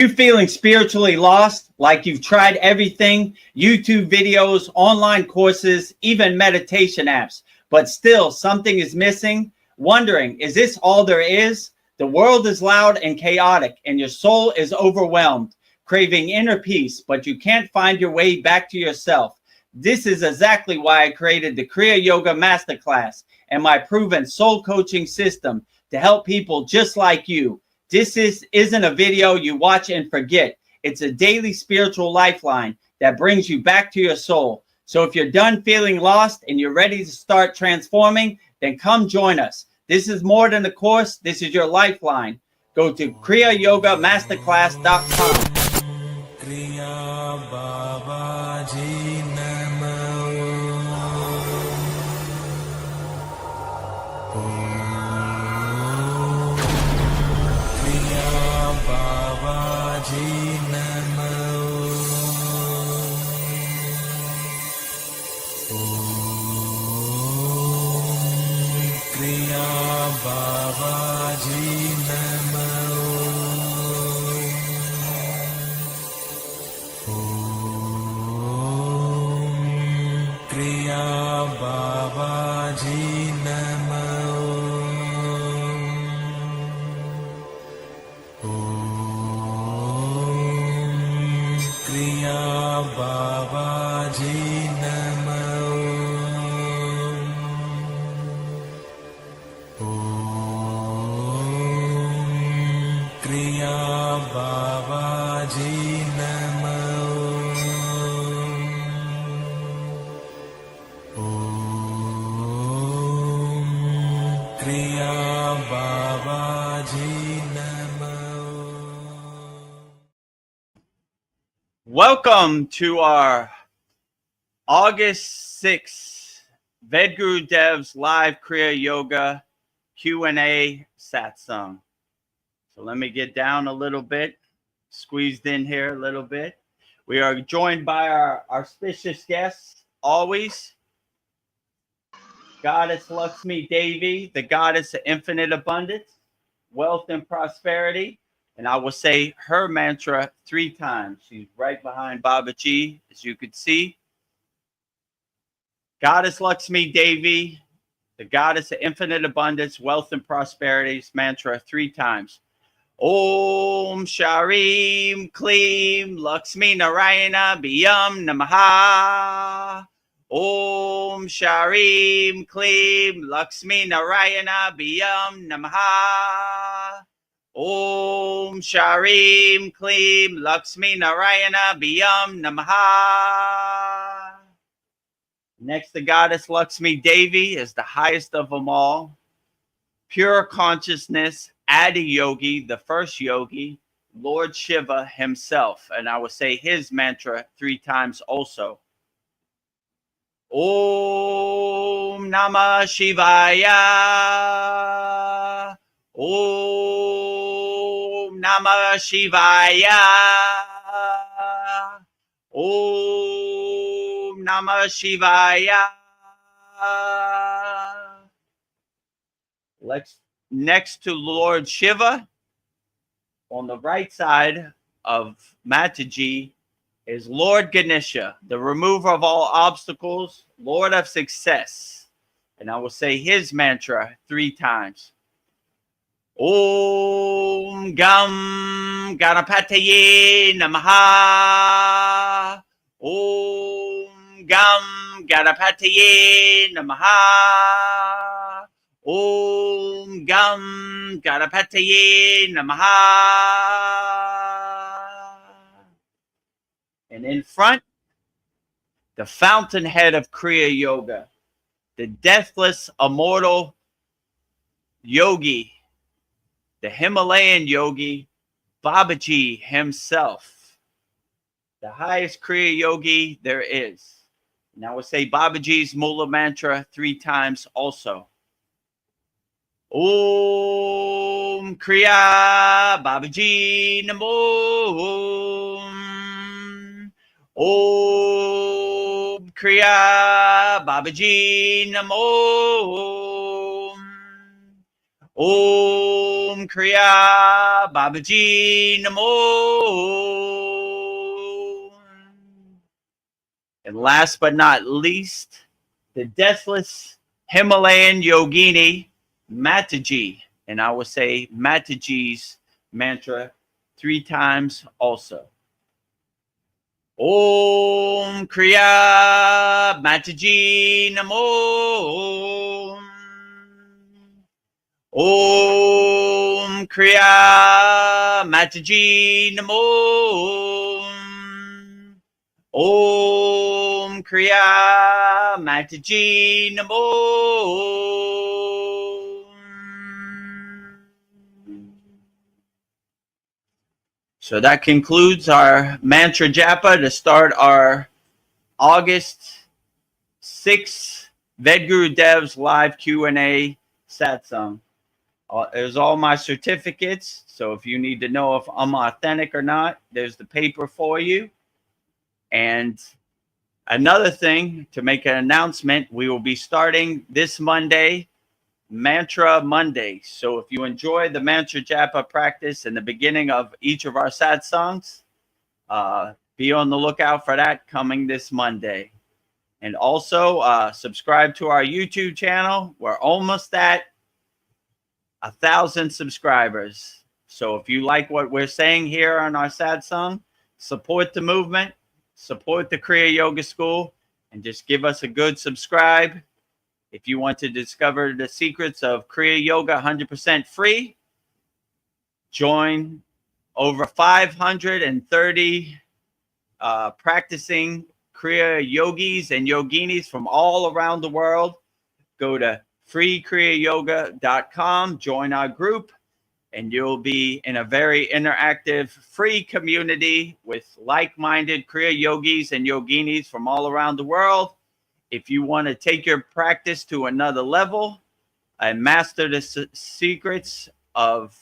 You feeling spiritually lost, like you've tried everything, YouTube videos, online courses, even meditation apps, but still something is missing? Wondering, is this all there is? The world is loud and chaotic, and your soul is overwhelmed, craving inner peace, but you can't find your way back to yourself. This is exactly why I created the Kriya Yoga Masterclass and my proven soul coaching system to help people just like you. This isn't a video you watch and forget. It's a daily spiritual lifeline that brings you back to your soul. So if you're done feeling lost and you're ready to start transforming, then come join us. This is more than a course. This is your lifeline. Go to kriyayogashop.com. Welcome to our August 6th Vedgurudev's live Kriya Yoga Q&A Satsang. So let me get down a little bit, squeezed in here a little bit. We are joined by our auspicious guests, always, Goddess Lakshmi Devi, the goddess of infinite abundance, wealth, and prosperity. And I will say her mantra 3 times. She's right behind Babaji, as you could see. Goddess Lakshmi Devi, the goddess of infinite abundance, wealth, and prosperity's mantra 3 times. Om Sharim Klim Lakshmi Narayana Biyam Namaha. Om Sharim Klim Lakshmi Narayana Biyam Namaha. Om Sharim Klim Lakshmi Narayana Biyam Namaha. Next, the goddess Lakshmi Devi is the highest of them all. Pure consciousness, Adi Yogi, the first yogi, Lord Shiva himself. And I will say his mantra 3 times also. Om Namah Shivaya. Om Namah Shivaya. Om Namah Shivaya. Next to Lord Shiva, on the right side of Mataji, is Lord Ganesha, the remover of all obstacles, Lord of success. And I will say his mantra 3 times. Om Gam Ganapataye Namaha. Om Gam Ganapataye Namaha. Om Gam Ganapataye Namaha. And in front, the fountainhead of Kriya Yoga, the deathless, immortal yogi, the Himalayan yogi, Babaji himself, the highest Kriya yogi there is. And I will say Babaji's Mula mantra 3 times also. Om Kriya Babaji Namo. Om Kriya Babaji Namo. Om Kriya Babaji Namo. And last but not least, the deathless Himalayan yogini Mataji. And I will say Mataji's mantra 3 times also. Om Kriya Mataji Namo. Om Kriya Mataji Namo. Om Kriya Mataji Namo. So that concludes our mantra japa to start our August 6th Vedagurudev live Q&A satsang. There's all my certificates. So if you need to know if I'm authentic or not, there's the paper for you. And another thing, to make an announcement, we will be starting this Monday, Mantra Monday. So if you enjoy the mantra japa practice in the beginning of each of our satsangs, be on the lookout for that coming this Monday. And also subscribe to our YouTube channel. We're almost at 1,000 subscribers. So if you like what we're saying here on our satsang, support the movement, support the Kriya Yoga School, and just give us a good subscribe. If you want to discover the secrets of Kriya Yoga 100% free, join over 530 practicing Kriya yogis and yoginis from all around the world. Go to kriyayogashop.com, join our group, and you'll be in a very interactive, free community with like-minded Kriya yogis and yoginis from all around the world. If you want to take your practice to another level and master the secrets of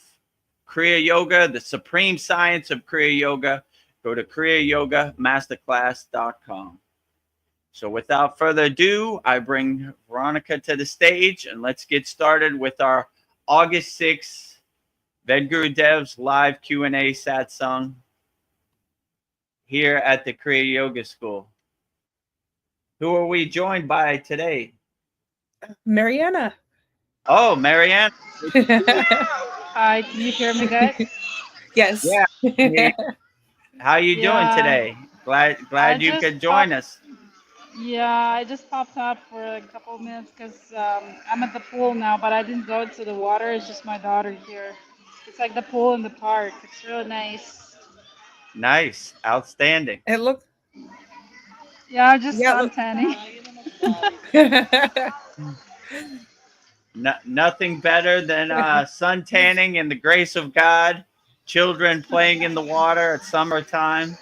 Kriya Yoga, the supreme science of Kriya Yoga, go to kriyayogashop.com. So without further ado, I bring Veronica to the stage, and let's get started with our August 6th Vedgurudev's live Q&A satsang here at the Kriya Yoga School. Who are we joined by today? Mariana. Oh, Marianne. Hi, can you hear me, guys? Yes. Yeah. How you doing today? Glad you could join us. Yeah, I just popped up for a couple of minutes because I'm at the pool now, but I didn't go into the water. It's just my daughter here. It's like the pool in the park. It's really nice. Nice. Outstanding. It looked. Yeah, just suntanning. Nothing better than sun tanning in the grace of God, children playing in the water at summertime.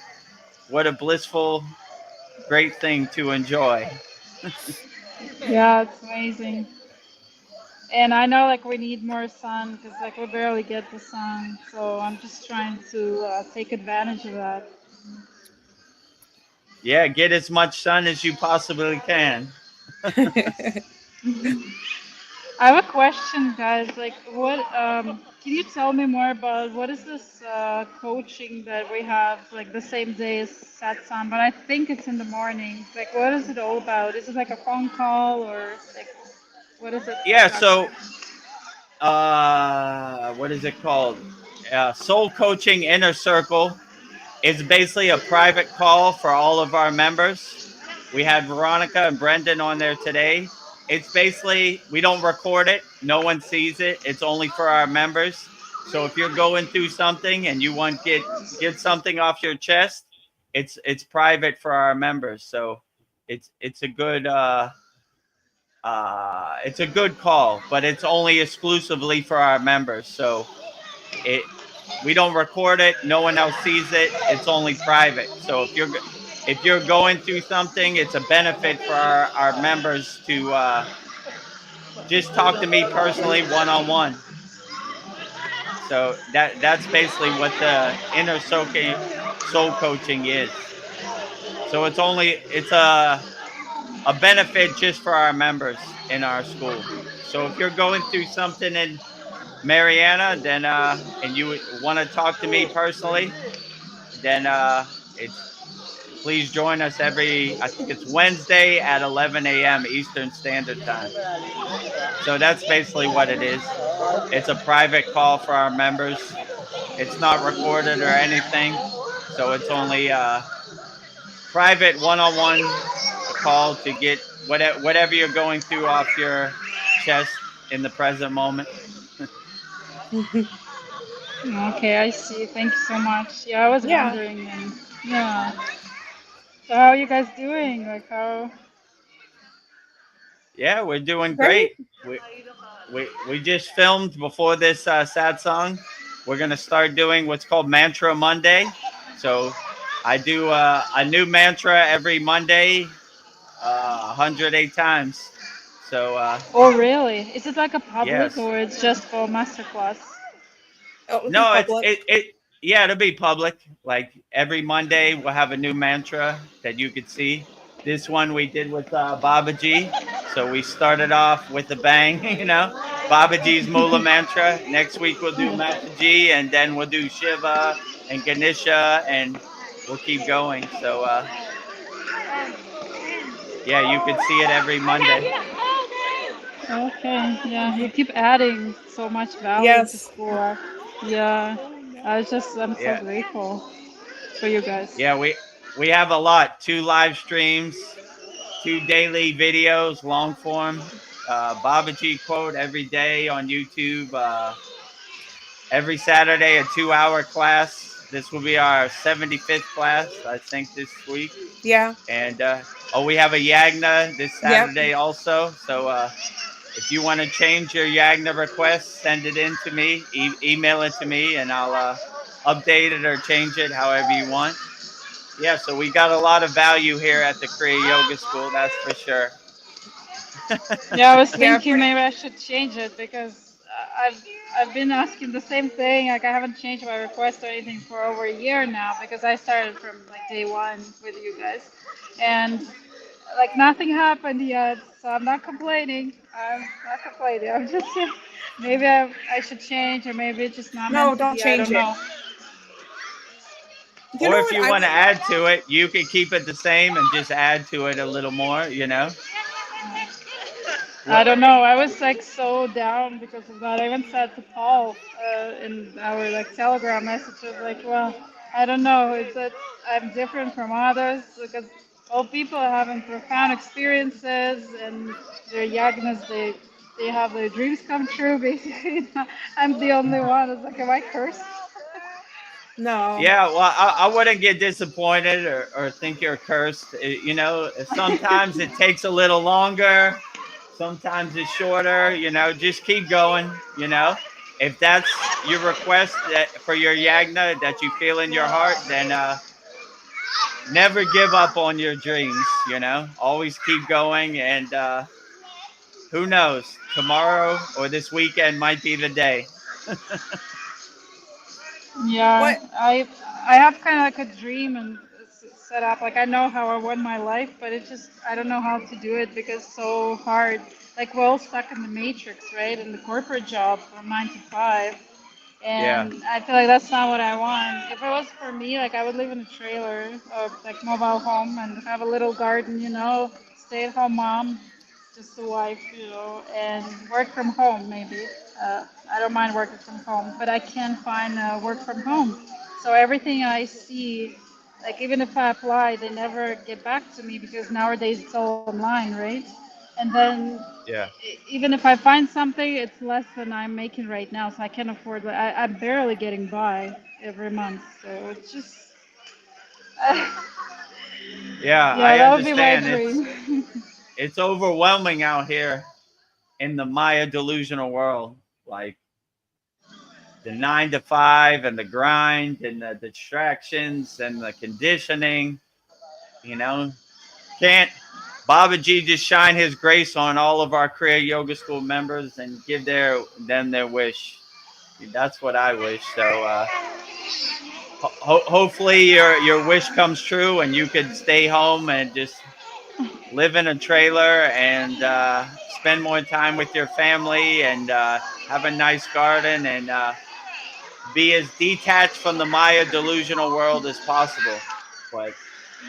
What a blissful, great thing to enjoy. Yeah, it's amazing. And I know like we need more sun because like we barely get the sun. So I'm just trying to take advantage of that. Yeah, get as much sun as you possibly can. I have a question, guys. Like, what? Can you tell me more about what is this coaching that we have like the same day as Satsang? But I think it's in the morning. Like, what is it all about? Is it like a phone call or like what is it? Yeah. So, what is it called? Soul Coaching Inner Circle. It's basically a private call for all of our members. We had Veronica and Brendan on there today. It's basically, we don't record it. No one sees it. It's only for our members. So if you're going through something and you want to get something off your chest, it's private for our members. So it's a good call, but it's only exclusively for our members. So we don't record it. No one else sees it. It's only private. So if you're going through something, it's a benefit for our members to just talk to me personally, one-on-one. So that's basically what the inner soul coaching is. So it's a benefit just for our members in our school. So if you're going through something and Mariana, then and you want to talk to me personally, then it's please join us I think it's Wednesday at 11 a.m. Eastern Standard Time. So that's basically what it is. It's a private call for our members. It's not recorded or anything. So it's only private one-on-one call to get whatever you're going through off your chest in the present moment. Okay, I see. Thank you so much. Yeah, I was Yeah. wondering, and yeah. So how are you guys doing? Like how? Yeah, we're doing Great. great. We just filmed before this sad song. We're gonna start doing what's called Mantra Monday. So I do a new mantra every Monday, 108 times. So Oh, really? Is it like a public yes, or it's just for masterclass? Oh, it would be no, public. yeah, it'll be public. Like every Monday, we'll have a new mantra that you could see. This one we did with Babaji. So we started off with a bang, Babaji's Mula mantra. Next week we'll do Mataji, and then we'll do Shiva and Ganesha, and we'll keep going. So yeah, you could see it every Monday. Okay, yeah, you keep adding so much value to Yes. SKOOL. Yeah, I'm so Yeah, grateful for you guys. yeah, we have a lot. 2 live streams, 2 daily videos, long form. Babaji quote every day on YouTube. Every Saturday, a 2-hour class. This will be our 75th class, I think, this week. Yeah. And we have a Yagna this Yep. Saturday also. So if you want to change your Yagna request, send it in to me, email it to me, and I'll update it or change it however you want. Yeah, so we got a lot of value here at the Kriya Yoga School, that's for sure. Yeah, I was Yeah. thinking maybe I should change it because I've been asking the same thing. Like I haven't changed my request or anything for over a year now because I started from like day one with you guys, and like nothing happened yet. So I'm not complaining. I'm not complaining. I'm just saying maybe I should change or maybe it's just not No, meant to don't be. I change don't it. know. You Or know if what? you want to add to it, you can keep it the same and just add to it a little more. I What? don't know. I was like so down because of that. I even said to Paul in our like Telegram messages, like, well, I don't know. It's that I'm different from others because all people are having profound experiences and their yagnas, they have their dreams come true. Basically, I'm the only one. It's like, am I cursed? No. Yeah, well, I wouldn't get disappointed or think you're cursed. Sometimes it takes a little longer, sometimes it's shorter. Just keep going. If that's your request for your yagna that you feel in your heart, then never give up on your dreams. Always keep going, and who knows, tomorrow or this weekend might be the day. Yeah, What? I have kind of like a dream and set up. Like I know how I want my life, but it just I don't know how to do it because it's so hard. Like we're all stuck in the matrix, right? In the corporate job from 9 to 5, Yeah, and I feel like that's not what I want. If it was for me, like I would live in a trailer or like mobile home and have a little garden, stay at home mom, just a wife, and work from home maybe. I don't mind working from home, but I can't find work from home. So everything I see, like even if I apply, they never get back to me because nowadays it's all online, right? And then yeah. even if I find something, it's less than I'm making right now, so I can't afford. I'm barely getting by every month, so it's just, Yeah, yeah, I that would be my understand. It's dream. it's overwhelming out here in the Maya delusional world. Like the 9 to 5 and the grind and the distractions and the conditioning, you know. Can't Babaji just shine his grace on all of our Kriya Yoga School members and give them their wish. That's what I wish. So hopefully your wish comes true and you could stay home and just live in a trailer and spend more time with your family and have a nice garden and be as detached from the Maya delusional world as possible. But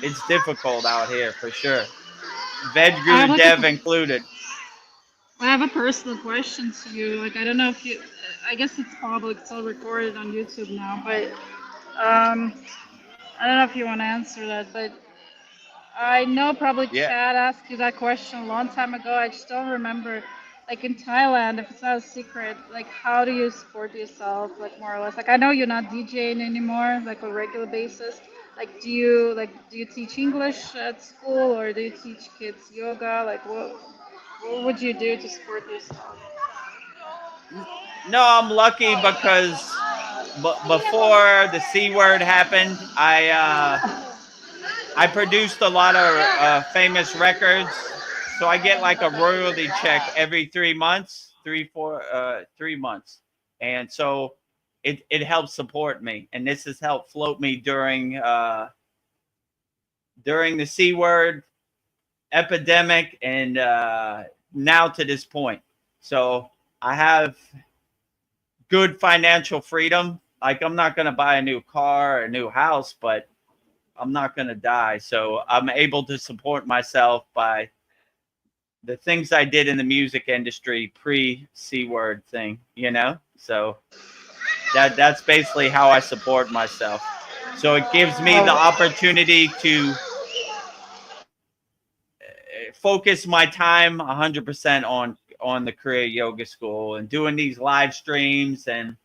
it's difficult out here for sure. I have like a, Vedagurudev included. I have a personal question to you. Like, I don't know if you, I guess it's public, still recorded on YouTube now, but I don't know if you want to answer that, but I know probably Yeah. Chad asked you that question a long time ago. I just don't remember. Like in Thailand, if it's not a secret, like how do you support yourself, like more or less? Like I know you're not DJing anymore, like on a regular basis. Like do you teach English at school or do you teach kids yoga? Like what would you do to support yourself? No, I'm lucky because before the C word happened, I produced a lot of famous records, so I get like a royalty check every 3 months, 3 months, and so it helps support me, and this has helped float me during the C word epidemic and now to this point. So I have good financial freedom. Like I'm not going to buy a new car or a new house, but I'm not going to die. So I'm able to support myself by the things I did in the music industry pre-C word thing, you know? So that's basically how I support myself. So it gives me the opportunity to focus my time 100% on the Kriya Yoga School and doing these live streams and,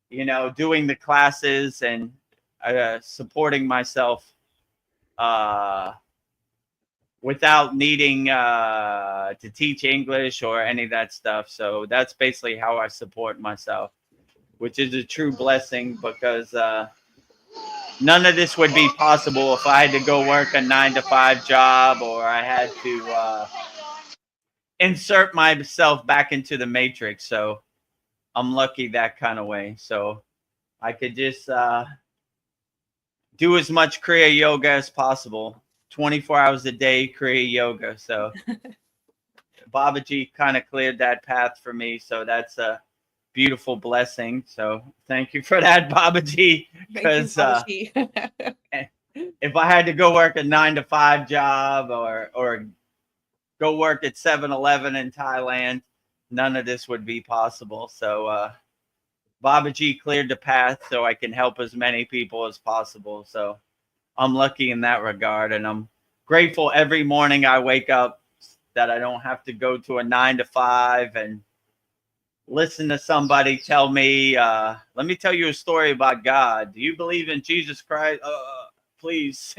you know, doing the classes and supporting myself without needing to teach English or any of that stuff. So that's basically how I support myself, which is a true blessing because none of this would be possible if I had to go work a 9-to-5 job or I had to insert myself back into the matrix. So I'm lucky that kind of way. So I could just do as much Kriya yoga as possible. 24 hours a day, Kriya yoga. So Babaji kind of cleared that path for me. So that's a beautiful blessing. So thank you for that, Babaji. Because if I had to go work a 9-to-5 job or go work at 7-Eleven in Thailand, none of this would be possible. So Babaji cleared the path so I can help as many people as possible. So I'm lucky in that regard, and I'm grateful every morning I wake up that I don't have to go to a 9-to-5 and listen to somebody tell me, let me tell you a story about God. Do you believe in Jesus Christ? Please.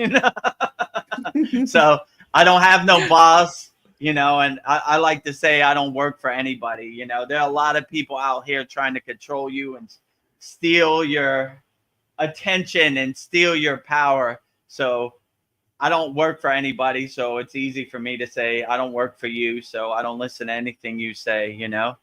So I don't have no boss, you know, and I like to say I don't work for anybody. You know, there are a lot of people out here trying to control you and steal your attention and steal your power. So I don't work for anybody. So it's easy for me to say, I don't work for you. So I don't listen to anything you say, you know.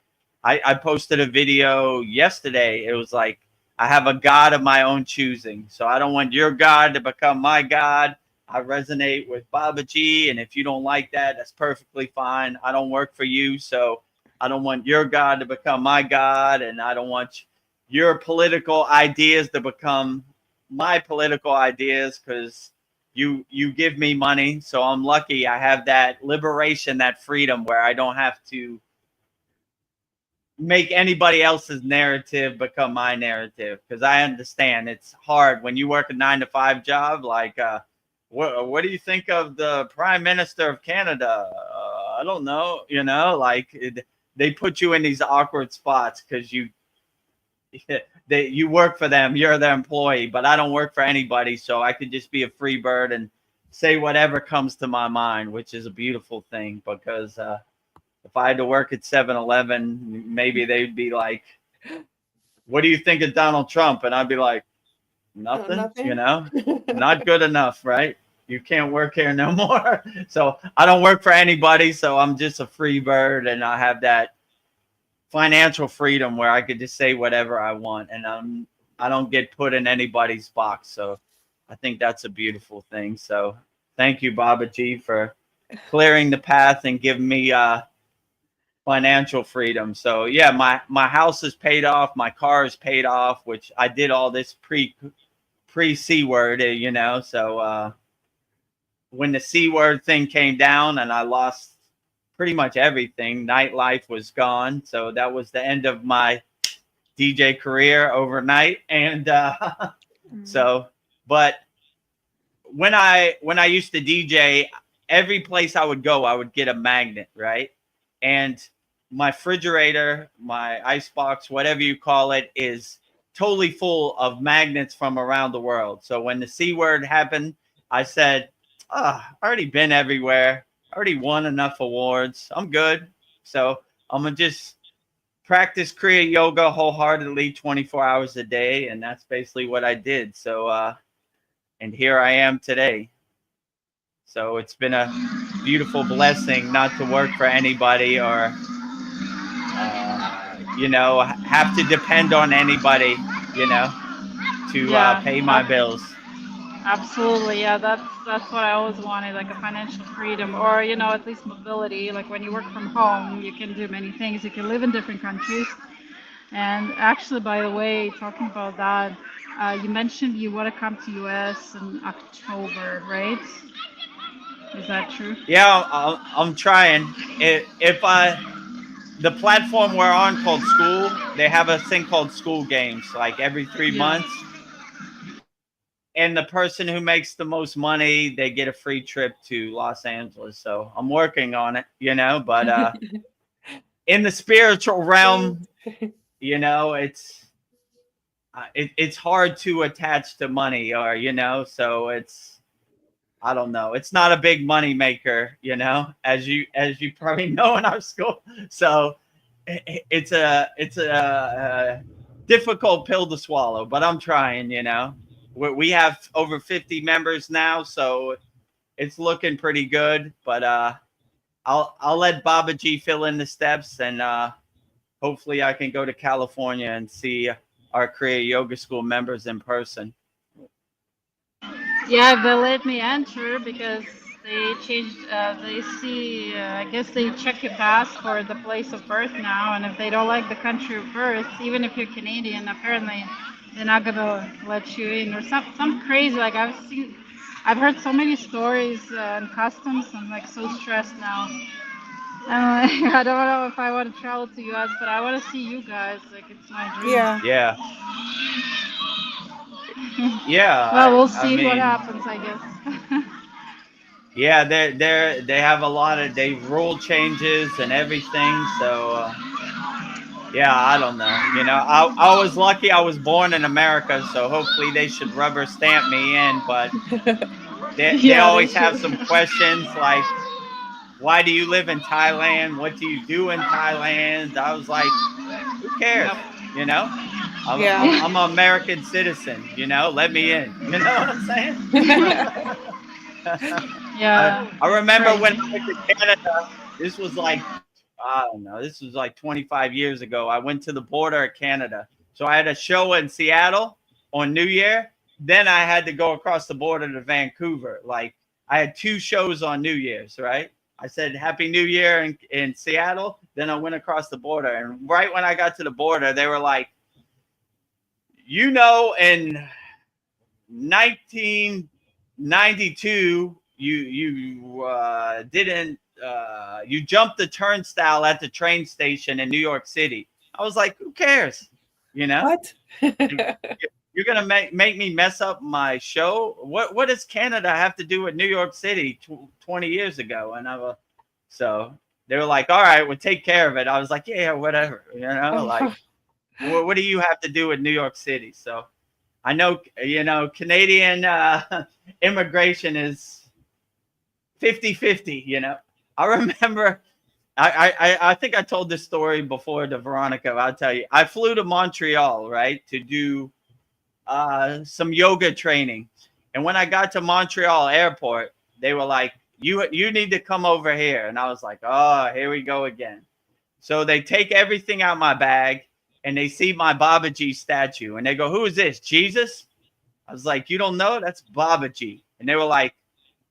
I posted a video yesterday. It was like, I have a God of my own choosing. So I don't want your God to become my God. I resonate with Babaji. And if you don't like that, that's perfectly fine. I don't work for you. So I don't want your God to become my God. And I don't want your political ideas to become my political ideas because you give me money. So I'm lucky I have that liberation, that freedom where I don't have to make anybody else's narrative become my narrative, because I understand it's hard when you work a 9-to-5 job. Like, what do you think of the Prime Minister of Canada? I don't know. You know, like they put you in these awkward spots because you work for them. You're their employee, but I don't work for anybody, so I could just be a free bird and say whatever comes to my mind, which is a beautiful thing because. If I had to work at 7-Eleven, maybe they'd be like, what do you think of Donald Trump? And I'd be like, nothing. You know, not good enough, right? You can't work here no more. So I don't work for anybody. So I'm just a free bird, and I have that financial freedom where I could just say whatever I want, and I don't get put in anybody's box. So I think that's a beautiful thing. So thank you, Babaji, for clearing the path and giving me financial freedom. So yeah, my house is paid off, my car is paid off, which I did all this pre C word, you know. So when the C word thing came down and I lost pretty much everything, nightlife was gone. So that was the end of my DJ career overnight. And so, but when I used to DJ, every place I would go, I would get a magnet, right? And my refrigerator, my icebox, whatever you call it, is totally full of magnets from around the world. So when the C word happened, I said, I already been everywhere. I already won enough awards. I'm good. So I'm going to just practice Kriya yoga wholeheartedly 24 hours a day. And that's basically what I did. So, and here I am today. So it's been a beautiful blessing not to work for anybody or, you know, have to depend on anybody, you know, to pay my bills. Absolutely. Yeah, that's what I always wanted, like a financial freedom, or, you know, at least mobility. Like when you work from home, you can do many things. You can live in different countries. And actually, by the way, talking about that, you mentioned you want to come to US in October, right? Is that true? Yeah, I'm trying. The platform we're on called SKOOL, they have a thing called SKOOL Games, like every 3 months. And the person who makes the most money, they get a free trip to Los Angeles. So I'm working on it, you know, but in the spiritual realm, you know, it's hard to attach to money, or, you know, so I don't know. It's not a big money maker, you know, as you probably know in our school. So it's a difficult pill to swallow, but I'm trying, you know. We have over 50 members now, so it's looking pretty good. But I'll let Babaji fill in the steps, and hopefully I can go to California and see our Kriya Yoga School members in person. Yeah, they let me enter because they changed. They see. I guess they check your passport, the place of birth now, and if they don't like the country of birth, even if you're Canadian, apparently they're not gonna let you in, or some crazy. Like I've heard so many stories and customs. I'm like so stressed now. I don't know if I want to travel to US, but I want to see you guys. Like it's my dream. Yeah. Yeah. Well, we'll see what happens, I guess. Yeah, they have a lot of rule changes and everything. So yeah, I don't know. You know, I was lucky I was born in America, so hopefully they should rubber stamp me in. But they always have some questions like, why do you live in Thailand? What do you do in Thailand? I was like, who cares? You know, I'm an American citizen. You know, let me in. You know what I'm saying? Yeah. I remember when I went to Canada. This was like, I don't know. This was like 25 years ago. I went to the border of Canada. So I had a show in Seattle on New Year. Then I had to go across the border to Vancouver. Like I had 2 shows on New Year's, right? I said Happy New Year in Seattle. Then I went across the border. And right when I got to the border, they were like, you know, in 1992, you didn't you jumped the turnstile at the train station in New York City. I was like, who cares? You know what? You're gonna make me mess up my show. What does Canada have to do with New York City 20 years ago? And so they were like, all right, we'll take care of it. I was like, yeah, whatever. You know, like what do you have to do with New York City? So I know, you know, Canadian immigration is 50-50, you know. I remember, I think I told this story before to Veronica. I'll tell you. I flew to Montreal, right, to do some yoga training. And when I got to Montreal airport, they were like, you need to come over here. And I was like, oh, here we go again. So they take everything out of my bag and they see my Babaji statue. And they go, who is this, Jesus? I was like, you don't know? That's Babaji. And they were like,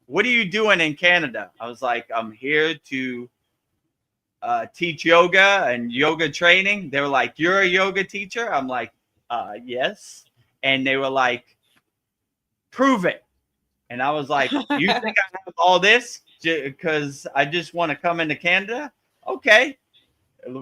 what are you doing in Canada? I was like, I'm here to teach yoga and yoga training. They were like, "You're a yoga teacher?" I'm like, yes. And they were like, "Prove it." And I was like, "You think I have all this because I just want to come into Canada?" Okay.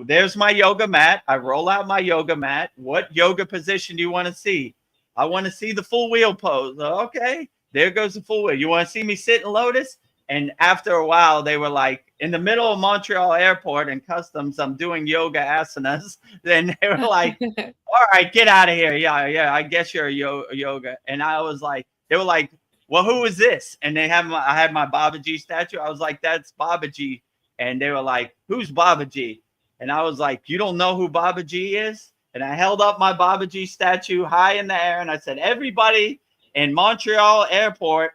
There's my yoga mat. I roll out my yoga mat. What yoga position do you want to see? I want to see the full wheel pose. Okay. There goes the full wheel. You want to see me sit in lotus? And after a while, they were like, in the middle of Montreal airport and customs, I'm doing yoga asanas. Then they were like, "All right, get out of here." Yeah, I guess you're a yoga. And I was like, they were like, "Well, who is this?" And I had my Babaji statue. I was like, "That's Babaji." And they were like, "Who's Babaji?" And I was like, "You don't know who Babaji is?" And I held up my Babaji statue high in the air and I said, "Everybody in Montreal airport,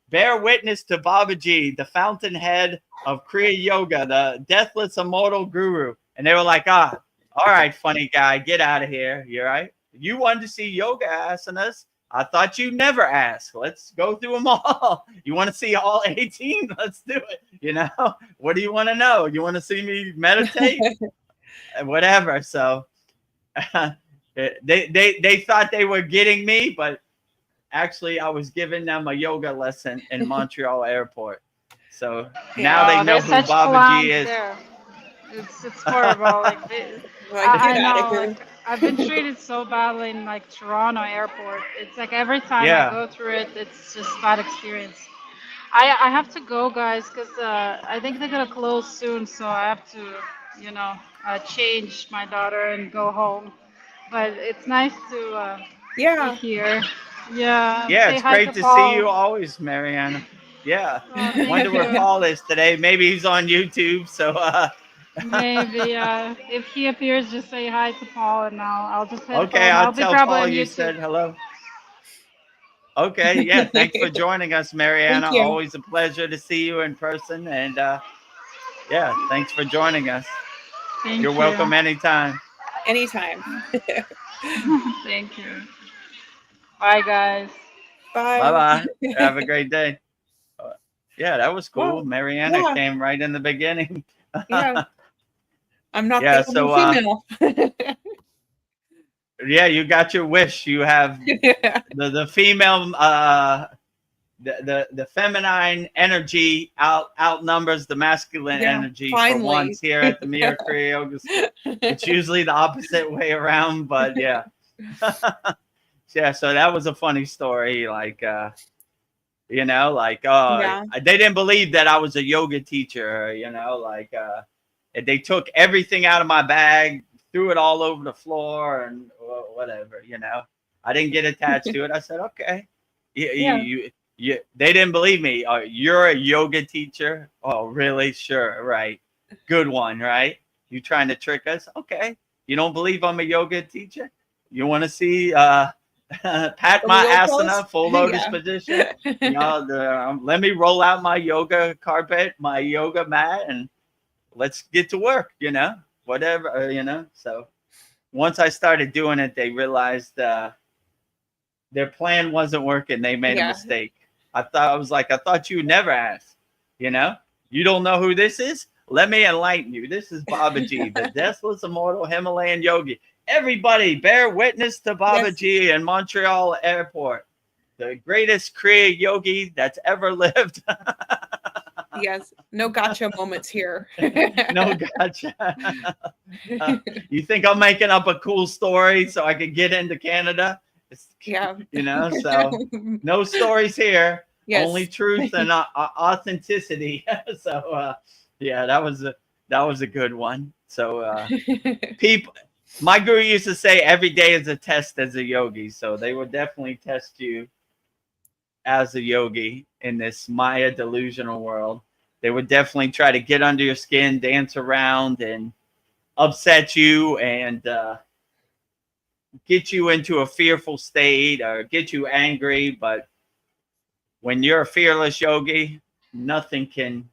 bear witness to Babaji, the fountainhead of Kriya Yoga, the deathless immortal guru." And they were like, "All right, funny guy, get out of here. You're right. You wanted to see yoga asanas. I thought you never asked. Let's go through them all. You want to see all 18? Let's do it. You know, what do you want to know? You want to see me meditate? Whatever." So they thought they were getting me, but actually I was giving them a yoga lesson in Montreal airport. So now they know there's who such Babaji clowns is. there. It's horrible. Like, Like, I get out of know. here. Like, I've been treated so badly in like Toronto airport. It's like every time I Yeah. go through it, it's just bad experience. I have to go, guys, because I think they're gonna close soon, so I have to, change my daughter and go home. But it's nice to be Yeah. here. Yeah, Yeah, say it's hi to great to see you Paul. always, Mariana. Yeah. Oh, Wonder thank where you. Paul is today. Maybe he's on YouTube. So Maybe if he appears, just say hi to Paul, and I'll just head okay, home. I'll I'll be tell probably Paul on you YouTube. said hello. Okay, yeah. Thanks for joining us, Thank Mariana. you. Always a pleasure to see you in person. And yeah, thanks for joining us. Thank You're you. welcome anytime. Anytime. Thank you. Bye, guys. Bye Bye. bye. Have a great day. Yeah, that was cool. Wow. Mariana Yeah. came right in the beginning. Yeah. I'm not Yeah, the only so female. yeah, you got your wish. You have the female the feminine energy outnumbers the masculine Yeah, energy for finally. once here at the Mirror Kriya Yoga School. It's usually the opposite way around, but yeah. Yeah, so that was a funny story. Like Yeah. they didn't believe that I was a yoga teacher, they took everything out of my bag, threw it all over the floor and whatever, I didn't get attached to it. I said, okay. They didn't believe me. You're a yoga teacher? Oh, really? Sure. Right. Good one, right? You trying to trick us? Okay. You don't believe I'm a yoga teacher? You want to see pat my asana, full lotus position? Let me roll out my yoga carpet, my yoga mat, and let's get to work, whatever, So once I started doing it, they realized their plan wasn't working. They made a mistake. I thought you would never ask, You don't know who this is? Let me enlighten you. This is Babaji, the deathless immortal Himalayan yogi. Everybody bear witness to Babaji in Montreal airport. The greatest Kriya yogi that's ever lived. Yes. No gotcha moments here. No gotcha. You think I'm making up a cool story so I could get into Canada? Yeah. So no stories here. Yes. Only truth and authenticity. So yeah, that was a good one. So people, my guru used to say every day is a test as a yogi. So they would definitely test you as a yogi in this Maya delusional world. They would definitely try to get under your skin, dance around, and upset you and get you into a fearful state or get you angry. But when you're a fearless yogi, nothing can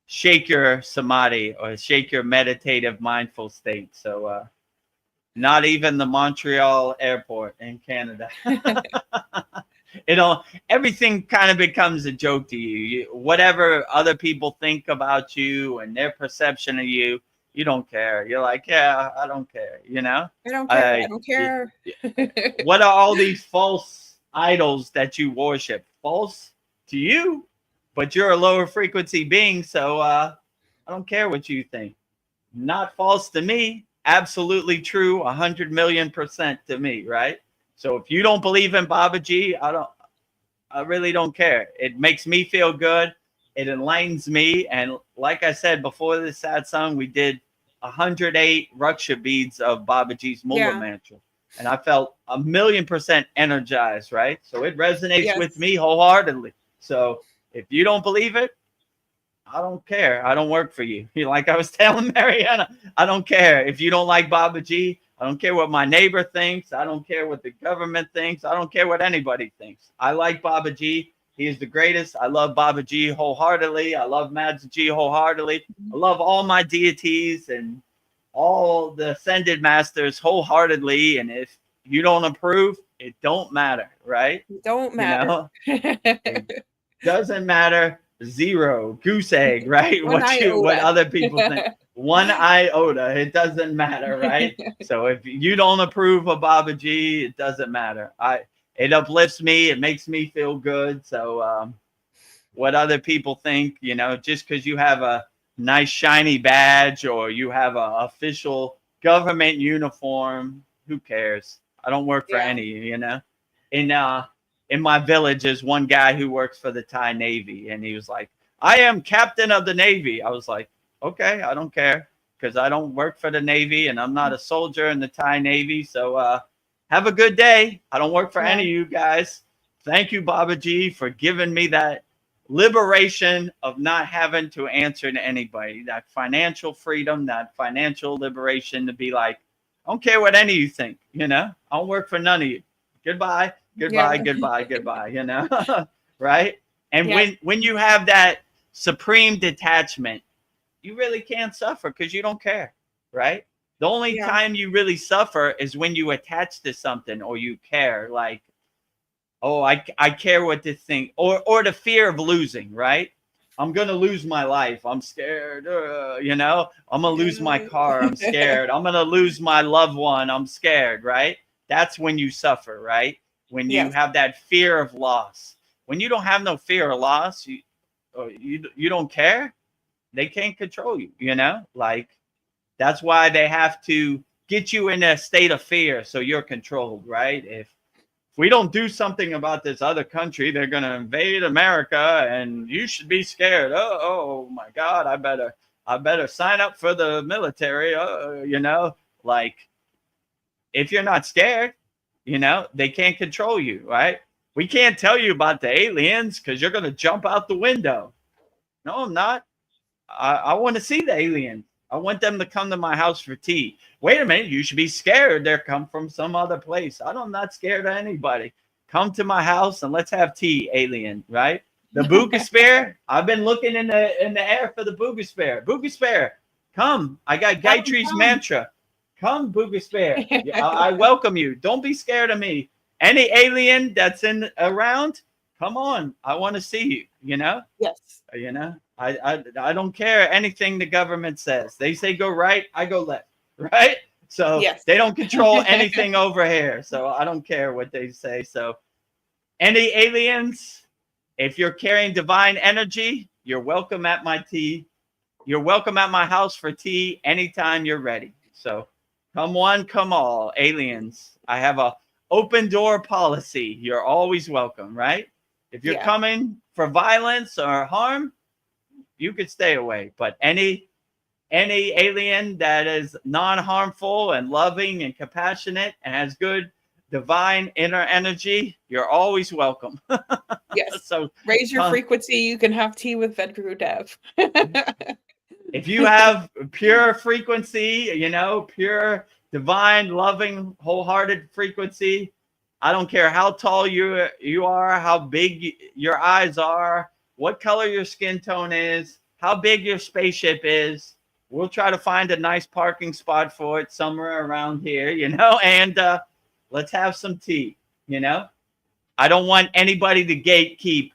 shake your samadhi or shake your meditative mindful state. So not even the Montreal airport in Canada. everything kind of becomes a joke to you. Whatever other people think about you and their perception of you, you don't care. You're like, yeah, I don't care. I don't care. I don't care. What are all these false idols that you worship? False to you, but you're a lower frequency being. So I don't care what you think. Not false to me. Absolutely true. 100,000,000% to me. Right. So if you don't believe in Babaji, I really don't care. It makes me feel good. It enlightens me. And like I said, before this satsang, we did 108 Raksha beads of Babaji's Mula mantra. And I felt 1,000,000% energized, right? So it resonates with me wholeheartedly. So if you don't believe it, I don't care. I don't work for you. Like I was telling Mariana, I don't care. If you don't like Babaji, I don't care what my neighbor thinks. I don't care what the government thinks. I don't care what anybody thinks. I like Babaji. He is the greatest. I love Babaji wholeheartedly. I love Madhji wholeheartedly. I love all my deities and all the ascended masters wholeheartedly. And if you don't approve, it don't matter, right? It don't matter. It doesn't matter. Zero goose egg, right? What other people think. 1 iota. It doesn't matter, right? So if you don't approve of Babaji, it doesn't matter. It uplifts me. It makes me feel good. So what other people think, just because you have a nice shiny badge or you have an official government uniform, who cares? I don't work for any, in my village is one guy who works for the Thai Navy, and he was like, I am captain of the Navy. I was like, okay, I don't care, because I don't work for the Navy and I'm not a soldier in the Thai Navy. So have a good day. I don't work for any of you guys. Thank you, Babaji, for giving me that liberation of not having to answer to anybody, that financial freedom, that financial liberation to be like, I don't care what any of you think, I don't work for none of you. Goodbye. Goodbye, goodbye, right? And when you have that supreme detachment, you really can't suffer because you don't care, right? The only time you really suffer is when you attach to something or you care, like, oh, I care what this thing, or the fear of losing, right? I'm going to lose my life. I'm scared, I'm going to lose my car. I'm scared. I'm going to lose my loved one. I'm scared, right? That's when you suffer, right? When you have that fear of loss. When you don't have no fear of loss, you don't care. They can't control you, like that's why they have to get you in a state of fear so you're controlled, right? If we don't do something about this other country, they're going to invade America and you should be scared. Oh my God, I better sign up for the military, like if you're not scared, they can't control you, right? We can't tell you about the aliens because you're going to jump out the window. No, I'm not. I want to see the aliens. I want them to come to my house for tea. Wait a minute. You should be scared. They're come from some other place. I'm not scared of anybody. Come to my house and let's have tea, alien, right? The Boogosphere. I've been looking in the air for the Boogosphere. Boogosphere, come. I got Gayatri's mantra. Come, Boogosphere. I welcome you. Don't be scared of me. Any alien that's around, come on. I want to see you, Yes. I don't care anything the government says. They say go right, I go left, right? So they don't control anything over here. So I don't care what they say. So any aliens, if you're carrying divine energy, you're welcome at my tea. You're welcome at my house for tea anytime you're ready. So come one, come all, aliens. I have a open door policy. You're always welcome, right? If you're coming for violence or harm, you could stay away. But any alien that is non-harmful and loving and compassionate and has good divine inner energy, you're always welcome. Yes. So raise your frequency. You can have tea with Vedagurudev. If you have pure frequency, pure divine, loving, wholehearted frequency, I don't care how tall you are, how big your eyes are, what color your skin tone is, how big your spaceship is. We'll try to find a nice parking spot for it somewhere around here, and let's have some tea, I don't want anybody to gatekeep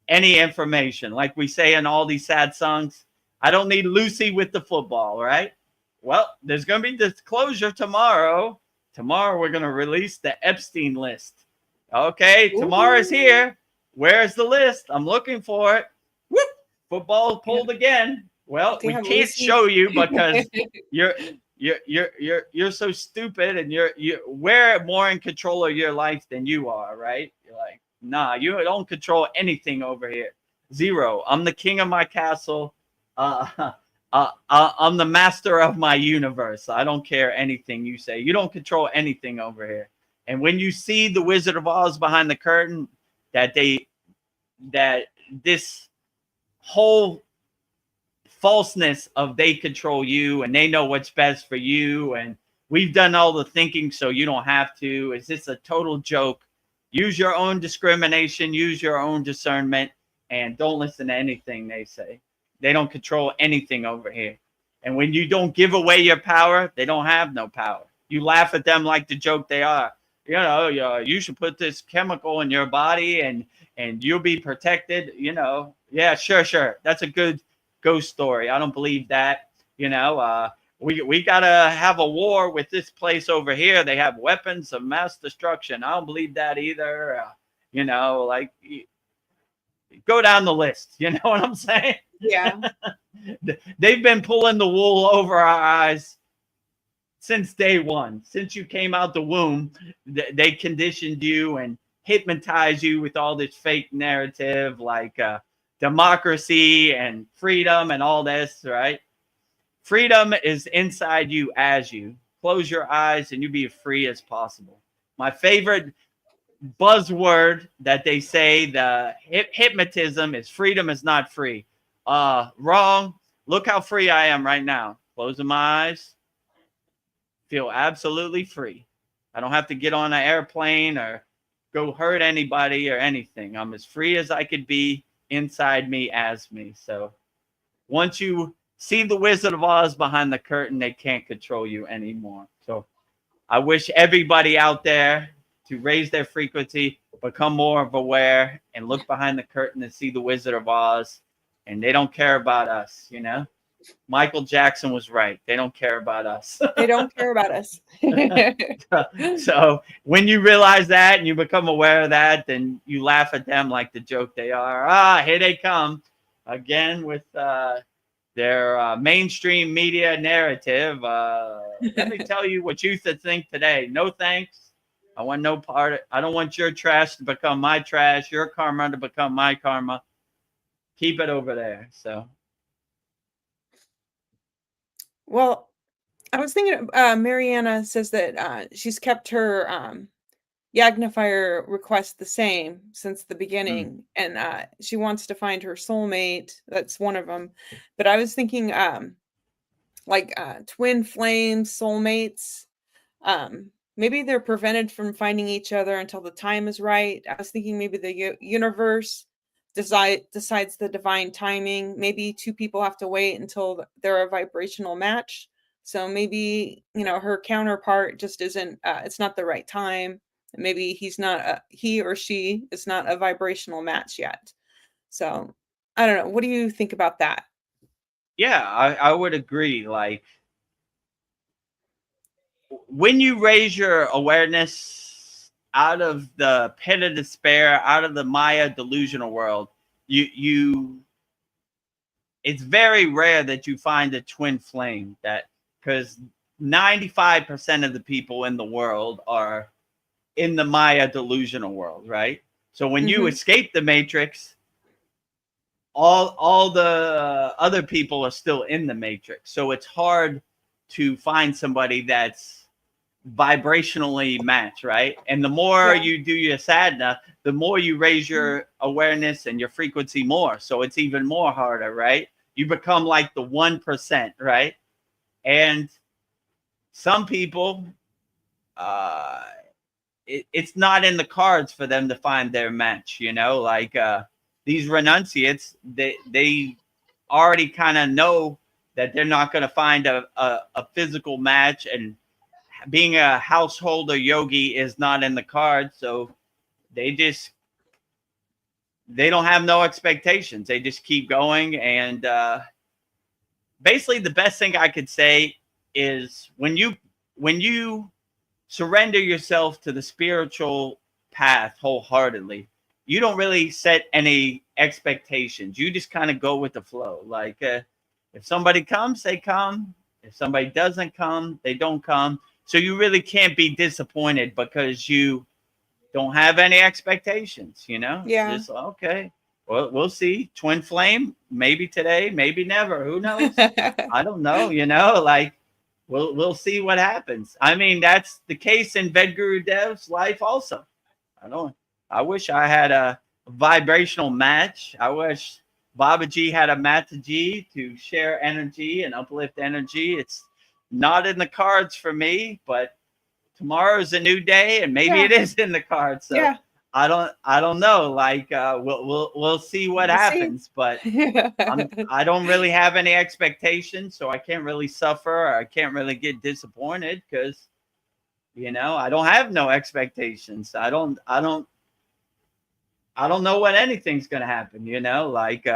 any information. Like we say in all these sad songs, I don't need Lucy with the football, right? Well, there's going to be disclosure tomorrow. Tomorrow we're going to release the Epstein list. Okay, tomorrow's here. Where's the list? I'm looking for it. Whoop! Football pulled again. Well, we can't show you because you're so stupid, and we're more in control of your life than you are, right? You're like, nah, you don't control anything over here. Zero. I'm the king of my castle. I'm the master of my universe. I don't care anything you say. You don't control anything over here. And when you see the Wizard of Oz behind the curtain, that this whole falseness of they control you and they know what's best for you, and we've done all the thinking so you don't have to. Is this a total joke? Use your own discrimination, use your own discernment, and don't listen to anything they say. They don't control anything over here. And when you don't give away your power, they don't have no power. You laugh at them like the joke they are. You know, you should put this chemical in your body and you'll be protected. You know, yeah, sure. That's a good ghost story. I don't believe that. You know, we gotta have a war with this place over here. They have weapons of mass destruction. I don't believe that either. You know, like go down the list. You know what I'm saying? Yeah. They've been pulling the wool over our eyes since day one. Since you came out the womb, they conditioned you and hypnotized you with all this fake narrative like democracy and freedom and all this, right? Freedom is inside you as you. Close your eyes and you be as free as possible. My favorite buzzword that they say, the hypnotism, is freedom is not free. Wrong. Look how free I am right now. Closing my eyes. Feel absolutely free. I don't have to get on an airplane or go hurt anybody or anything. I'm as free as I could be inside me as me. So once you see the Wizard of Oz behind the curtain, they can't control you anymore. So I wish everybody out there to raise their frequency, become more of aware, and look behind the curtain and see the Wizard of Oz. And they don't care about us, you know? Michael Jackson was right. They don't care about us. They don't care about us. So when you realize that and you become aware of that, then you laugh at them like the joke they are. Here they come again with their mainstream media narrative. Let me tell you what you should think today. No thanks. I want no part. I don't want your trash to become my trash, your karma to become my karma. Keep it over there. So. Well, I was thinking, Mariana says that she's kept her Yagnifier request the same since the beginning, and she wants to find her soulmate. That's one of them. But I was thinking, like twin flames, soulmates. Maybe they're prevented from finding each other until the time is right. I was thinking maybe the universe decides the divine timing. Maybe two people have to wait until they're a vibrational match. So maybe, you know, her counterpart just isn't, it's not the right time. Maybe he or she is not a vibrational match yet. So I don't know. What do you think about that? Yeah, I would agree. Like when you raise your awareness out of the pit of despair, out of the Maya delusional world, it's very rare that you find a twin flame, that because 95% of the people in the world are in the Maya delusional world, right? So when you escape the matrix, all the other people are still in the matrix. So it's hard to find somebody that's vibrationally matched, right? And the more you do your sadhana, the more you raise your awareness and your frequency more. So it's even more harder, right? You become like the 1%, right? And some people, it's not in the cards for them to find their match, you know, like these renunciates, they already kind of know that they're not going to find a physical match, and being a householder yogi is not in the cards. So they don't have no expectations. They just keep going. And basically the best thing I could say is when you surrender yourself to the spiritual path wholeheartedly, you don't really set any expectations. You just kind of go with the flow. Like if somebody comes, they come. If somebody doesn't come, they don't come. So you really can't be disappointed because you don't have any expectations, you know? Yeah. Just, okay, well, we'll see. Twin flame, maybe today, maybe never. Who knows? I don't know, you know, like we'll see what happens. I mean, that's the case in Vedgurudev's life also. I wish I had a vibrational match. I wish Babaji had a Mataji to share energy and uplift energy. It's not in the cards for me, but tomorrow's a new day, and maybe it is in the cards. So I don't know. Like we'll see what happens, but I don't really have any expectations, so I can't really suffer. Or I can't really get disappointed because, you know, I don't have no expectations. I don't know what anything's gonna happen. You know, like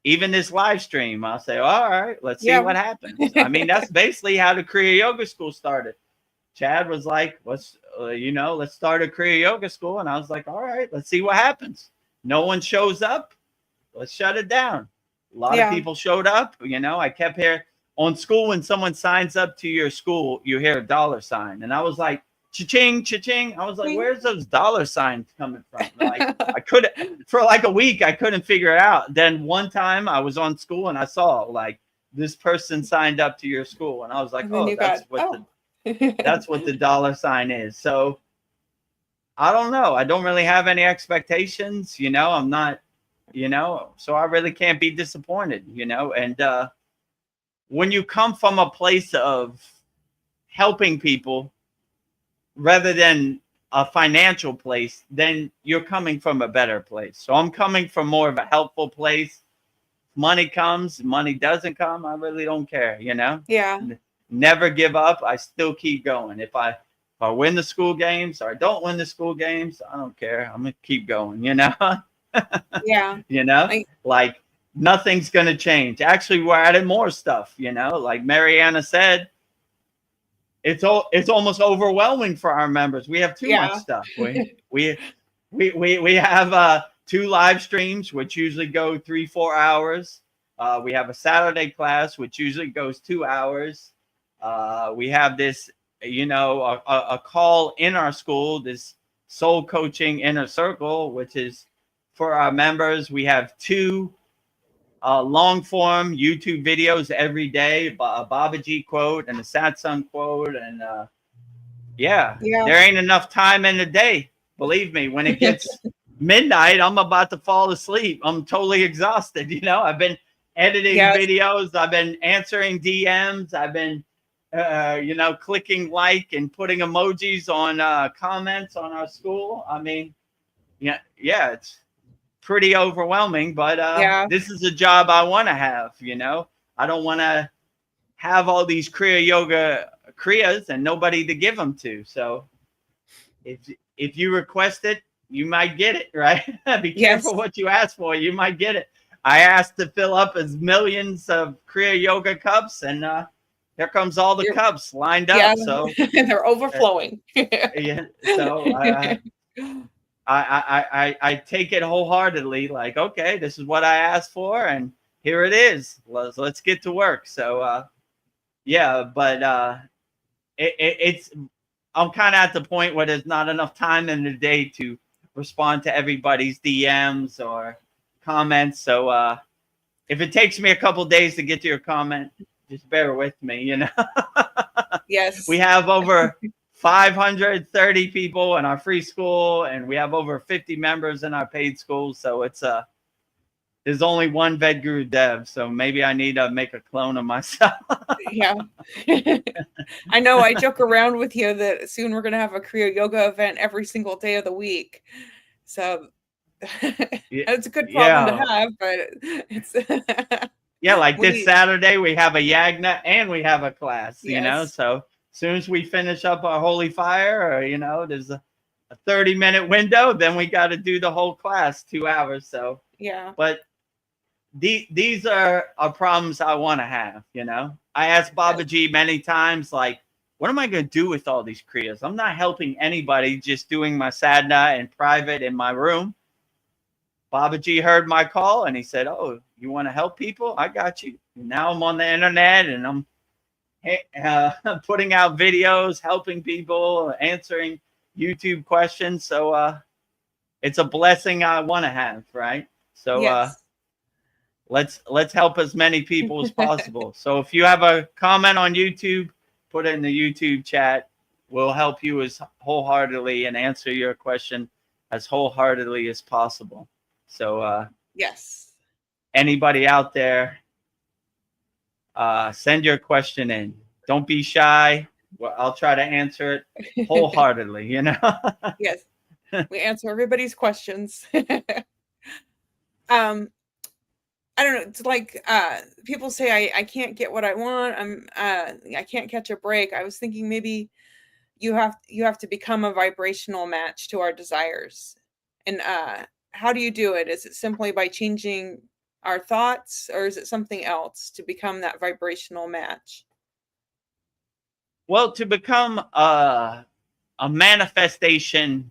even this live stream, I'll say, all right, let's see what happens. I mean, that's basically how the Kriya Yoga School started. Chad was like, let's start a Kriya Yoga School. And I was like, all right, let's see what happens. No one shows up. Let's shut it down. A lot of people showed up. You know, I kept hearing on SKOOL, when someone signs up to your school, you hear a dollar sign. And I was like, cha-ching, cha-ching. I was like, where's those dollar signs coming from? Like, I couldn't, for like a week, I couldn't figure it out. Then one time I was on SKOOL and I saw like this person signed up to your school. And I was like, that's what the dollar sign is. So I don't know. I don't really have any expectations. You know, I'm not, you know, so I really can't be disappointed, you know. And when you come from a place of helping people rather than a financial place, then you're coming from a better place. So I'm coming from more of a helpful place. Money comes, money doesn't come, I really don't care, you know? Yeah. Never give up. I still keep going. If I win the school games or I don't win the school games, I don't care. I'm gonna keep going, you know? Yeah. You know, like nothing's gonna change. Actually, we're adding more stuff, you know, like Mariana said, it's almost overwhelming for our members. We have too much stuff. We have 2 live streams, which usually go 3-4 hours. We have a Saturday class, which usually goes 2 hours. We have this, you know, a call in our school, this soul coaching inner circle, which is for our members. We have 2 long form YouTube videos every day, a Babaji quote and a Satsang quote. And there ain't enough time in the day. Believe me, when it gets midnight, I'm about to fall asleep. I'm totally exhausted. You know, I've been editing videos. I've been answering DMs. I've been, you know, clicking like and putting emojis on comments on our school. I mean, it's pretty overwhelming, but this is a job I want to have. You know, I don't want to have all these Kriya Yoga Kriyas and nobody to give them to. So if you request it, you might get it, right? Be careful what you ask for. You might get it. I asked to fill up as millions of Kriya Yoga cups, and here comes all the cups lined up. So they're overflowing. So I take it wholeheartedly. Like, okay, this is what I asked for, and here it is. Let's get to work. So but it's I'm kind of at the point where there's not enough time in the day to respond to everybody's DMs or comments. So if it takes me a couple days to get to your comment, just bear with me, you know. Yes. We have over 530 people in our free school, and we have over 50 members in our paid school. So it's there's only one Vedagurudev, so maybe I need to make a clone of myself. Yeah. I know, I joke around with you that soon we're going to have a Kriya Yoga event every single day of the week. So it's a good problem to have, but it's like this Saturday we have a yagna and we have a class, you know. So as soon as we finish up our holy fire, or you know, there's a 30-minute window, then we got to do the whole class, 2 hours. So, Yeah. but these are problems I want to have, you know. I asked Babaji many times, like, what am I going to do with all these kriyas? I'm not helping anybody, just doing my sadhana in private in my room. Babaji heard my call and he said, oh, you want to help people? I got you. Now I'm on the internet and I'm putting out videos, helping people, answering YouTube questions. So it's a blessing I want to have, right? So Yes. let's help as many people as possible. So if you have a comment on YouTube, put it in the YouTube chat. We'll help you as wholeheartedly and answer your question as wholeheartedly as possible. So yes. Anybody out there, send your question in. Don't be shy. Well, I'll try to answer it wholeheartedly, you know? Yes. We answer everybody's questions. I don't know. It's like people say I can't get what I want. I can't catch a break. I was thinking maybe you have to become a vibrational match to our desires. And how do you do it? Is it simply by changing our thoughts, or is it something else to become that vibrational match? Well, to become a manifestation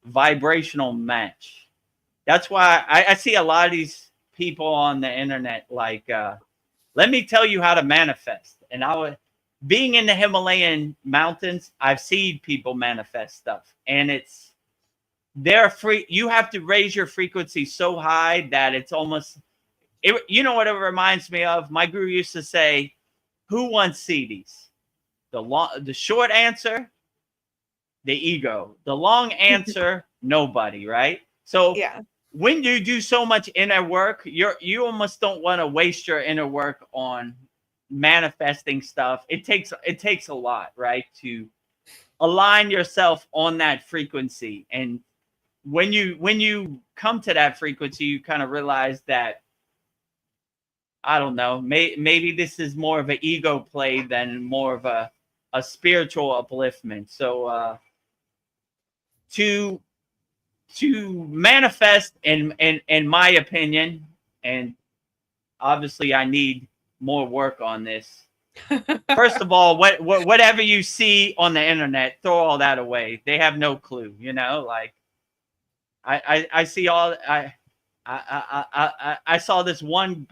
vibrational match. That's why I see a lot of these people on the internet like, let me tell you how to manifest. And being in the Himalayan mountains, I've seen people manifest stuff, and they're free. You have to raise your frequency so high that it's almost, you know what it reminds me of? My guru used to say, who wants CDs? The short answer, the ego. The long answer, nobody, right? So Yeah. when you do so much inner work, you almost don't want to waste your inner work on manifesting stuff. It takes a lot, right, to align yourself on that frequency. And when you come to that frequency, you kind of realize that, I don't know, maybe this is more of an ego play than more of a spiritual upliftment. So to manifest, in my opinion, and obviously I need more work on this. First of all, whatever you see on the internet, throw all that away. They have no clue, you know. Like I see all I saw this one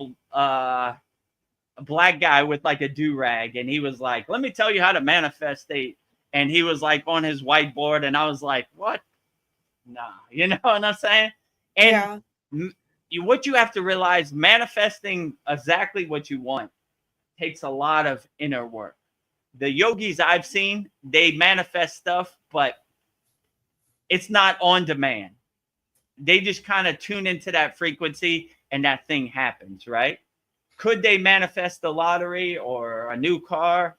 black guy with like a do-rag, and he was like, let me tell you how to manifestate. And he was like on his whiteboard, and I was like, what? Nah, you know what I'm saying? And what you have to realize, manifesting exactly what you want takes a lot of inner work. The yogis I've seen, they manifest stuff, but it's not on demand. They just kind of tune into that frequency and that thing happens, right? Could they manifest the lottery or a new car?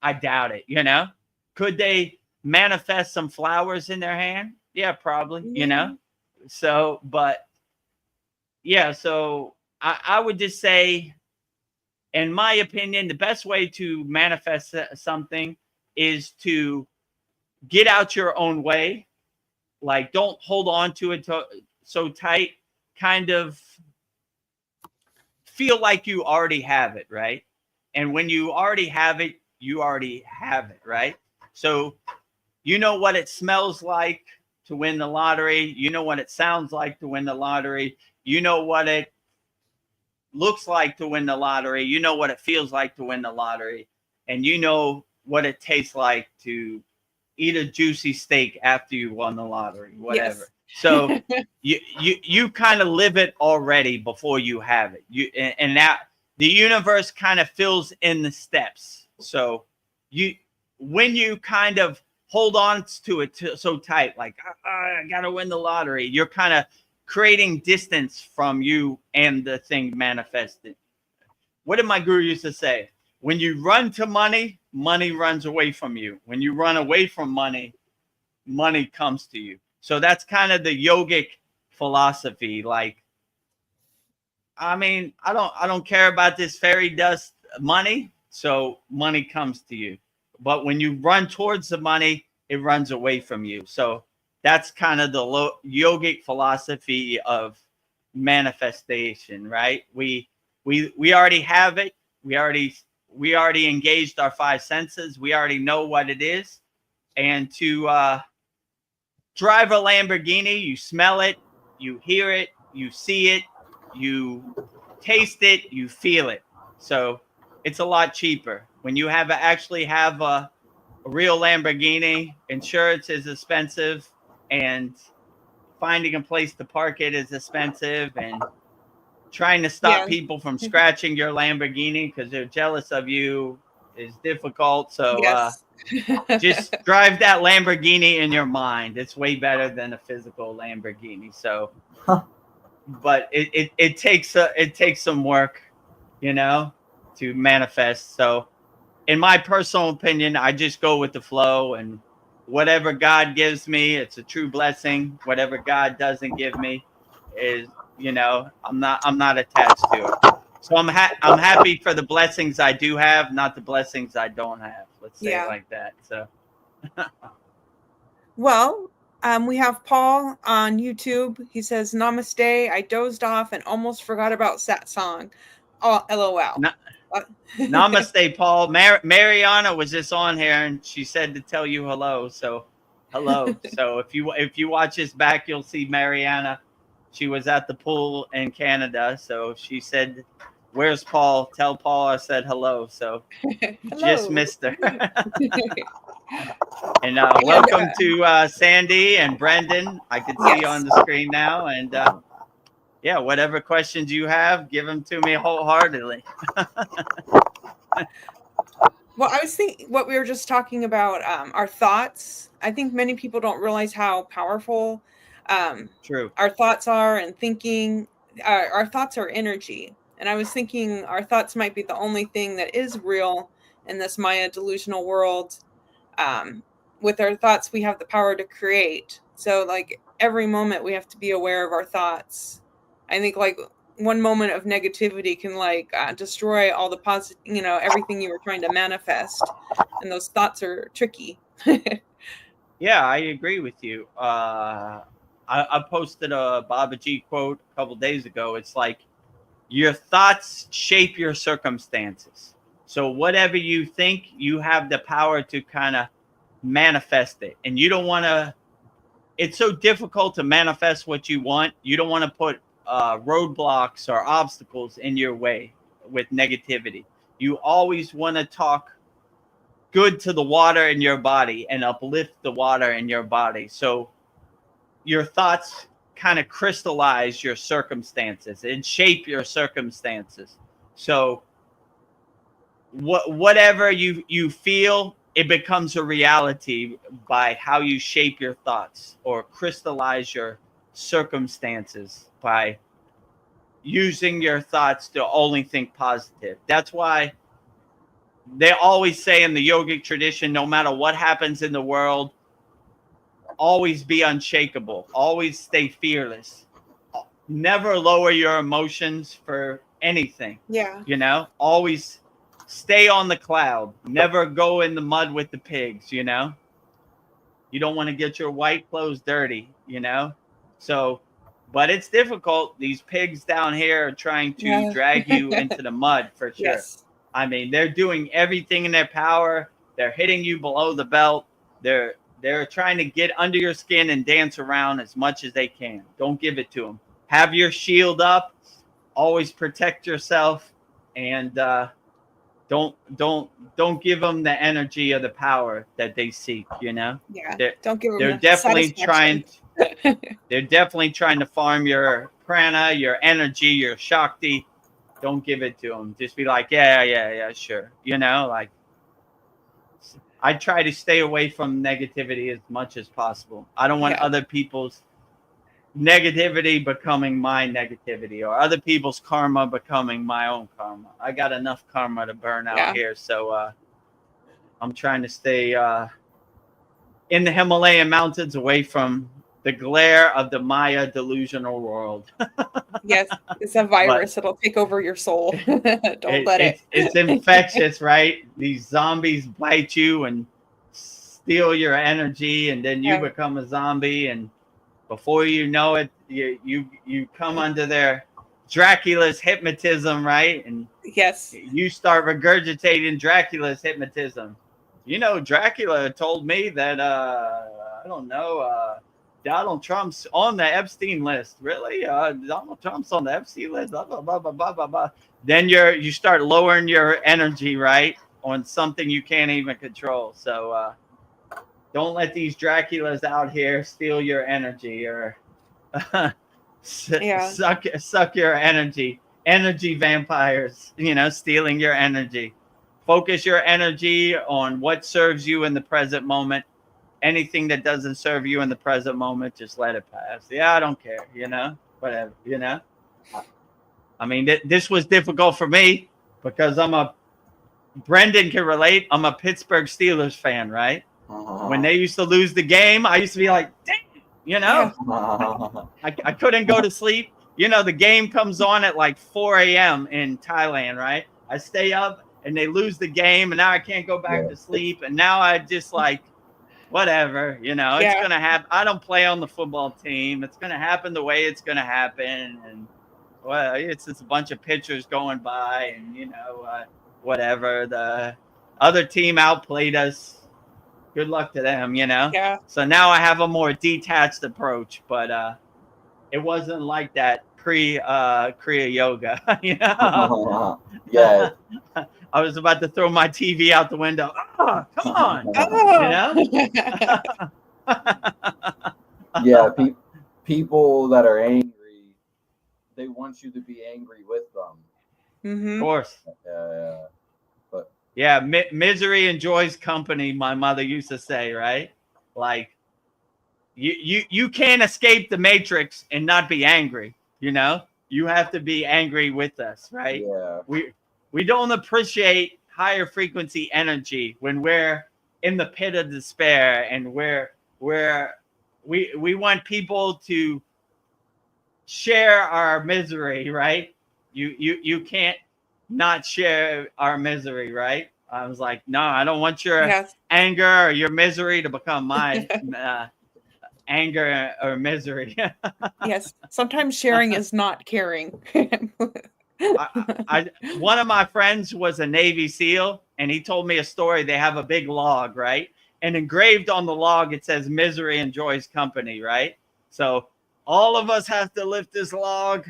I doubt it, you know? Could they manifest some flowers in their hand? Yeah, probably, you know? So, but yeah, so I would just say, in my opinion, the best way to manifest something is to get out your own way. Like, don't hold on to it so tight. Kind of feel like you already have it, right? And when you already have it, you already have it, right? So you know what it smells like to win the lottery. You know what it sounds like to win the lottery. You know what it looks like to win the lottery. You know what it feels like to win the lottery. And you know what it tastes like to eat a juicy steak after you won the lottery, whatever. Yes. So you kind of live it already before you have it. And that the universe kind of fills in the steps. So when you kind of hold on to it so tight, like, I got to win the lottery, you're kind of creating distance from you and the thing manifested. What did my guru used to say? When you run to money, money runs away from you. When you run away from money, money comes to you. So that's kind of the yogic philosophy. Like, I mean, I don't care about this fairy dust money, so money comes to you. But when you run towards the money, it runs away from you. So that's kind of the yogic philosophy of manifestation, right? We already have it. We already engaged our five senses. We already know what it is. And to drive a Lamborghini, you smell it, you hear it, you see it, you taste it, you feel it. So it's a lot cheaper. When you actually have a real Lamborghini, insurance is expensive, and finding a place to park it is expensive, and trying to stop people from scratching your Lamborghini because they're jealous of you is difficult. So just drive that Lamborghini in your mind. It's way better than a physical Lamborghini. So, but it takes some work, to manifest. So, in my personal opinion, I just go with the flow, and whatever God gives me, it's a true blessing. Whatever God doesn't give me is, I'm not attached to it. So I'm happy for the blessings I do have, not the blessings I don't have. Let's say it like that. So, well, we have Paul on YouTube. He says, "Namaste. I dozed off and almost forgot about Satsang. Oh, LOL." Namaste, Paul. Mariana was just on here, and she said to tell you hello. So, hello. So if you watch this back, you'll see Mariana. She was at the pool in Canada. So she said, "Where's Paul? Tell Paul I said hello." So just missed her. And welcome to Sandy and Brendan. I can see you on the screen now. And yeah, whatever questions you have, give them to me wholeheartedly. Well, I was thinking what we were just talking about, our thoughts. I think many people don't realize how powerful our thoughts are, and thinking. Our thoughts are energy. And I was thinking our thoughts might be the only thing that is real in this Maya delusional world. With our thoughts, we have the power to create. So like every moment we have to be aware of our thoughts. I think like one moment of negativity can destroy all the positive, everything you were trying to manifest. And those thoughts are tricky. Yeah, I agree with you. I posted a Babaji quote a couple days ago. It's like, your thoughts shape your circumstances. So whatever you think, you have the power to kind of manifest it. And you don't want to, it's so difficult to manifest what you want. You don't want to put roadblocks or obstacles in your way with negativity. You always want to talk good to the water in your body and uplift the water in your body. So your thoughts kind of crystallize your circumstances and shape your circumstances. So whatever you feel, it becomes a reality by how you shape your thoughts or crystallize your circumstances by using your thoughts to only think positive. That's why they always say in the yogic tradition, no matter what happens in the world, always be unshakable, always stay fearless, never lower your emotions for anything. Always stay on the cloud, never go in the mud with the pigs. You don't want to get your white clothes dirty. So but it's difficult. These pigs down here are trying to drag you into the mud for sure. I mean, they're doing everything in their power. They're hitting you below the belt. They're trying to get under your skin and dance around as much as they can. Don't give it to them. Have your shield up. Always protect yourself, and don't give them the energy or the power that they seek. Don't give them. They're definitely trying. They're definitely trying to farm your prana, your energy, your shakti. Don't give it to them. Just be like, yeah, sure. I try to stay away from negativity as much as possible. I don't want other people's negativity becoming my negativity, or other people's karma becoming my own karma. I got enough karma to burn out here. So I'm trying to stay in the Himalayan mountains, away from the glare of the Maya delusional world. Yes, it's a virus. It'll take over your soul. Don't let it. It's infectious, right? These zombies bite you and steal your energy, and then you Yeah. become a zombie, and before you know it, you come under their Dracula's hypnotism, right? And Yes. you start regurgitating Dracula's hypnotism. You know, Dracula told me that I don't know, Donald Trump's on the Epstein list. Really? Donald Trump's on the Epstein list. Blah, blah, blah, blah, blah, blah, blah. Then you start lowering your energy, right, on something you can't even control. So don't let these Draculas out here steal your energy, or Yeah. suck your energy. Energy vampires, stealing your energy. Focus your energy on what serves you in the present moment. Anything that doesn't serve you in the present moment, just let it pass. Yeah, I don't care, whatever, I mean, this was difficult for me because Brendan can relate. I'm a Pittsburgh Steelers fan, right? When they used to lose the game, I used to be like, dang, Yeah. I couldn't go to sleep. The game comes on at like 4 a.m. in Thailand, right? I stay up and they lose the game, and now I can't go back to sleep. And now I just like, whatever, it's going to happen. I don't play on the football team. It's going to happen the way it's going to happen. And well, it's just a bunch of pitchers going by, and, whatever. The other team outplayed us. Good luck to them, Yeah. So now I have a more detached approach, but it wasn't like that Kriya yoga, Yeah. I was about to throw my TV out the window. Oh, come on, Yeah, people that are angry, they want you to be angry with them. Mm-hmm. Of course. Yeah, misery enjoys company, my mother used to say, right? Like, you can't escape the matrix and not be angry, You have to be angry with us, right? Yeah. We don't appreciate higher frequency energy when we're in the pit of despair, and we want people to share our misery, right? You can't not share our misery, right? I was like, no, I don't want your anger or your misery to become my anger or misery. Yes, sometimes sharing is not caring. One of my friends was a Navy SEAL, and he told me a story. They have a big log, right? And engraved on the log, it says misery enjoys company, right? So all of us have to lift this log.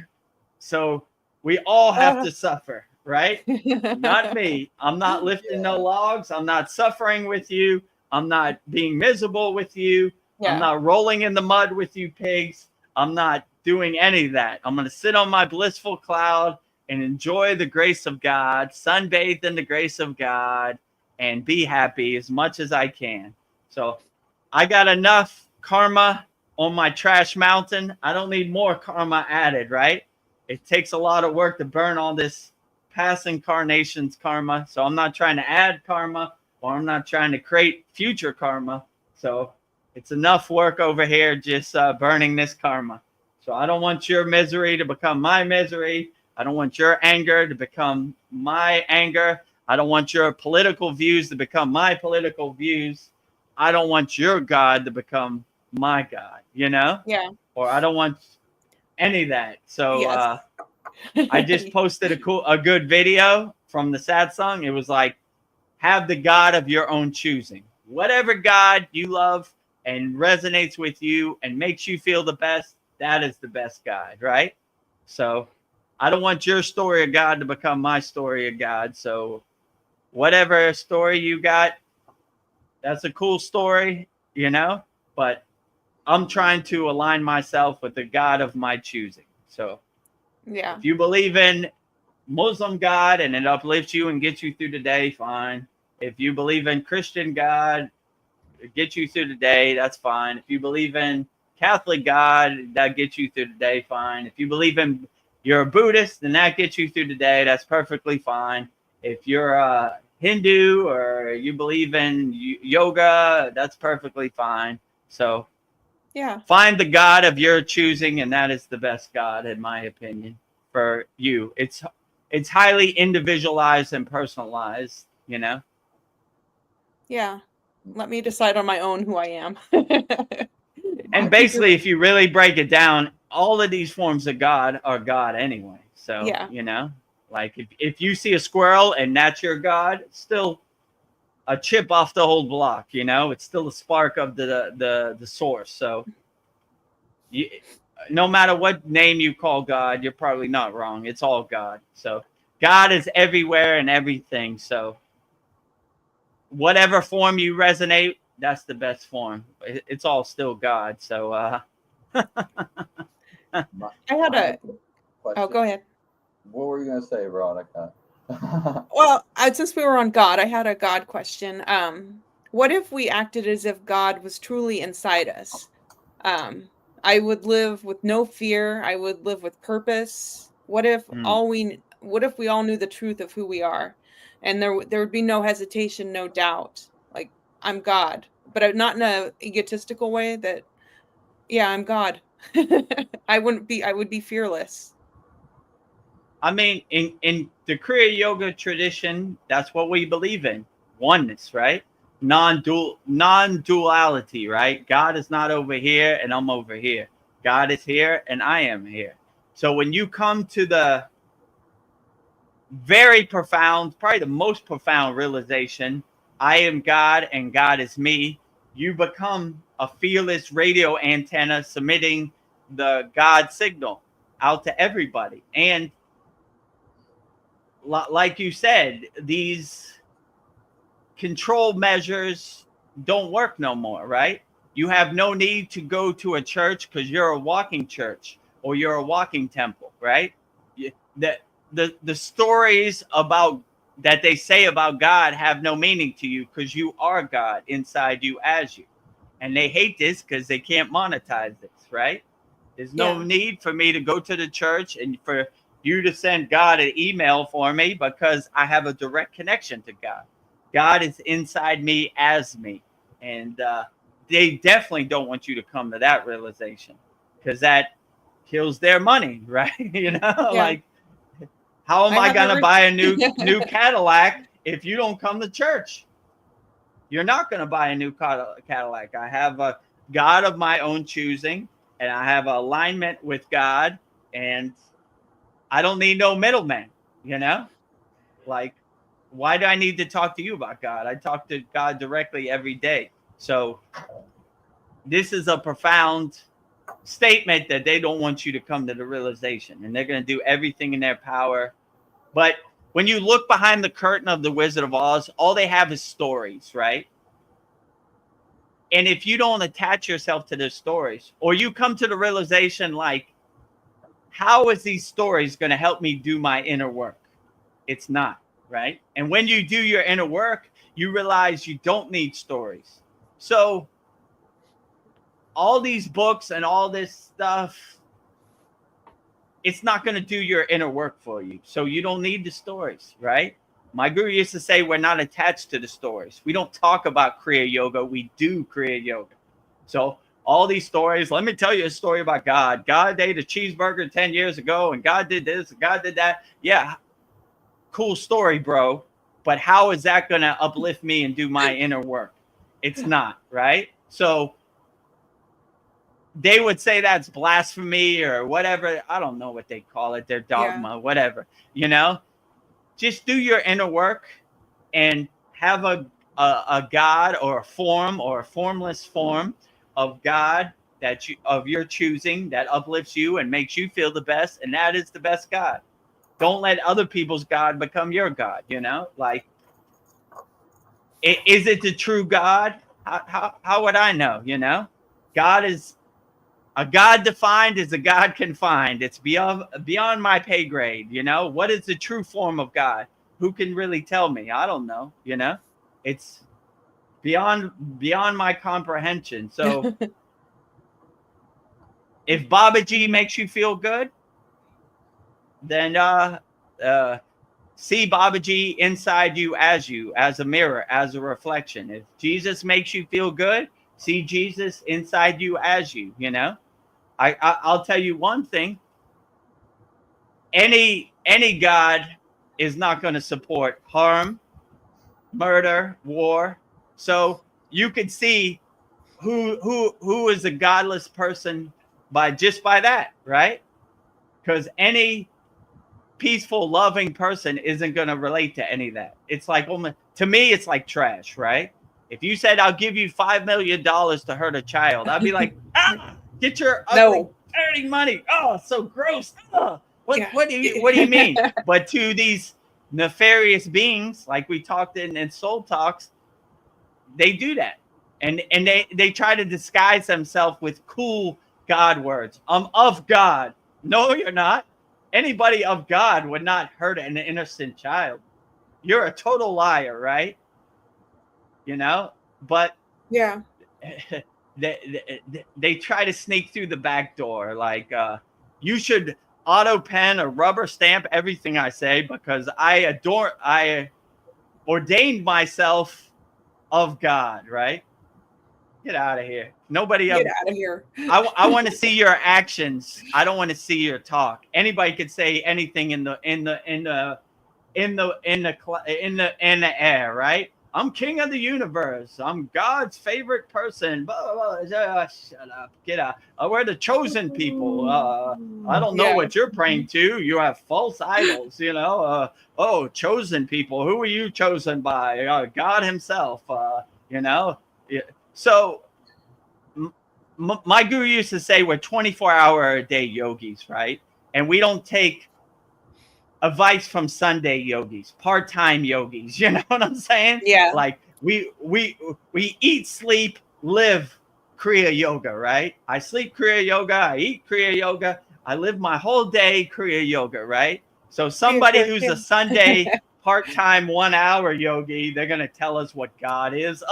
So we all have to suffer, right? Not me. I'm not lifting no logs. I'm not suffering with you. I'm not being miserable with you. I'm not rolling in the mud with you pigs. I'm not doing any of that. I'm going to sit on my blissful cloud and enjoy the grace of God, sunbathe in the grace of God, and be happy as much as I can. So I got enough karma on my trash mountain. I don't need more karma added, right? It takes a lot of work to burn all this past incarnations karma. So I'm not trying to add karma, or I'm not trying to create future karma. So it's enough work over here just burning this karma. So I don't want your misery to become my misery. I don't want your anger to become my anger. I don't want your political views to become my political views. I don't want your God to become my God, Yeah. Or I don't want any of that. So I just posted a good video from the Satsang. It was like, have the God of your own choosing. Whatever God you love and resonates with you and makes you feel the best, that is the best God, right? So I don't want your story of God to become my story of God. So whatever story you got, that's a cool story, but I'm trying to align myself with the God of my choosing. So if you believe in Muslim God and it uplifts you and gets you through the day, fine. If you believe in Christian God, it gets you through the day, that's fine. If you believe in Catholic God, that gets you through the day, fine. If you believe in, you're a Buddhist, then that gets you through the day, that's perfectly fine. If you're a Hindu or you believe in yoga, that's perfectly fine. So find the God of your choosing, and that is the best God, in my opinion, for you. It's highly individualized and personalized, Yeah. let me decide on my own who I am. And basically, if you really break it down, all of these forms of God are God anyway. So, Yeah. you know, like if you see a squirrel and that's your God, it's still a chip off the whole block, you know, it's still a spark of the source. So you, no matter what name you call God, you're probably not wrong. It's all God. So God is everywhere and everything. So whatever form you resonate, that's the best form. It's all still God. So I had a question. go ahead. What were you gonna say, Veronica? Well, since we were on God, I had a God question. What if we acted as if God was truly inside us? I would live with no fear. I would live with purpose. What if we all knew the truth of who we are, and there would be no hesitation, no doubt. Like, I'm God, but not in a egotistical way. That, yeah, I'm God. I would be fearless. I mean, in the Kriya Yoga tradition, that's what we believe in. Oneness, right? Non-duality, right? God is not over here and I'm over here. God is here and I am here. So when you come to the very profound, probably the most profound realization, I am God and God is me, you become a fearless radio antenna submitting the God signal out to everybody. And like you said, these control measures don't work no more, right? You have no need to go to a church because you're a walking church or you're a walking temple, right? The stories about that they say about God have no meaning to you because you are God inside you as you. And they hate this because they can't monetize this, right? There's no need for me to go to the church and for you to send God an email for me because I have a direct connection to God. God is inside me as me. And they definitely don't want you to come to that realization because that kills their money, right? You know, like, how am I going to buy a new Cadillac if you don't come to church? You're not going to buy a new Cadillac. I have a God of my own choosing, and I have alignment with God, and I don't need no middleman, you know? Like, why do I need to talk to you about God? I talk to God directly every day. So this is a profound statement that they don't want you to come to the realization, and they're going to do everything in their power. But when you look behind the curtain of the Wizard of Oz, all they have is stories, right? And if you don't attach yourself to their stories, or you come to the realization, like, how is these stories going to help me do my inner work? It's not, right? And when you do your inner work, you realize you don't need stories. So all these books and all this stuff, it's not going to do your inner work for you. So you don't need the stories, right? My guru used to say, we're not attached to the stories. We don't talk about Kriya Yoga. We do Kriya Yoga. So all these stories, let me tell you a story about God. God ate a cheeseburger 10 years ago, and God did this, and God did that. Yeah, cool story, bro. But how is that going to uplift me and do my inner work? It's not, right? So they would say that's blasphemy or whatever. I don't know what they call it, their dogma, whatever, you know? Just do your inner work and have a God or a form or a formless form of God that you of your choosing that uplifts you and makes you feel the best, and that is the best God. Don't let other people's God become your God, you know? Like, is it the true God? How would I know, you know? God is a God defined is a God confined. It's beyond my pay grade, you know? What is the true form of God? Who can really tell me? I don't know, you know? It's beyond my comprehension. So if Babaji makes you feel good, then see Babaji inside you, as a mirror, as a reflection. If Jesus makes you feel good, see Jesus inside you as you, you know? I'll tell you one thing. Any God is not going to support harm, murder, war. So you could see who is a godless person by that, right? Because any peaceful, loving person isn't going to relate to any of that. It's like, to me, it's like trash, right? If you said, I'll give you $5 million to hurt a child, I'd be like, get your ugly, dirty money. Oh, so gross. Oh, what do you mean? But to these nefarious beings, like we talked in Soul Talks, they do that. And they try to disguise themselves with cool God words. I'm of God. No, you're not. Anybody of God would not hurt an innocent child. You're a total liar, right? You know, but yeah, they try to sneak through the back door. Like, you should auto pen or rubber stamp everything I say because I ordained myself of God, right? Get out of here. Nobody get out of here. I want to see your actions. I don't want to see your talk. Anybody could say anything in the air, right? I'm king of the universe. I'm God's favorite person. Blah, blah, blah. Shut up. Get out. We're the chosen people. I don't know what you're praying to. You have false idols, you know. Chosen people. Who are you chosen by? God himself, you know. So my guru used to say we're 24-hour-a-day yogis, right? And we don't take advice from Sunday yogis, part-time yogis. You know what I'm saying? Yeah. Like we eat, sleep, live Kriya yoga, right? I sleep Kriya yoga, I eat Kriya yoga, I live my whole day Kriya yoga, right? So somebody who's a Sunday part-time 1 hour yogi, they're gonna tell us what God is.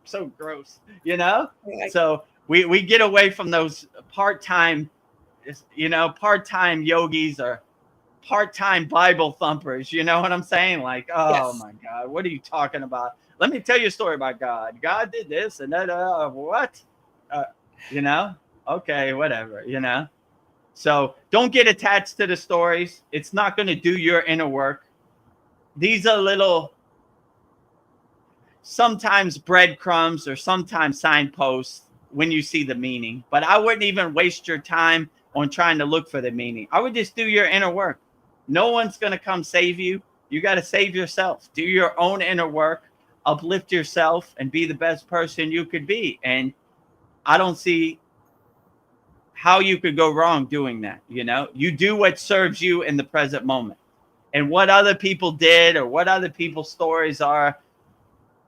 So gross, you know? So we get away from those part-time, you know, part-time yogis or part-time Bible thumpers. You know what I'm saying? Like, my God, what are you talking about? Let me tell you a story about God. God did this and that. What? You know? Okay, whatever, you know? So don't get attached to the stories. It's not going to do your inner work. These are little, sometimes breadcrumbs or sometimes signposts when you see the meaning. But I wouldn't even waste your time on trying to look for the meaning. I would just do your inner work. No one's going to come save you. You got to save yourself. Do your own inner work, uplift yourself, and be the best person you could be. And I don't see how you could go wrong doing that. You know, you do what serves you in the present moment. And what other people did or what other people's stories are,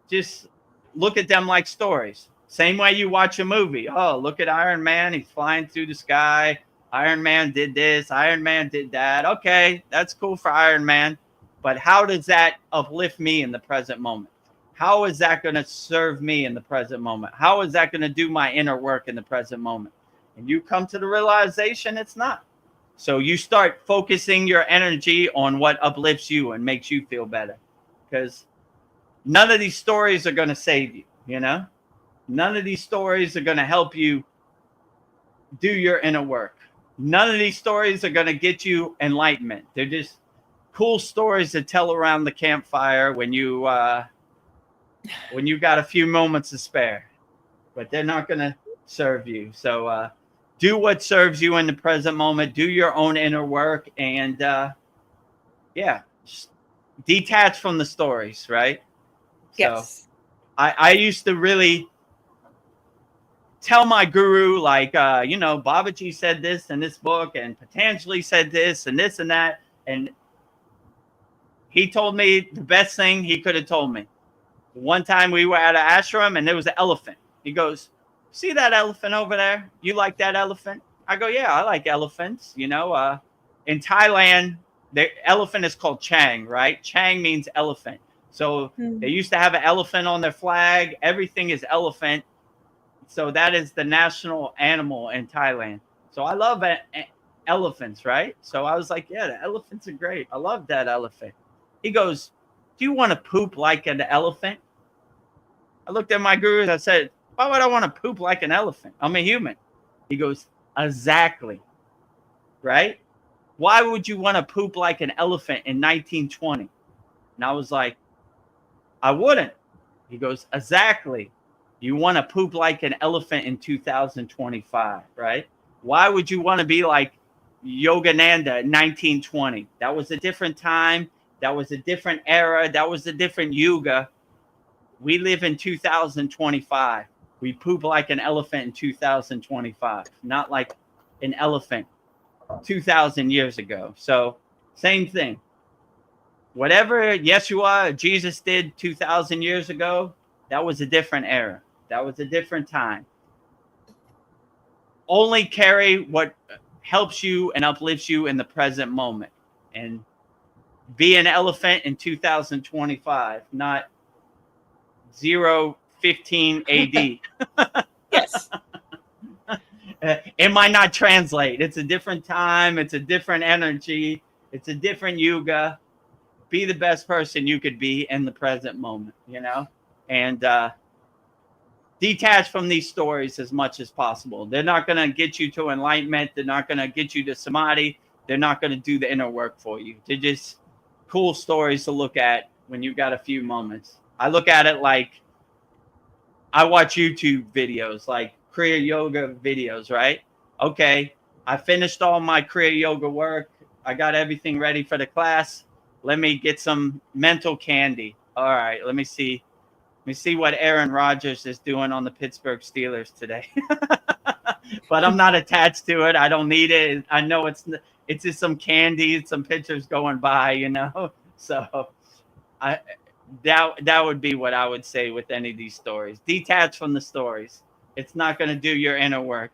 just look at them like stories. Same way you watch a movie. Oh, look at Iron Man. He's flying through the sky. Iron Man did this. Iron Man did that. Okay, that's cool for Iron Man. But how does that uplift me in the present moment? How is that going to serve me in the present moment? How is that going to do my inner work in the present moment? And you come to the realization it's not. So you start focusing your energy on what uplifts you and makes you feel better. Because none of these stories are going to save you, you know? None of these stories are going to help you do your inner work. None of these stories are going to get you enlightenment. They're just cool stories to tell around the campfire when you got a few moments to spare. But they're not going to serve you. So do what serves you in the present moment. Do your own inner work. And detach from the stories, right? Yes. So I used to really tell my guru, like, you know, Babaji said this in this book and Patanjali said this and this and that. And he told me the best thing he could have told me. One time we were at an ashram and there was an elephant. He goes, see that elephant over there? You like that elephant? I go, yeah, I like elephants. You know, in Thailand, the elephant is called Chang, right? Chang means elephant. So they used to have an elephant on their flag. Everything is elephant. So that is the national animal in Thailand. So I love elephants, right? So I was like, yeah, the elephants are great. I love that elephant. He goes, do you want to poop like an elephant? I looked at my guru and I said, why would I want to poop like an elephant? I'm a human. He goes, exactly. Right? Why would you want to poop like an elephant in 1920? And I was like, I wouldn't. He goes, exactly. You want to poop like an elephant in 2025, right? Why would you want to be like Yogananda in 1920? That was a different time. That was a different era. That was a different yuga. We live in 2025. We poop like an elephant in 2025, not like an elephant 2,000 years ago. So same thing. Whatever Yeshua, Jesus did 2,000 years ago, that was a different era. That was a different time. Only carry what helps you and uplifts you in the present moment. And be an elephant in 2025, not 015 AD. Yes. It might not translate. It's a different time. It's a different energy. It's a different yuga. Be the best person you could be in the present moment, you know? And detach from these stories as much as possible. They're not going to get you to enlightenment. They're not going to get you to samadhi. They're not going to do the inner work for you. They're just cool stories to look at when you've got a few moments. I look at it like I watch YouTube videos, like Kriya Yoga videos, right? Okay, I finished all my Kriya Yoga work. I got everything ready for the class. Let me get some mental candy. All right, let me see. Let me see what Aaron Rodgers is doing on the Pittsburgh Steelers today. But I'm not attached to it. I don't need it. I know it's just some candy, some pictures going by, you know. So that would be what I would say with any of these stories. Detach from the stories. It's not going to do your inner work.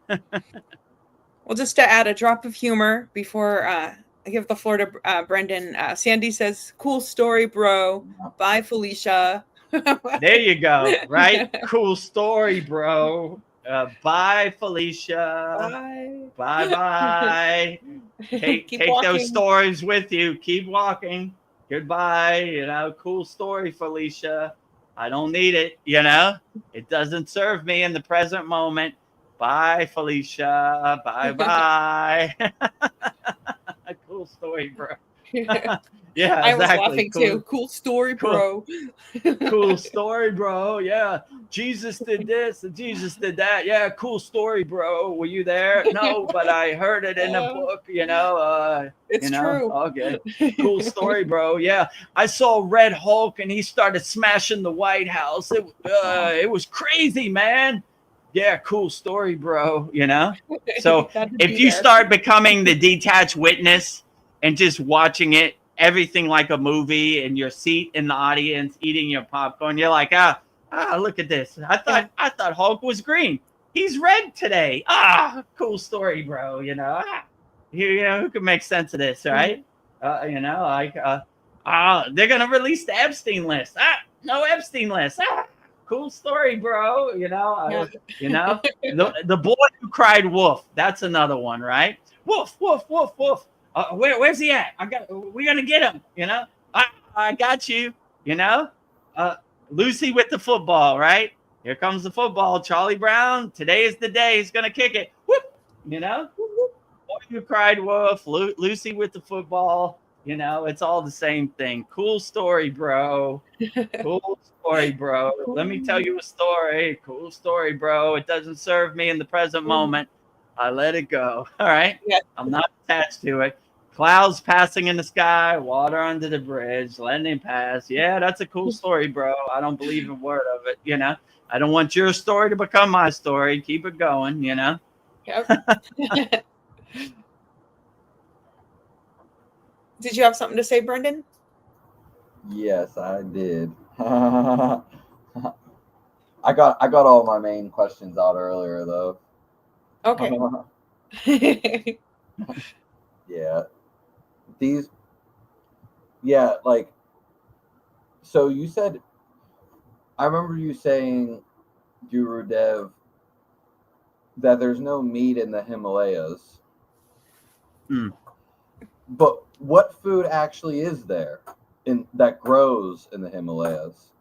Well, just to add a drop of humor before I give the floor to Brendan. Sandy says, "Cool story, bro. Bye, Felicia." There you go. Right? Cool story, bro. Bye, Felicia. Bye. Bye. Take those stories with you. Keep walking. Goodbye. You know, cool story, Felicia. I don't need it. You know, it doesn't serve me in the present moment. Bye, Felicia. Bye, bye. Cool story, bro. Yeah, I was exactly. laughing Cool. too. Cool story, bro. Cool story, bro. Yeah, Jesus did this and Jesus did that. Yeah, cool story, bro. Were you there? No, but I heard it in a book. You know, it's true. Okay, cool story, bro. Yeah, I saw Red Hulk and he started smashing the White House. It was crazy, man. Yeah, cool story, bro. You know. So if you start becoming the detached witness and just watching it, everything like a movie, in your seat in the audience, eating your popcorn, you're like, look at this. I thought Hulk was green. He's red today. Cool story, bro. You know, who can make sense of this, right? You know, like, they're gonna release the Epstein list. No Epstein list. Cool story, bro. You know, the boy who cried wolf. That's another one, right? Wolf, wolf, wolf, wolf. Where's he at? We're gonna get him. You know, I got you. You know, Lucy with the football, right? Here comes the football. Charlie Brown. Today is the day. He's gonna kick it. Whoop. You know, boy who cried wolf. Lucy with the football. You know, it's all the same thing. Cool story, bro. Cool story, bro. Let me tell you a story. Cool story, bro. It doesn't serve me in the present moment. I let it go. All right. Yeah. I'm not attached to it. Clouds passing in the sky, water under the bridge, letting it pass. Yeah, that's a cool story, bro. I don't believe a word of it. You know, I don't want your story to become my story. Keep it going, you know. Yep. Did you have something to say, Brendan? Yes, I did. I got all my main questions out earlier though. Okay. Like, so you said, I remember you saying, Gurudev, that there's no meat in the Himalayas. But what food actually is there that grows in the Himalayas?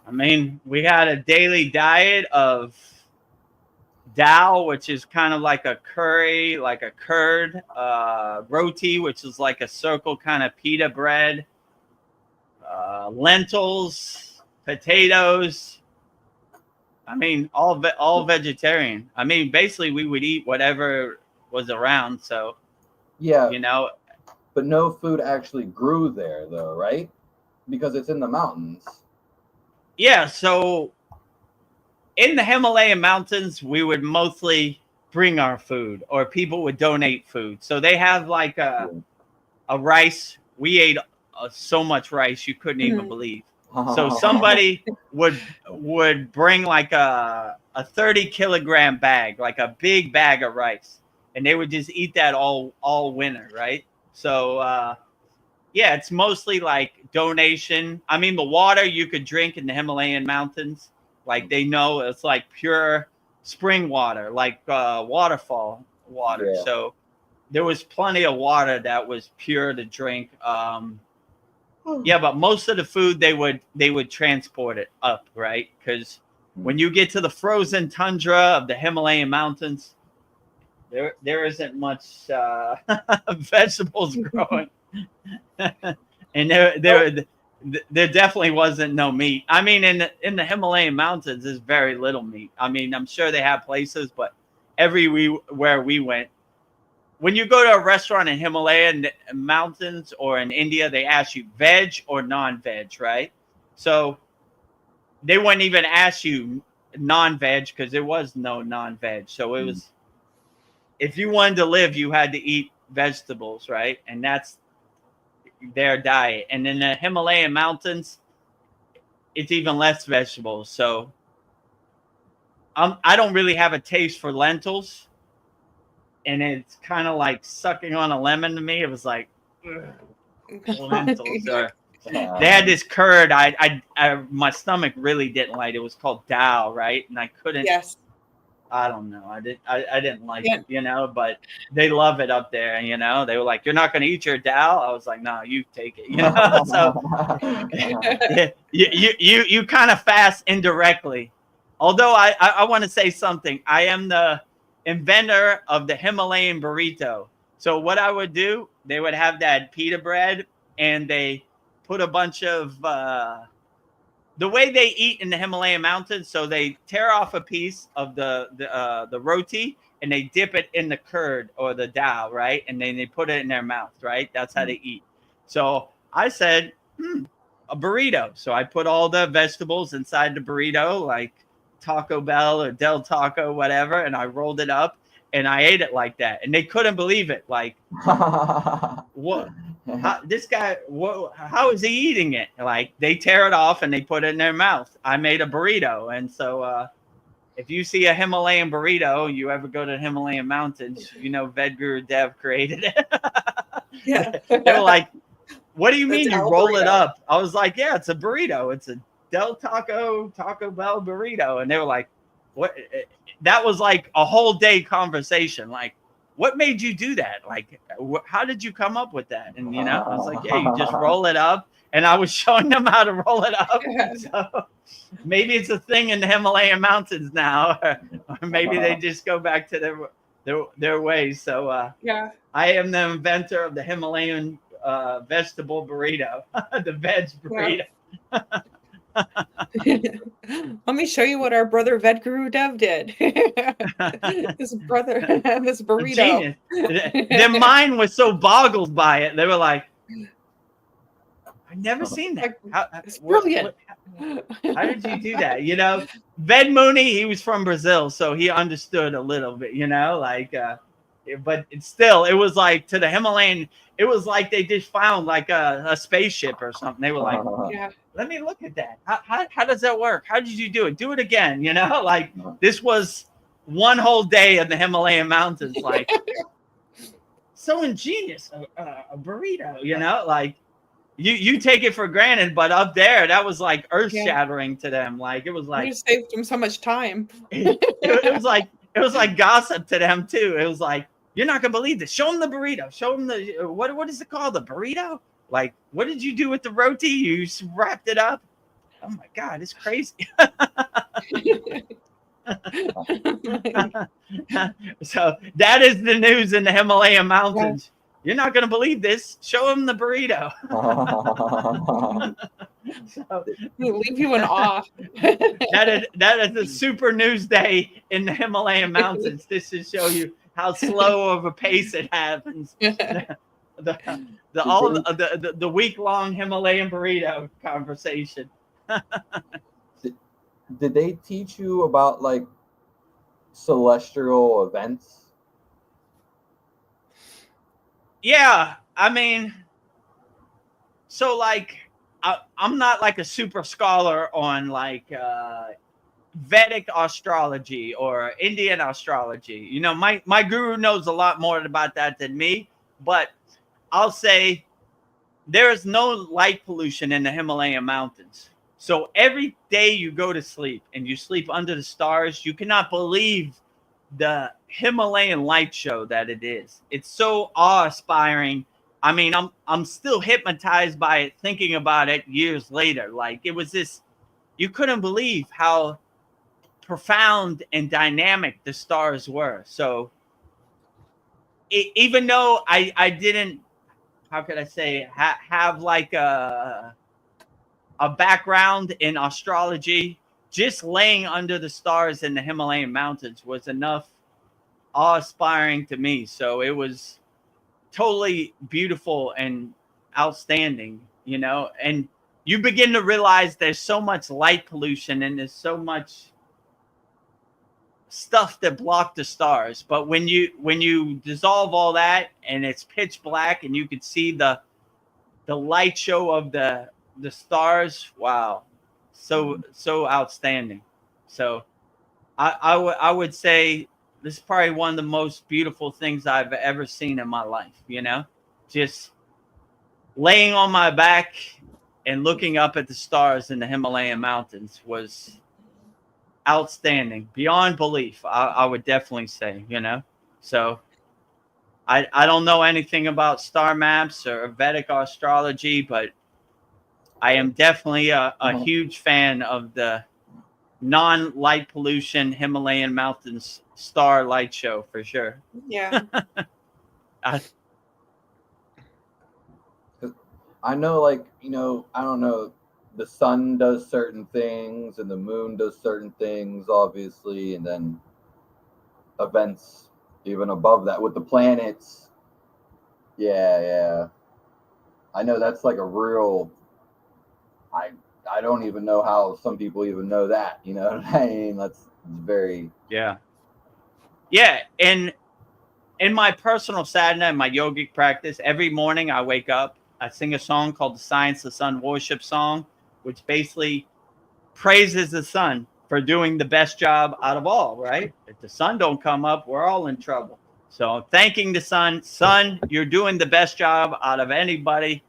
I mean, we had a daily diet of dal, which is kind of like a curry, like a curd, roti, which is like a circle kind of pita bread, lentils, potatoes. I mean, all vegetarian. I mean, basically, we would eat whatever was around. So, Yeah, you know, but no food actually grew there, though, right? Because it's in the mountains. yeah. So, in the Himalayan mountains, we would mostly bring our food, or people would donate food. So they have like a rice. We ate so much rice you couldn't even believe. So somebody would bring like a 30-kilogram bag, like a big bag of rice, and they would just eat that all winter, right? So yeah, it's mostly like donation. I mean, the water you could drink in the Himalayan mountains, like they know it's like pure spring water, like waterfall water. Yeah. So there was plenty of water that was pure to drink. Yeah, but most of the food they would transport it up, right? Because when you get to the frozen tundra of the Himalayan mountains, there isn't much vegetables growing, and there definitely wasn't no meat. I mean, in the Himalayan mountains, there's very little meat. I mean, I'm sure they have places, but everywhere we went. When you go to a restaurant in Himalayan mountains or in India, they ask you veg or non-veg, right? So they wouldn't even ask you non-veg because there was no non-veg. So it was, if you wanted to live, you had to eat vegetables, right? And that's their diet. And in the Himalayan mountains, it's even less vegetables. So I don't really have a taste for lentils. And it's kind of like sucking on a lemon to me. It was like lentils. Or they had this curd. I my stomach really didn't like. It was called dal, right? And I couldn't. Yes. I don't know. I didn't like it, you know. But they love it up there, you know. They were like, "You're not going to eat your dal." I was like, "No, you take it," you know. So you kind of fast indirectly. Although I want to say something. I am the inventor of the Himalayan burrito. So what I would do, they would have that pita bread and they put a bunch of the way they eat in the Himalayan mountains. So they tear off a piece of the roti and they dip it in the curd or the dal, right? And then they put it in their mouth, right? That's how they eat. So I said, a burrito. So I put all the vegetables inside the burrito, like Taco Bell or Del Taco, whatever, and I rolled it up and I ate it like that, and they couldn't believe it. Like, what? This guy? How is he eating it? Like, they tear it off and they put it in their mouth. I made a burrito, and so if you see a Himalayan burrito, you ever go to the Himalayan mountains, you know Vedagurudev created it. Yeah. They're like, "What do you mean you roll burrito. it up?" I was like, "Yeah, it's a burrito. It's a Del Taco Bell burrito." And they were like, "What?" That was like a whole day conversation. Like, what made you do that? Like, how did you come up with that? And, you know, I was like, yeah, you just roll it up. And I was showing them how to roll it up. So maybe it's a thing in the Himalayan mountains now, or maybe they just go back to their ways. So Yeah. I am the inventor of the Himalayan vegetable burrito, the veg burrito. Yeah. Let me show you what our brother Vedagurudev did. His brother, this burrito. Their mind was so boggled by it. They were like, "I've never seen that. It's brilliant. How did you do that?" You know, Ved Mooney, he was from Brazil, so he understood a little bit. You know, like, but it was like to the Himalayan. It was like they just found like a spaceship or something. They were like, Yeah. Let me look at that. How does that work? How did you do it? Do it again. You know, like this was one whole day in the Himalayan mountains. Like, so ingenious, a burrito. You know, like you take it for granted, but up there, that was like earth shattering to them. Like, it was like, you saved them so much time. it was like gossip to them too. It was like, you're not gonna believe this. Show them the burrito. Show them the what is it called? The burrito? Like, what did you do with the roti? You wrapped it up. Oh my God, it's crazy. So that is the news in the Himalayan mountains. You're not going to believe this. Show him the burrito. So, We'll leave you in awe. that is a super news day in the Himalayan mountains. This to show you how slow of a pace it happens. The week-long Himalayan burrito conversation. Did they teach you about like celestial events? Yeah, I mean, so like I'm not like a super scholar on like Vedic astrology or Indian astrology. You know, my guru knows a lot more about that than me, but I'll say there is no light pollution in the Himalayan mountains. So every day you go to sleep and you sleep under the stars, you cannot believe the Himalayan light show that it is. It's so awe-inspiring. I mean, I'm still hypnotized by it, thinking about it years later. Like, it was this, you couldn't believe how profound and dynamic the stars were. So even though I didn't, how could I say, have like a background in astrology, just laying under the stars in the Himalayan mountains was enough awe-inspiring to me. So it was totally beautiful and outstanding, you know, and you begin to realize there's so much light pollution and there's so much stuff that block the stars. But when you dissolve all that and it's pitch black and you can see the light show of the stars, wow, so outstanding. So I would say this is probably one of the most beautiful things I've ever seen in my life, you know, just laying on my back and looking up at the stars in the Himalayan mountains was outstanding, beyond belief. I would definitely say, you know. So I don't know anything about star maps or Vedic astrology, but I am definitely a huge fan of the non-light pollution Himalayan mountains star light show for sure. Yeah. I know, like, you know, I don't know, the sun does certain things and the moon does certain things, obviously, and then events even above that with the planets. Yeah. I know that's like a real, I don't even know how some people even know that, you know what I mean? That's very... Yeah. And in my personal sadhana and my yogic practice, every morning I wake up, I sing a song called the Science of Sun Worship Song, which basically praises the sun for doing the best job out of all, right? If the sun don't come up, we're all in trouble. So thanking the sun, you're doing the best job out of anybody.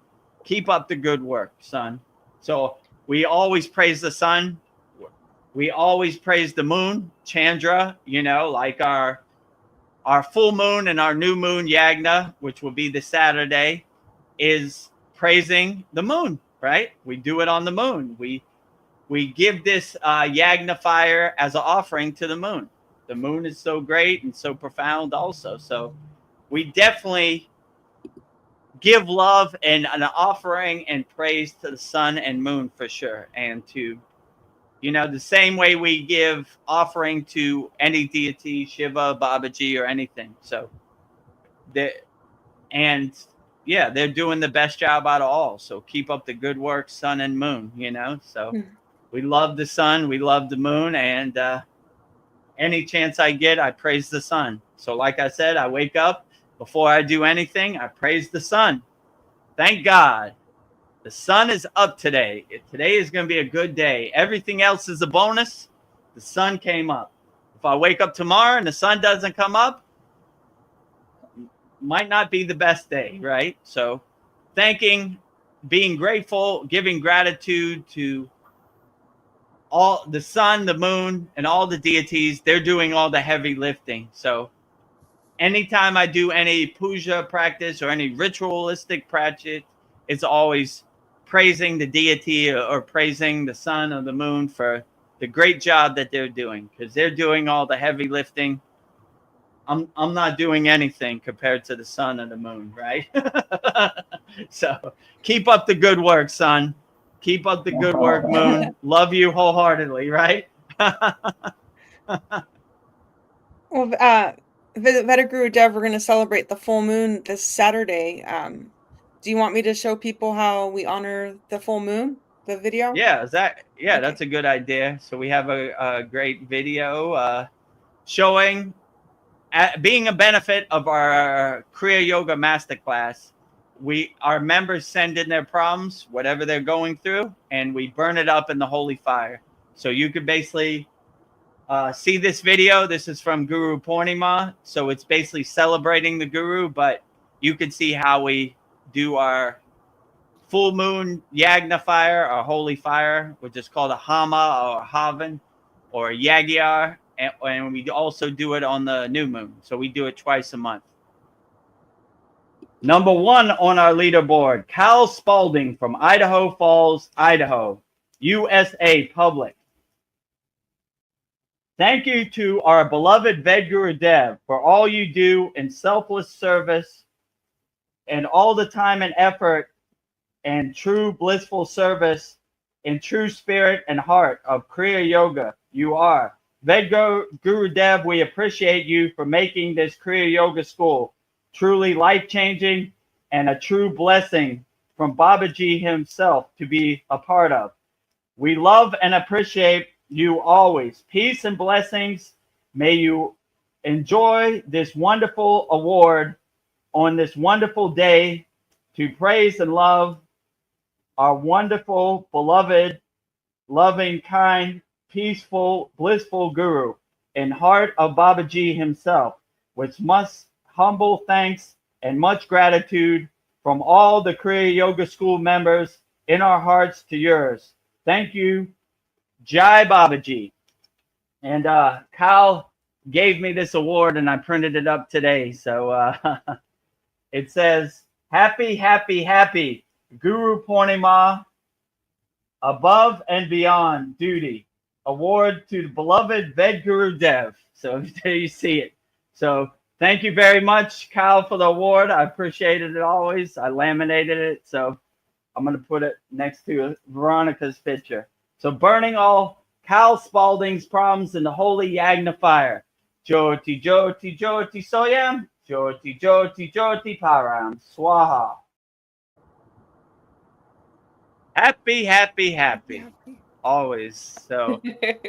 Keep up the good work, son. So we always praise the sun. We always praise the moon, Chandra, you know, like our full moon and our new moon, Yagna, which will be this Saturday, is praising the moon, right? We do it on the moon. We give this Yagna fire as an offering to the moon. The moon is so great and so profound also. So we definitely give love and an offering and praise to the sun and moon for sure. And to, you know, the same way we give offering to any deity, Shiva, Babaji, or anything. So they're doing the best job out of all. So keep up the good work, sun and moon, you know. So we love the sun, we love the moon, and any chance I get, I praise the sun. So like I said, I wake up, before I do anything, I praise the sun. Thank God. The sun is up today. Today is going to be a good day. Everything else is a bonus. The sun came up. If I wake up tomorrow and the sun doesn't come up, might not be the best day, right? So thanking, being grateful, giving gratitude to all the sun, the moon, and all the deities. They're doing all the heavy lifting. So anytime I do any puja practice or any ritualistic practice, it's always praising the deity or praising the sun or the moon for the great job that they're doing, because they're doing all the heavy lifting. I'm not doing anything compared to the sun and the moon, right? So keep up the good work, son. Keep up the good work, moon. Love you wholeheartedly, right? Well, Vedagurudev, we're going to celebrate the full moon this Saturday. Do you want me to show people how we honor the full moon? The video? Yeah, Okay. that's a good idea. So we have a great video showing being a benefit of our Kriya Yoga Masterclass. Our members send in their problems, whatever they're going through, and we burn it up in the holy fire. So you could basically see this video. This is from Guru Purnima, so it's basically celebrating the Guru, but you can see how we do our full moon yagna fire, our holy fire, which is called a hama or havan or yagyar, and we also do it on the new moon. So we do it twice a month. Number 1 on our leaderboard, Cal Spalding from Idaho Falls, Idaho, USA Public. Thank you to our beloved Vedagurudev for all you do in selfless service and all the time and effort and true blissful service in true spirit and heart of Kriya Yoga. You are. Vedagurudev, we appreciate you for making this Kriya Yoga school truly life-changing and a true blessing from Babaji himself to be a part of. We love and appreciate you always. Peace and blessings. May you enjoy this wonderful award on this wonderful day to praise and love our wonderful, beloved, loving, kind, peaceful, blissful Guru in heart of Babaji himself, with much humble thanks and much gratitude from all the Kriya Yoga School members in our hearts to yours. Thank you. Jai Babaji. And Kyle gave me this award and I printed it up today. So it says, happy, happy, happy Guru Purnima, above and beyond duty. Award to the beloved Vedagurudev. So there you see it. So thank you very much, Kyle, for the award. I appreciated it always. I laminated it. So I'm going to put it next to Veronica's picture. So burning all Cal Spalding's problems in the holy yagna fire. Jyoti, Jyoti, Jyoti Soyam. Jyoti, Jyoti, Jyoti Param. Swaha. Happy, happy, happy. Always. So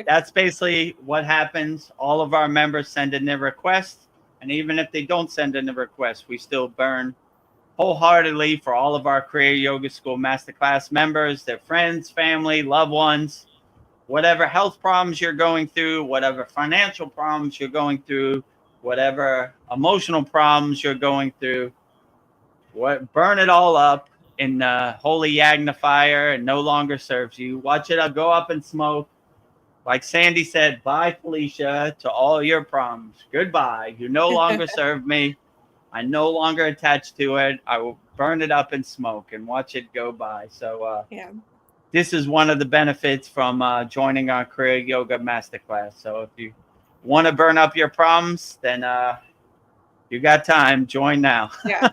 that's basically what happens. All of our members send in their requests. And even if they don't send in the request, we still burn wholeheartedly for all of our Kriya Yoga School Masterclass members, their friends, family, loved ones, whatever health problems you're going through, whatever financial problems you're going through, whatever emotional problems you're going through, burn it all up in the holy yagna fire and no longer serves you. Watch it go up in smoke. Like Sandy said, bye, Felicia, to all your problems. Goodbye. You no longer serve me. I'm no longer attached to it. I will burn it up in smoke and watch it go by. So yeah, this is one of the benefits from joining our Kriya Yoga Masterclass. So if you want to burn up your problems, then you got time. Join now. Yeah.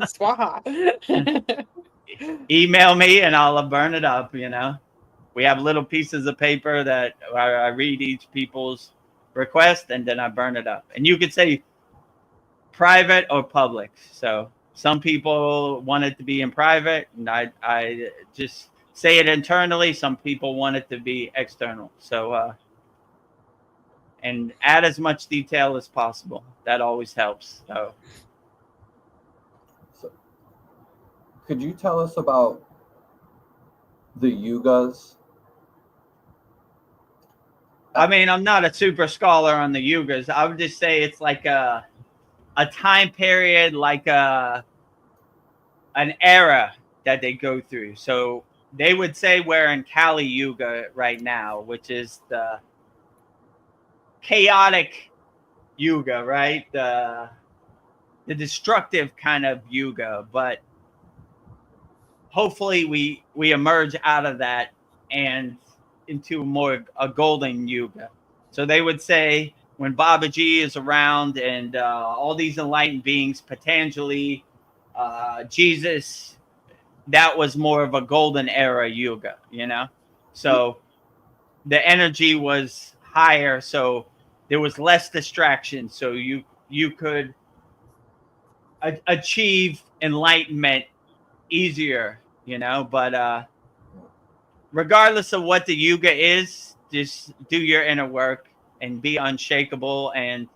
Swaha. Email me and I'll burn it up, you know. We have little pieces of paper that I read each people's request and then I burn it up. And you could say private or public. So some people want it to be in private and I just say it internally. Some people want it to be external. So and add as much detail as possible. That always helps. So could you tell us about the yugas? I mean, I'm not a super scholar on the yugas. I would just say it's like a time period, like an era that they go through. So they would say we're in Kali Yuga right now, which is the chaotic yuga, right? The destructive kind of yuga. But hopefully we emerge out of that and into a golden yuga. So they would say when Babaji is around and all these enlightened beings, Patanjali, Jesus, that was more of a golden era yoga, you know? So the energy was higher, so there was less distraction. So you could achieve enlightenment easier, you know? But regardless of what the yoga is, just do your inner work and be unshakable. And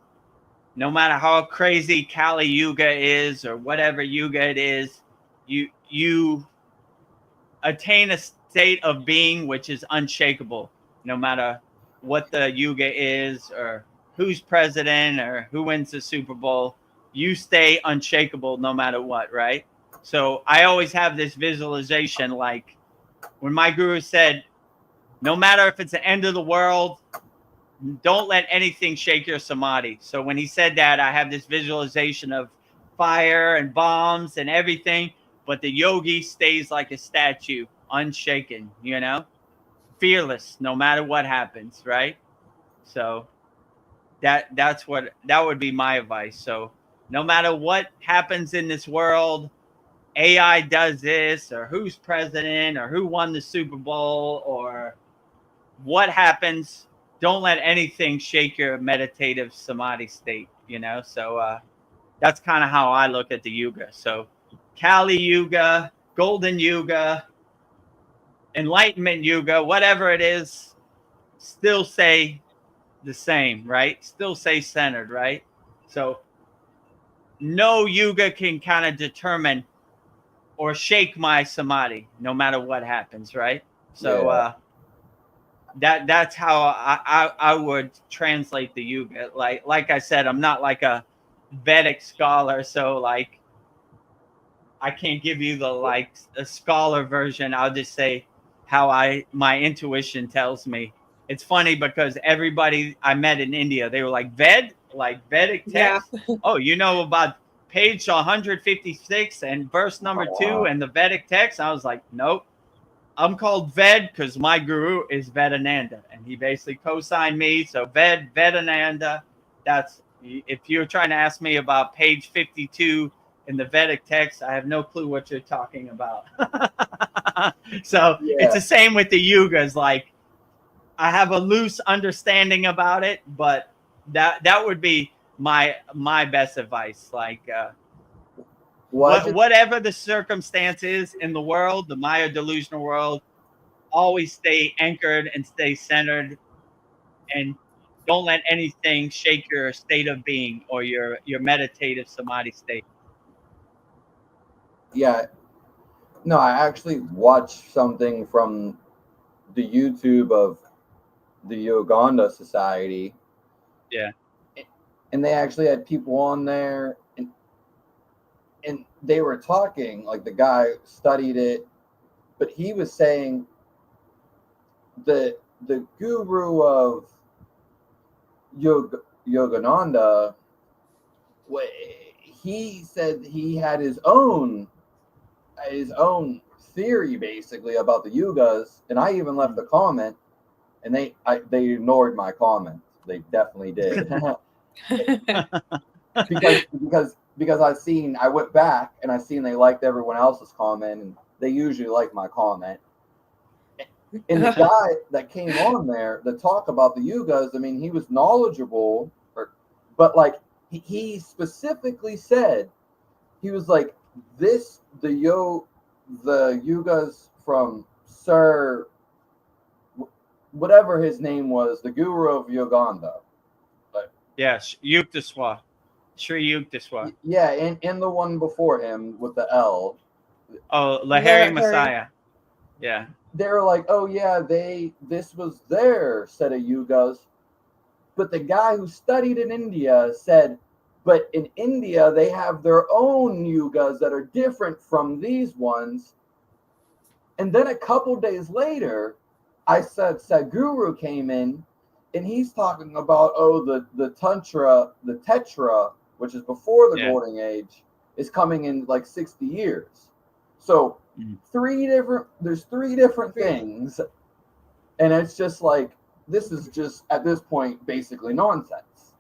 no matter how crazy Kali Yuga is or whatever Yuga it is, you attain a state of being which is unshakable, no matter what the Yuga is or who's president or who wins the Super Bowl. You stay unshakable no matter what, right? So I always have this visualization, like when my guru said, no matter if it's the end of the world, don't let anything shake your samadhi. So when he said that, I have this visualization of fire and bombs and everything, but the yogi stays like a statue, unshaken, you know, fearless no matter what happens, right? So that would be my advice. So no matter what happens in this world, AI does this, or who's president, or who won the Super Bowl, or what happens, don't let anything shake your meditative samadhi state, you know? So that's kind of how I look at the yuga. So Kali Yuga, Golden Yuga, Enlightenment Yuga, whatever it is, still say the same, right? Still say centered, right? So no yuga can kind of determine or shake my samadhi no matter what happens, right? So that's how I would translate the yuga. Like I said, I'm not like a Vedic scholar, so like I can't give you the like a scholar version. I'll just say how my intuition tells me. It's funny because everybody I met in India, they were like like Vedic text. Yeah. Oh, you know about page 156 and verse number 2 and the Vedic text? I was like, nope. I'm called Ved because my guru is Vedananda, and he basically co-signed me. So Vedananda. That's, if you're trying to ask me about page 52 in the Vedic text, I have no clue what you're talking about. So it's the same with the yugas. Like I have a loose understanding about it, but that would be my best advice. Like whatever the circumstance is in the world, the Maya delusional world, always stay anchored and stay centered, and don't let anything shake your state of being or your meditative samadhi state. Yeah. No, I actually watched something from the YouTube of the Uganda Society. Yeah. And they actually had people on there, and they were talking, like the guy studied it, but he was saying the guru of Yogananda, he said he had his own theory basically about the yugas, and I even left a comment, and they ignored my comment. They definitely did. because I went back and I seen they liked everyone else's comment, and they usually like my comment. And the guy that came on there to talk about the yugas, I mean, he was knowledgeable, but like he specifically said, he was like, the yugas from Sir, whatever his name was, the guru of Uganda. Yes, Yukteswar. Sri Yukteswar. Yeah, and the one before him with the L. Oh, Lahiri Messiah. Yeah. They were like, oh yeah, this was their set of yugas. But the guy who studied in India said, but in India, they have their own yugas that are different from these ones. And then a couple days later, I said Sadhguru came in, and he's talking about, the Tantra, the Tetra, which is before the Golden Age, is coming in like 60 years. So there's three different things. And it's just like, this is just, at this point, basically nonsense.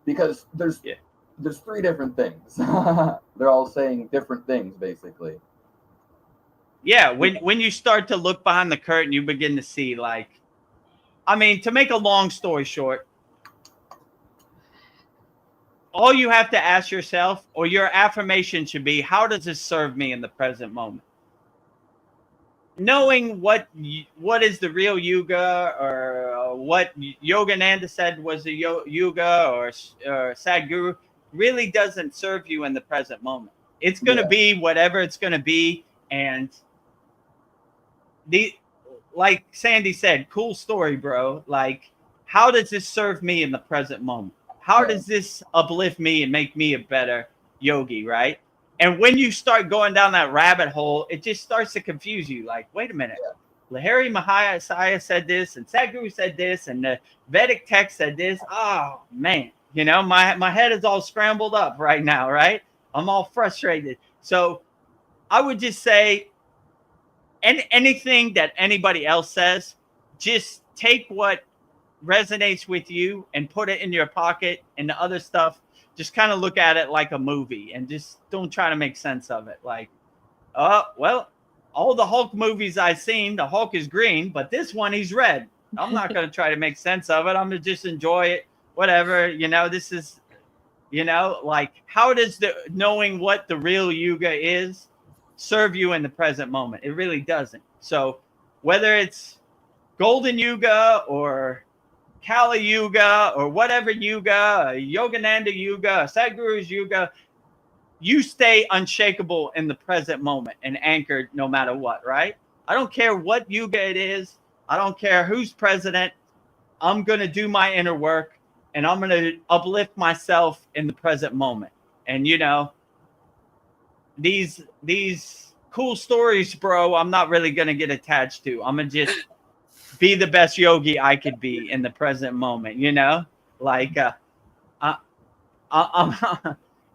because there's 3 different things. They're all saying different things, basically. Yeah, when you start to look behind the curtain, you begin to see, like, I mean, to make a long story short, all you have to ask yourself, or your affirmation should be, how does this serve me in the present moment? Knowing what is the real yuga, or what Yogananda said was the yuga, or Sadhguru, really doesn't serve you in the present moment. It's going to be whatever it's going to be. And like Sandy said, cool story, bro. Like, how does this serve me in the present moment? How does this uplift me and make me a better yogi, right? And when you start going down that rabbit hole, it just starts to confuse you. Like, wait a minute. Lahiri Mahayasaya said this, and Sadhguru said this, and the Vedic text said this. Oh, man. You know, my head is all scrambled up right now, right? I'm all frustrated. So I would just say, anything that anybody else says, just take what resonates with you and put it in your pocket, and the other stuff, just kind of look at it like a movie and just don't try to make sense of it. Like, well, all the Hulk movies I've seen, the Hulk is green, but this one he's red. I'm not going to try to make sense of it. I'm going to just enjoy it. Whatever, you know, this is, you know, like, how does knowing what the real yuga is serve you in the present moment? It really doesn't. So whether it's Golden Yuga or Kali Yuga or whatever yuga, Yogananda Yuga, Sadhguru's Yuga, you stay unshakable in the present moment and anchored no matter what, right? I don't care what yuga it is. I don't care who's president. I'm going to do my inner work, and I'm going to uplift myself in the present moment. And, you know, these cool stories, bro, I'm not really going to get attached to. I'm going to just be the best yogi I could be in the present moment, you know? Like,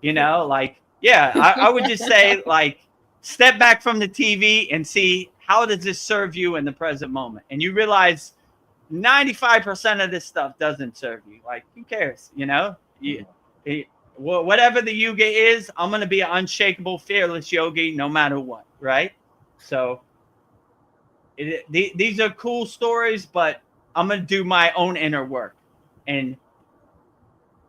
you know, like, yeah, I would just say, like, step back from the TV and see, how does this serve you in the present moment? And you realize 95% of this stuff doesn't serve you. Like, who cares, you know? Whatever the yuga is, I'm going to be an unshakable, fearless yogi no matter what, right? So these are cool stories, but I'm going to do my own inner work. And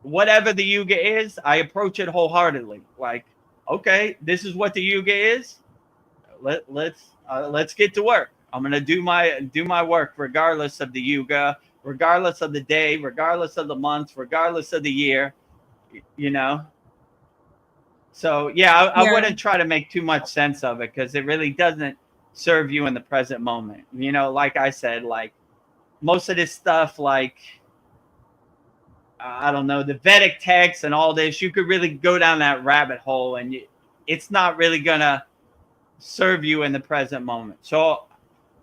whatever the yuga is, I approach it wholeheartedly. Like, okay, this is what the yuga is. Let's get to work. I'm going to do my work regardless of the yuga, regardless of the day, regardless of the month, regardless of the year, you know? So, yeah, I wouldn't try to make too much sense of it, because it really doesn't serve you in the present moment. You know, like I said, like, most of this stuff, like, I don't know, the Vedic text and all this, you could really go down that rabbit hole, and it's not really going to serve you in the present moment. So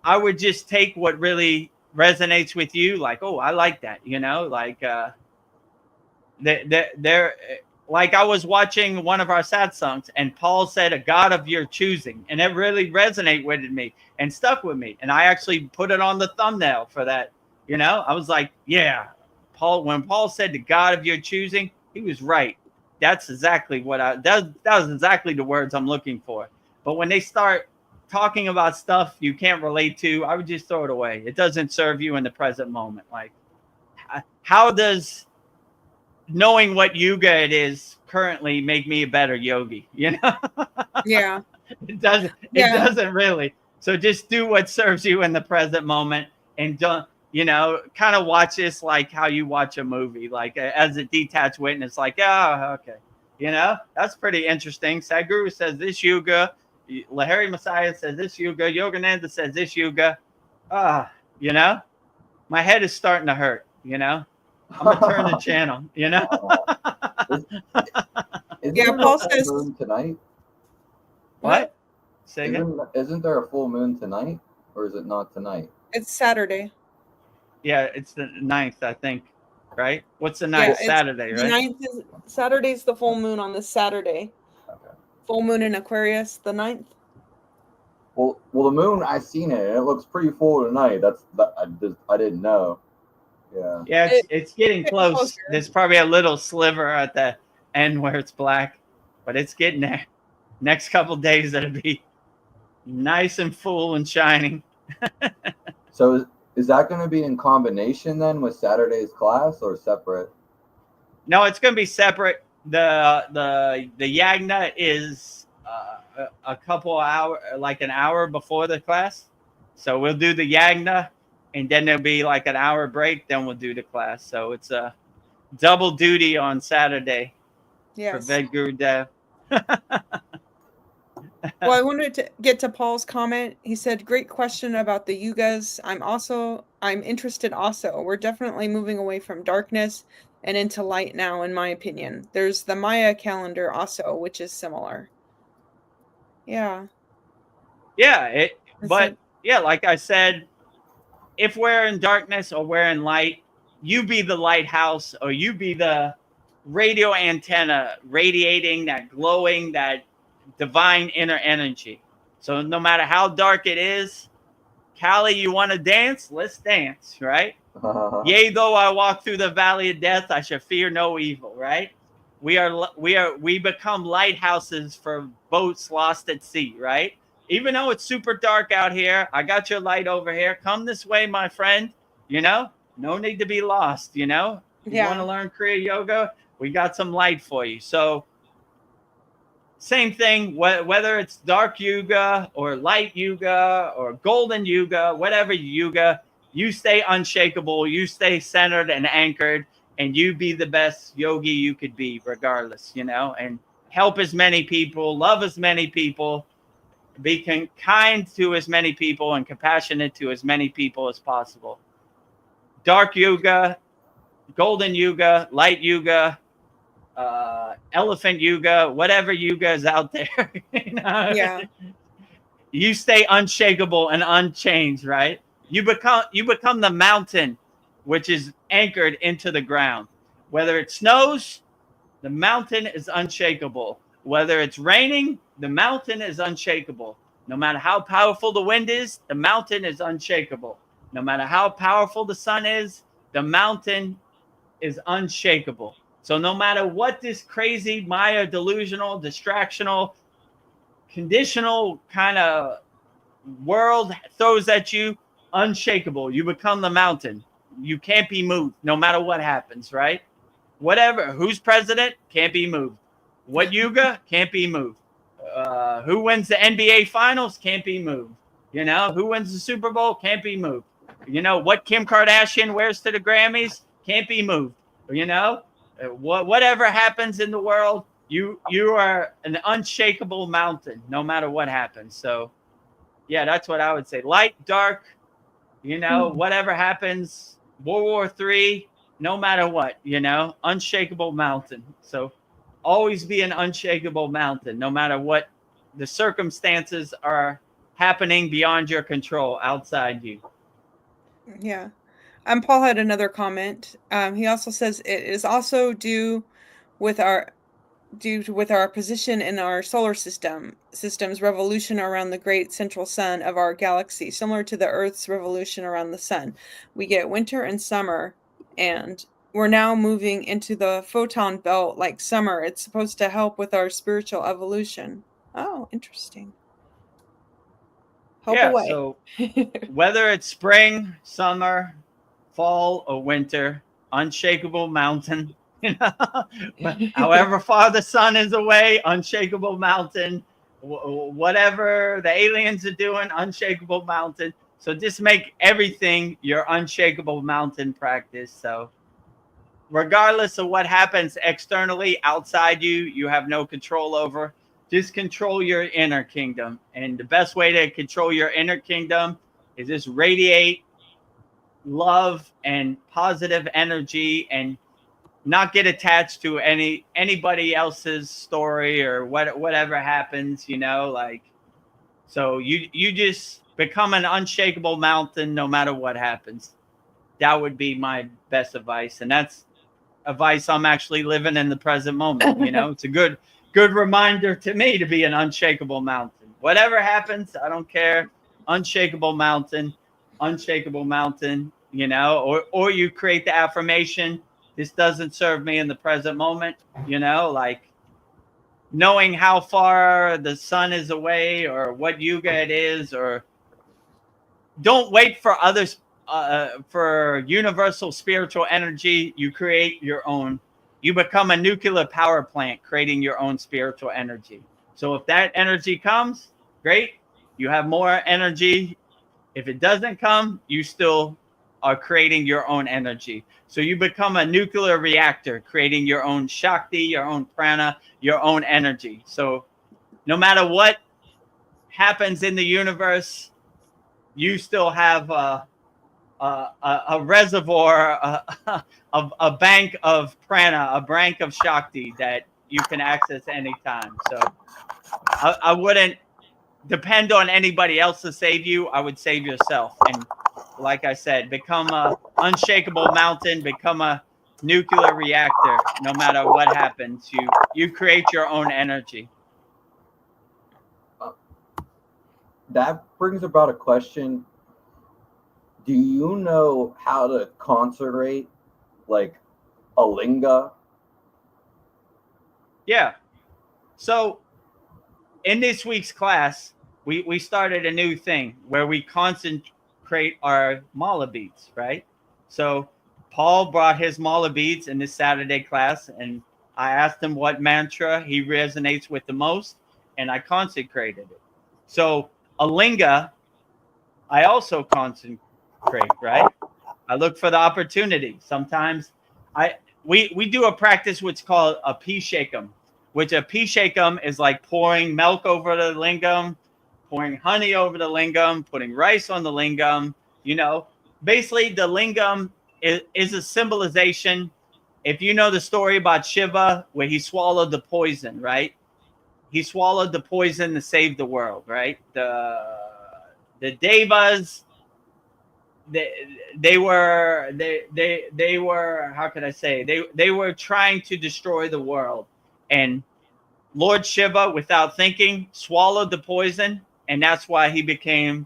I would just take what really resonates with you. Like, oh, I like that, you know, like, they're like, I was watching one of our satsangs, and Paul said, a God of your choosing. And it really resonated with me and stuck with me. And I actually put it on the thumbnail for that. You know, I was like, yeah, when Paul said the God of your choosing, he was right. That's exactly what that was exactly the words I'm looking for. But when they start talking about stuff you can't relate to, I would just throw it away. It doesn't serve you in the present moment. Like, how does knowing what yuga it is currently make me a better yogi? You know? Yeah. It doesn't. It doesn't really. So just do what serves you in the present moment, and don't, you know, kind of watch this like how you watch a movie, like as a detached witness. Like, oh, okay, you know, that's pretty interesting. Sadhguru says this yuga, Lahiri Messiah says this yuga, Yogananda says this yuga. You know, my head is starting to hurt. You know. I'm gonna turn the channel, you know. Paul says moon tonight. What? Say again? Isn't there a full moon tonight, or is it not tonight? It's Saturday. Yeah, it's the 9th, I think. Right? What's the 9th? Saturday, right? The 9th is Saturday's the full moon on this Saturday. Okay. Full moon in Aquarius, the 9th. Well, the moon, I've seen it, and it looks pretty full tonight. I didn't know. Yeah. Yeah, it's getting getting close. closer. There's probably a little sliver at the end where it's black, but it's getting there. Next couple days, it'll be nice and full and shining. So is that going to be in combination then with Saturday's class or separate? No, it's going to be separate. The Yagna is a couple hour, like an hour before the class. So we'll do the Yagna, and then there'll be like an hour break. Then we'll do the class. So it's a double duty on Saturday for Yes. Vedagurudev. Well, I wanted to get to Paul's comment. He said, "Great question about the yugas. I'm interested also. We're definitely moving away from darkness and into light now, in my opinion. There's the Maya calendar also, which is similar." Yeah. Yeah, That's but it. yeah, like I said, if we're in darkness or we're in light, you be the lighthouse or you be the radio antenna radiating that glowing, that divine inner energy. So no matter how dark it is, Callie, you want to dance? Let's dance, right? Yea, though I walk through the valley of death, I shall fear no evil, right? We become lighthouses for boats lost at sea, right? Even though it's super dark out here, I got your light over here. Come this way, my friend. You know, no need to be lost. You know, you want to learn Kriya Yoga? We got some light for you. So, same thing, whether it's dark yuga or light yuga or golden yuga, whatever yuga, you stay unshakable, you stay centered and anchored, and you be the best yogi you could be regardless, you know, and help as many people, love as many people, be kind to as many people and compassionate to as many people as possible. Dark yuga, golden yuga, light yuga, elephant yuga, whatever yuga is out there, you know? Yeah. You stay unshakable and unchanged, right? You become the mountain, which is anchored into the ground. Whether it snows, the mountain is unshakable. Whether it's raining, the mountain is unshakable. No matter how powerful the wind is, the mountain is unshakable. No matter how powerful the sun is, the mountain is unshakable. So no matter what this crazy Maya delusional, distractional, conditional kind of world throws at you, unshakable. You become the mountain. You can't be moved no matter what happens, right? Whatever. Who's president? Can't be moved. What yuga? Can't be moved. Who wins the NBA finals? Can't be moved. You know, who wins the Super Bowl? Can't be moved. You know, what Kim Kardashian wears to the Grammys? Can't be moved. You know, whatever happens in the world, you are an unshakable mountain no matter what happens. So yeah, that's what I would say. Light, dark, you know, whatever happens, World War III, no matter what, you know, unshakable mountain. So always be an unshakable mountain, no matter what the circumstances are happening beyond your control, outside you. Yeah. Paul had another comment. He also says it is also due with our position in our solar system's revolution around the great central sun of our galaxy, similar to the Earth's revolution around the sun. We get winter and summer, and we're now moving into the photon belt like summer. It's supposed to help with our spiritual evolution. Oh, interesting. Help away. So whether it's spring, summer, fall, or winter, unshakable mountain. You know, however far the sun is away, unshakable mountain. Whatever the aliens are doing, unshakable mountain. So just make everything your unshakable mountain practice. So regardless of what happens externally outside you, you have no control over. Just control your inner kingdom. And the best way to control your inner kingdom is just radiate love and positive energy and not get attached to anybody else's story or whatever happens, you know, like, so you just become an unshakable mountain no matter what happens. That would be my best advice, and that's advice I'm actually living in the present moment. You know, it's a good reminder to me to be an unshakable mountain. Whatever happens, I don't care. Unshakable mountain, you know, or you create the affirmation, this doesn't serve me in the present moment, you know, like knowing how far the sun is away or what yuga it is, or don't wait for others, for universal spiritual energy. You create your own. You become a nuclear power plant, creating your own spiritual energy. So if that energy comes, great. You have more energy. If it doesn't come, you still are creating your own energy. So you become a nuclear reactor, creating your own Shakti, your own prana, your own energy. So no matter what happens in the universe, you still have a reservoir, a bank of prana, a bank of Shakti that you can access anytime. So I wouldn't depend on anybody else to save you. I would save yourself. And like I said, become a unshakable mountain, become a nuclear reactor. No matter what happens, you create your own energy. That brings about a question. Do you know how to concentrate like a linga? Yeah. So in this week's class, we started a new thing where we concentrate our mala beads, right? So Paul brought his mala beads in this Saturday class, and I asked him what mantra he resonates with the most, and I consecrated it. So a linga, I also consecrate, right? I look for the opportunity. Sometimes we do a practice which is called a P-shakam, which a P-shakam is like pouring milk over the lingam, pouring honey over the lingam, putting rice on the lingam. You know, basically the lingam is a symbolization. If you know the story about Shiva, where he swallowed the poison, right? He swallowed the poison to save the world, right? The devas, they were how could I say, they were trying to destroy the world, and Lord Shiva, without thinking, swallowed the poison, and that's why he became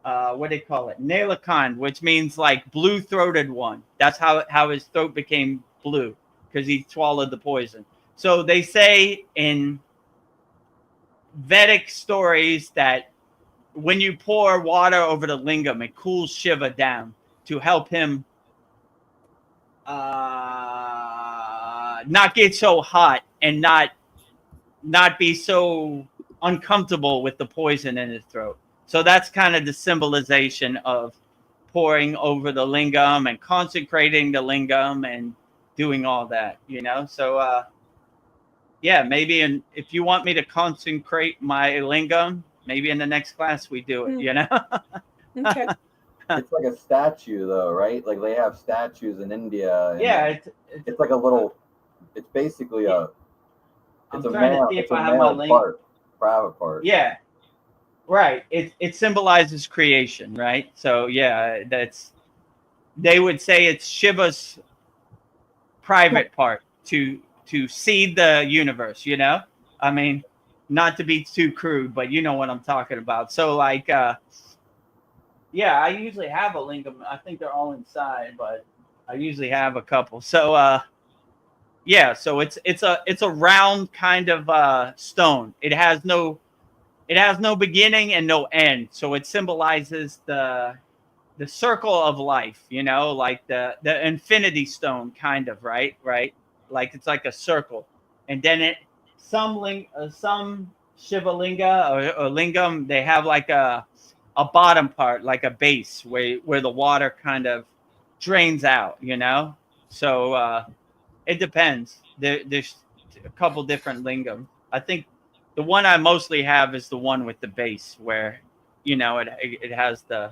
what do they call it, Nalakand, which means like blue-throated one. That's how his throat became blue, because he swallowed the poison. So they say in Vedic stories that when you pour water over the lingam, it cools Shiva down to help him not get so hot and not be so uncomfortable with the poison in his throat. So that's kind of the symbolization of pouring over the lingam and consecrating the lingam and doing all that, you know. So yeah, maybe if you want me to consecrate my lingam, maybe in the next class we do it, you know. Okay. It's like a statue, though, right? Like they have statues in India. Yeah, it's like a little. It's basically a. I'm It's a trying to male. see if It's a I have my male link. part, private part. Yeah, right. It symbolizes creation, right? So yeah, they would say it's Shiva's private part to seed the universe, you know. I mean, not to be too crude, but you know what I'm talking about. So like yeah, I usually have a lingam. I think they're all inside, but I usually have a couple. So yeah, so it's a round kind of stone. It has no beginning and no end. So it symbolizes the circle of life, you know, like the infinity stone kind of, right? Like it's like a circle. And then some Shiva linga or lingam, they have like a bottom part, like a base where the water kind of drains out, you know. So it depends. There's a couple different lingam. I think the one I mostly have is the one with the base, where you know it has the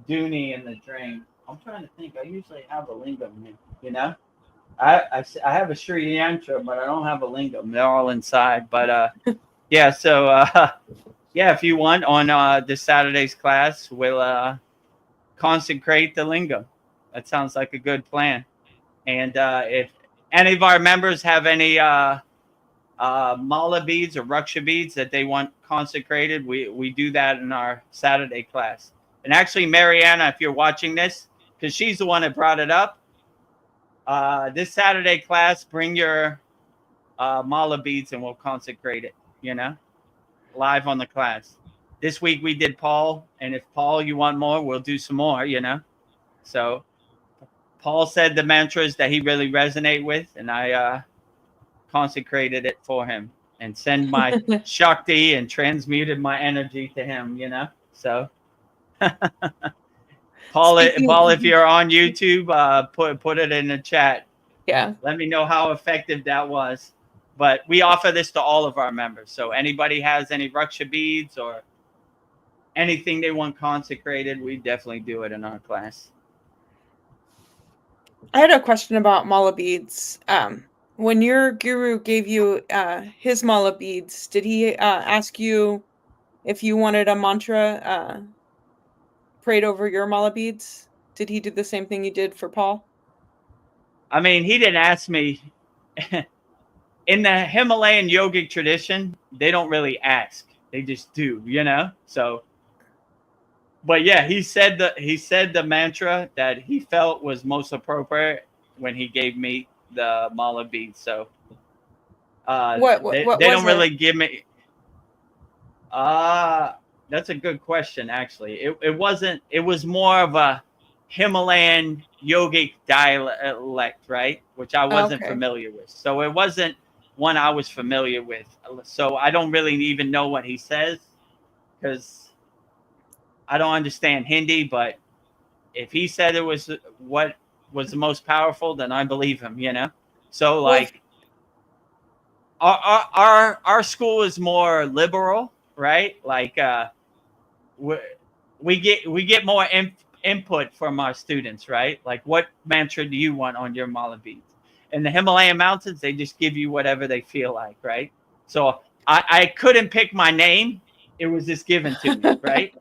dooney and the drain. I'm trying to think. I usually have a lingam here. You know, I have a Sri Yantra, but I don't have a lingam. They're all inside. But yeah. So yeah, if you want, on this Saturday's class, we'll consecrate the lingam. That sounds like a good plan. And if any of our members have any mala beads or ruksha beads that they want consecrated, we do that in our Saturday class. And actually, Mariana, if you're watching this, because she's the one that brought it up. This Saturday class, bring your mala beads and we'll consecrate it, live on the class. This week we did Paul, and if Paul, you want more, we'll do some more, So Paul said the mantras that he really resonate with, and I consecrated it for him and send my Shakti and transmuted my energy to him, So Paul, if you're on YouTube, put it in the chat. Yeah. Let me know how effective that was. But we offer this to all of our members. So anybody has any Raksha beads or anything they want consecrated, we definitely do it in our class. I had a question about mala beads. When your guru gave you his mala beads, did he ask you if you wanted a mantra prayed over your mala beads? Did he do the same thing you did for Paul? I mean, he didn't ask me. In the Himalayan yogic tradition, they don't really ask. They just do, So, but yeah, he said the mantra that he felt was most appropriate when he gave me the mala beads. So, they don't really give me. That's a good question. Actually, it wasn't. It was more of a Himalayan yogic dialect, right? Which I wasn't familiar with. So it wasn't one I was familiar with. So I don't really even know what he says because I don't understand Hindi. But if he said it was what was the most powerful, then I believe him. So like our school is more liberal, right? Like we get more input from our students, right? Like, what mantra do you want on your mala beads? In the Himalayan mountains, they just give you whatever they feel like, right? So I couldn't pick my name. It was just given to me, right?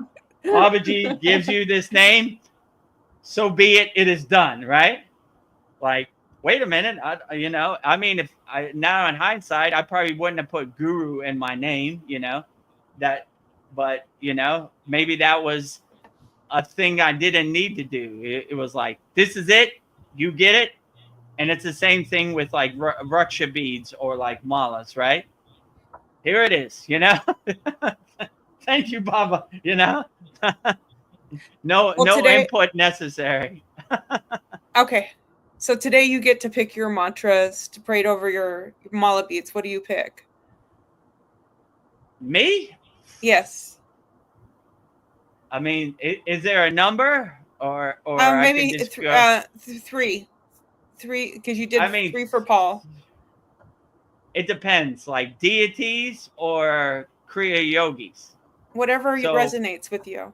Babaji gives you this name. So be it. It is done, right? Like, wait a minute. I mean, if I now in hindsight, I probably wouldn't have put guru in my name, but maybe that was a thing I didn't need to do. It was like, this is it. You get it. And it's the same thing with like Raksha beads or like malas, right? Here it is, Thank you, Baba, No input necessary. Okay. So today you get to pick your mantras to pray over your mala beads. What do you pick? Me? Yes. I mean, is there a number or maybe three, because you did 3 for Paul. It depends, like deities or Kriya yogis. Whatever resonates with you.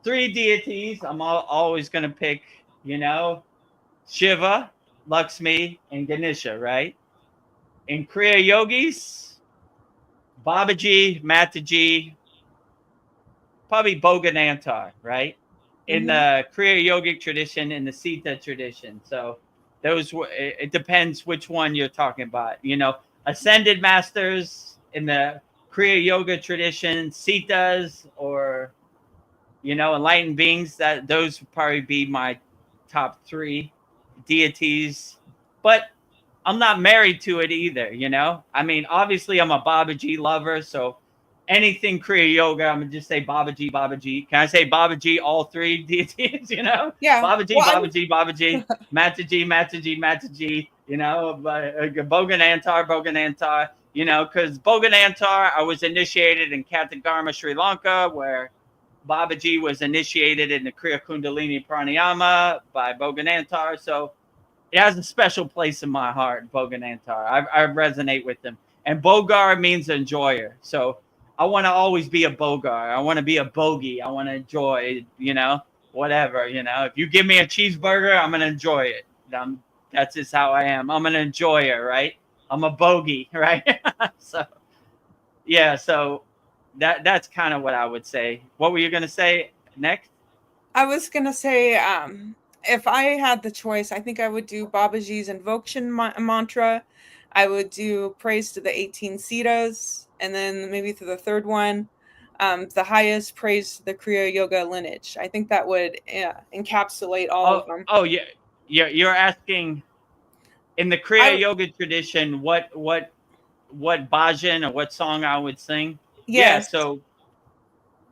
3 deities. I'm always going to pick, Shiva, Lakshmi, and Ganesha, right? In Kriya yogis, Babaji, Mataji, probably Bhoganantar, right? In the Kriya yogic tradition, in the Sita tradition. So it depends which one you're talking about. Ascended masters in the Kriya yoga tradition, Sitas, or enlightened beings. That those would probably be my top 3 deities. But I'm not married to it either. I mean, obviously I'm a Babaji lover, so anything Kriya yoga, I'm gonna just say Babaji, Babaji. Can I say Babaji, all 3 deities? Yeah. Babaji, Babaji, Babaji, Mataji, Mataji, Mataji. Bhoganantar, Bhoganantar. Because Bhoganantar, I was initiated in Katagarma, Sri Lanka, where Babaji was initiated in the Kriya Kundalini Pranayama by Bhoganantar. So it has a special place in my heart, Bhoganantar. I resonate with them. And Bogar means enjoyer. So I want to always be a Bogar. I want to be a bogey. I want to enjoy, whatever, If you give me a cheeseburger, I'm going to enjoy it. That's just how I am. I'm an enjoyer, right? I'm a bogey, right? So, yeah, so that's kind of what I would say. What were you going to say next? I was going to say, if I had the choice, I think I would do Babaji's invocation mantra. I would do praise to the 18 Siddhas, and then maybe to the third one, The highest praise the Kriya Yoga lineage. I think that would encapsulate all of them. Oh, yeah. You're asking in the Kriya Yoga tradition, what bhajan or what song I would sing? Yeah. Yes. So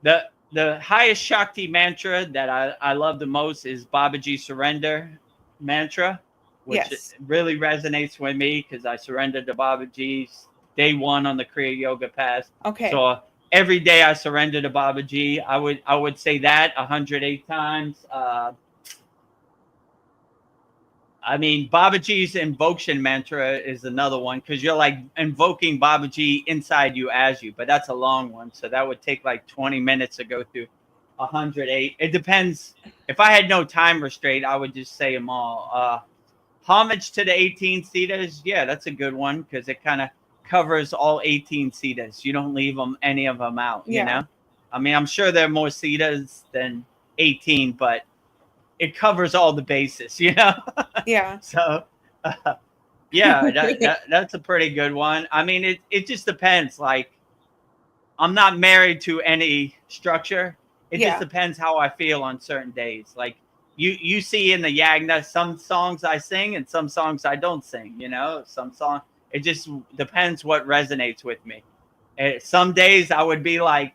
the highest Shakti mantra that I love the most is Babaji Surrender mantra, which Yes. really resonates with me because I surrendered to Babaji day one on the Kriya Yoga path. Okay. So every day I surrender to Babaji. I would say that 108 times. I mean, Babaji's invocation mantra is another one because you're like invoking Babaji inside you as you, but that's a long one. So that would take like 20 minutes to go through 108. It depends. If I had no time restraint, I would just say them all. Homage to the 18 Siddhas. Yeah, that's a good one because it kind of covers all 18 Siddhas. You don't leave any of them out, you know? I mean, I'm sure there are more Siddhas than 18, but it covers all the bases, you know? Yeah. So, yeah, that's a pretty good one. I mean, it just depends. Like, I'm not married to any structure. It just depends how I feel on certain days. Like, you see in the Yagna, some songs I sing and some songs I don't sing, you know? It just depends what resonates with me. And some days I would be like,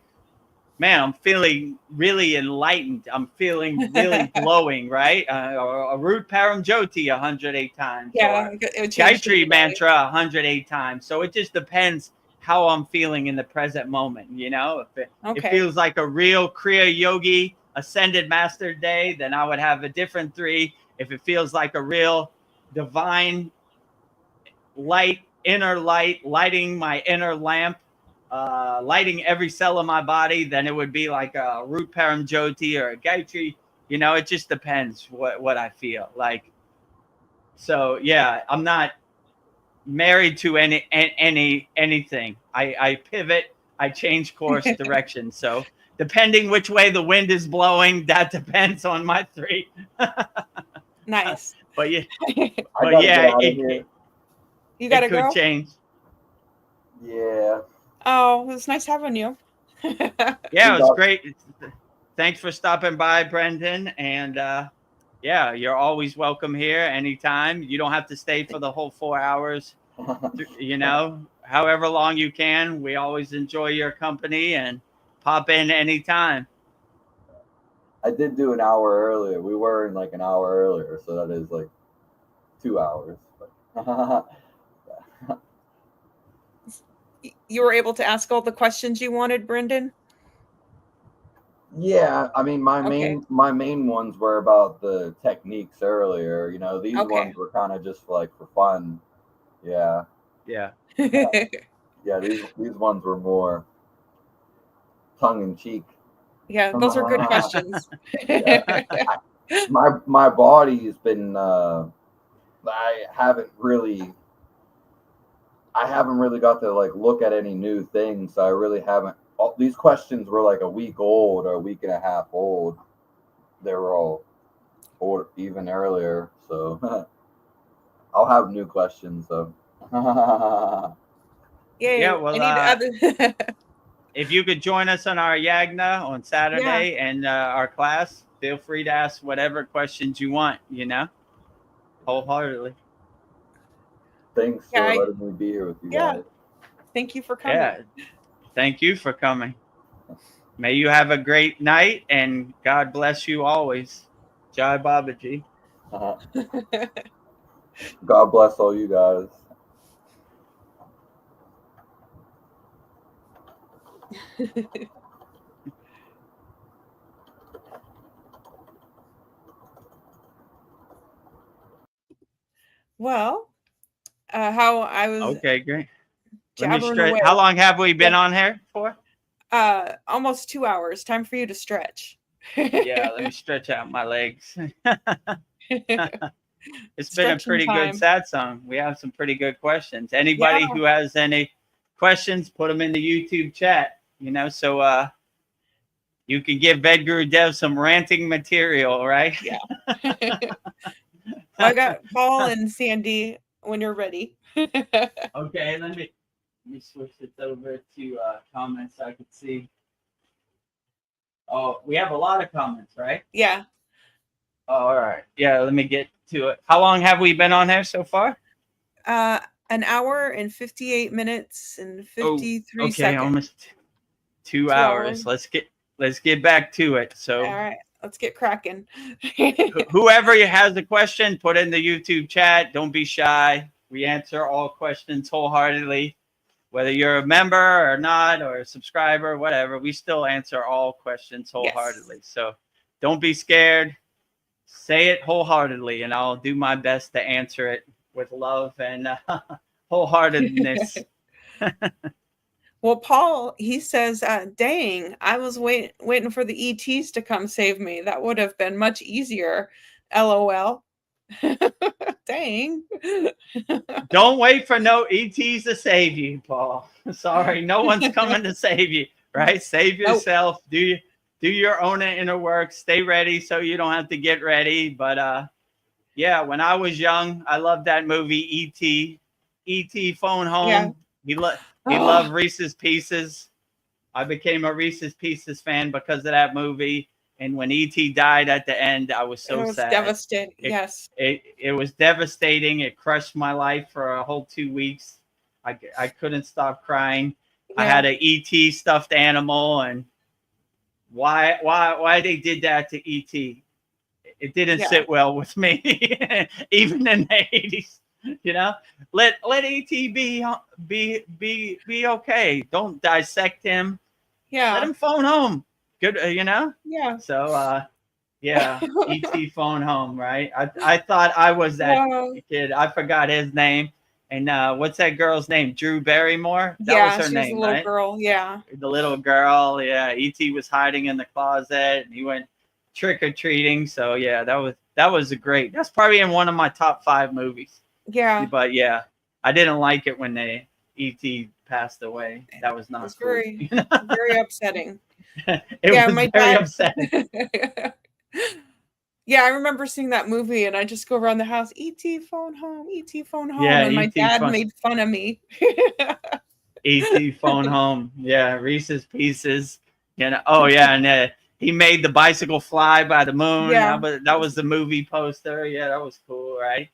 man, I'm feeling really enlightened. I'm feeling really glowing, right? Or a root param jyoti 108 times. Yeah. Or Gayatri mantra 108 times. So it just depends how I'm feeling in the present moment. You know, if it feels like a real Kriya Yogi ascended master day, then I would have a different 3. If it feels like a real divine light, inner light, lighting my inner lamp, lighting every cell of my body, then it would be like a root param jyoti or a gayatri. You know, it just depends what I feel like. So yeah, I'm not married to anything. I pivot, I change course direction. So depending which way the wind is blowing, that depends on my 3. Nice. But yeah, you gotta go. Go? Change. Yeah. Oh, it was nice having you. Yeah, it was great. Thanks for stopping by, Brendan. And yeah, you're always welcome here anytime. You don't have to stay for the whole 4 hours. You know, however long you can. We always enjoy your company and pop in anytime. I did do an hour earlier. We were in like an hour earlier, so that is like 2 hours. You were able to ask all the questions you wanted, Brendan? Yeah, I mean, my main ones were about the techniques earlier. You know, these ones were kind of just like for fun. Yeah. Yeah. Yeah, these ones were more tongue in cheek. Yeah, those are good questions. My body's been I haven't really got to like look at any new things. So I really haven't. These questions were like a week old or a week and a half old. They were all old even earlier. So I'll have new questions. So yeah. Well, if you could join us on our Yagna on Saturday and our class, feel free to ask whatever questions you want. You know, wholeheartedly. Thanks for letting me be here with you guys. Thank you for coming. Yeah. Thank you for coming. May you have a great night and God bless you always. Jai Babaji. God bless all you guys. Well, how I was. Okay, great. Let me stretch. How long have we been on here for? Almost 2 hours. Time for you to stretch. Yeah, let me stretch out my legs. It's been a pretty good satsang. We have some pretty good questions. Anybody who has any questions, put them in the YouTube chat. You know, so you can give Vedagurudev some ranting material, right? Yeah. I got Paul and Sandy when you're ready. Okay, let me switch this over to comments so I can see. Oh, we have a lot of comments, right? Yeah. All right. Yeah, let me get to it. How long have we been on here so far? An hour and 58 minutes and 53 okay, seconds. almost 2 2 hours. hours. Let's get back to it. So All right, let's get cracking. whoever has a question, put it in the YouTube chat. Don't be shy. We answer all questions wholeheartedly. Whether you're a member or not, or a subscriber, whatever, we still answer all questions wholeheartedly. Yes. So don't be scared. Say it wholeheartedly, and I'll do my best to answer it with love and wholeheartedness. Well, Paul, he says, dang, I was waiting for the ETs to come save me. That would have been much easier. LOL. Dang. Don't wait for no ETs to save you, Paul. Sorry, no one's coming to save you, right? Save yourself. Nope. Do your own inner work. Stay ready so you don't have to get ready. But yeah, when I was young, I loved that movie E.T. E.T. Phone Home. Yeah. He loved Reese's Pieces. I became a Reese's Pieces fan because of that movie. And when E.T. died at the end, I was so sad. It was devastating. Yes. It was devastating. It crushed my life for a whole 2 weeks. I couldn't stop crying. Yeah. I had an E.T. stuffed animal, and why they did that to E.T. It didn't sit well with me, even in the 80s. You know, let E.T. be okay. Don't dissect him. Yeah. Let him phone home. Good, you know. Yeah. So yeah, E.T. Phone Home, right? I thought I was that kid. I forgot his name. And what's that girl's name? Drew Barrymore? That was her name, the little right? girl, yeah. The little girl, yeah. E.T. was hiding in the closet, and he went trick-or-treating. So yeah, that was great. That's probably in one of my top 5 movies. Yeah. But yeah, I didn't like it when E.T. passed away. That was not cool. Very, very upsetting. It was my very dad, upsetting. Yeah, I remember seeing that movie, and I just go around the house, E.T. phone home, E.T. phone home, yeah, and my dad made fun of me. E.T. Phone Home, yeah, Reese's Pieces, you know. Oh yeah, and he made the bicycle fly by the moon. Yeah, that was the movie poster. Yeah, that was cool, right?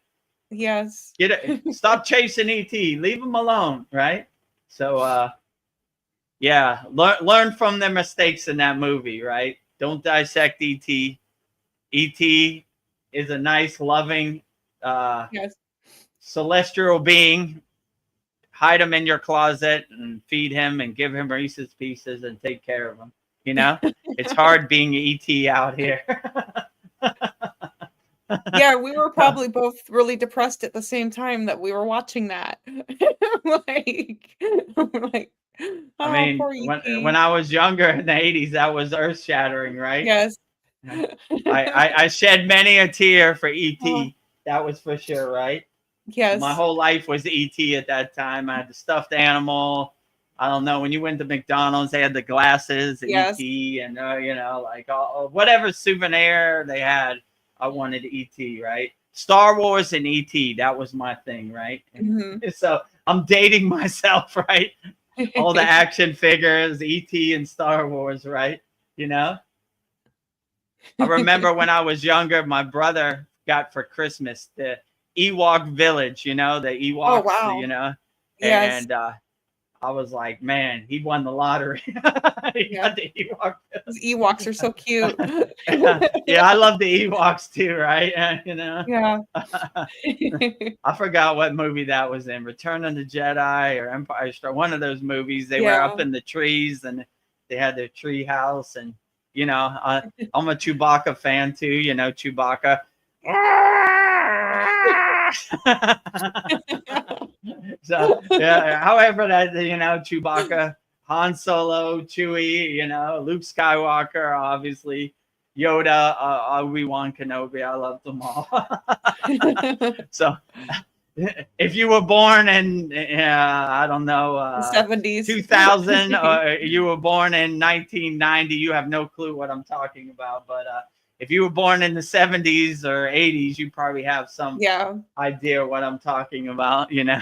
Yes. Stop chasing E.T. Leave him alone, right? So yeah, learn from their mistakes in that movie, right? Don't dissect E.T. E.T. is a nice, loving, celestial being. Hide him in your closet and feed him and give him Reese's Pieces and take care of him. You know, it's hard being E.T. out here. Yeah, we were probably both really depressed at the same time that we were watching that. like, I mean, when I was younger in the 80s, that was earth-shattering, right? Yes. I shed many a tear for E.T. That was for sure, right? Yes. My whole life was E.T. at that time. I had the stuffed animal. I don't know, when you went to McDonald's, they had the glasses, E.T. and you know, like whatever souvenir they had, I wanted E.T., right? Star Wars and E.T., that was my thing, right? Mm-hmm. So I'm dating myself, right? All the action figures, E.T. and Star Wars, right? You know? I remember when I was younger, my brother got for Christmas the Ewok Village, you know, the Ewoks, oh, wow. You know? Yes. And I was like, man, he won the lottery. He got the Ewok. Those Ewoks are so cute. Yeah, I love the Ewoks too, right? You know? Yeah. I forgot what movie that was in. Return of the Jedi or Empire Strikes. One of those movies. They were up in the trees and they had their tree house. And, you know, I'm a Chewbacca fan too. You know, Chewbacca. So yeah, however that, you know, Chewbacca, Han Solo, Chewie, you know, Luke Skywalker, obviously, Yoda, Obi-Wan Kenobi, I love them all. So if you were born in I don't know, the 70s, 2000, or you were born in 1990, you have no clue what I'm talking about. But if you were born in the 70s or 80s, you probably have some idea what I'm talking about, you know.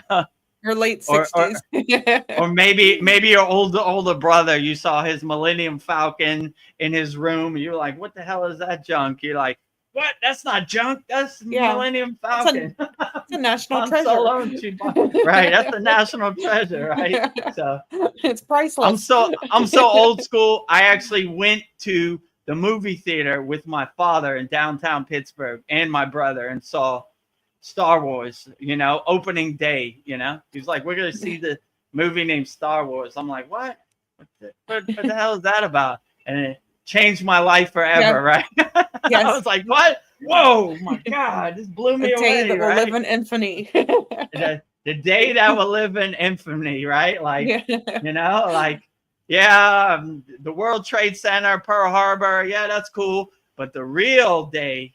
Your late or 60s. or maybe your older brother, you saw his Millennium Falcon in his room, and you're like, what the hell is that junk? You're like, what? That's not junk. That's Yeah. Millennium It's Falcon. a national Han treasure. Solo and Chewbacca. Right. That's the national treasure, right? So It's priceless. I'm so old school. I actually went to the movie theater with my father in downtown Pittsburgh and my brother and saw Star Wars, opening day, He's like, we're going to see the movie named Star Wars. I'm like, what? What the hell is that about? And it changed my life forever, right? Yes. I was like, what? Whoa, my God, this blew me The day away, that will right? live in infamy. The day that will live in infamy, right? Like, Yeah. yeah, the World Trade Center, Pearl Harbor, yeah, that's cool. But the real day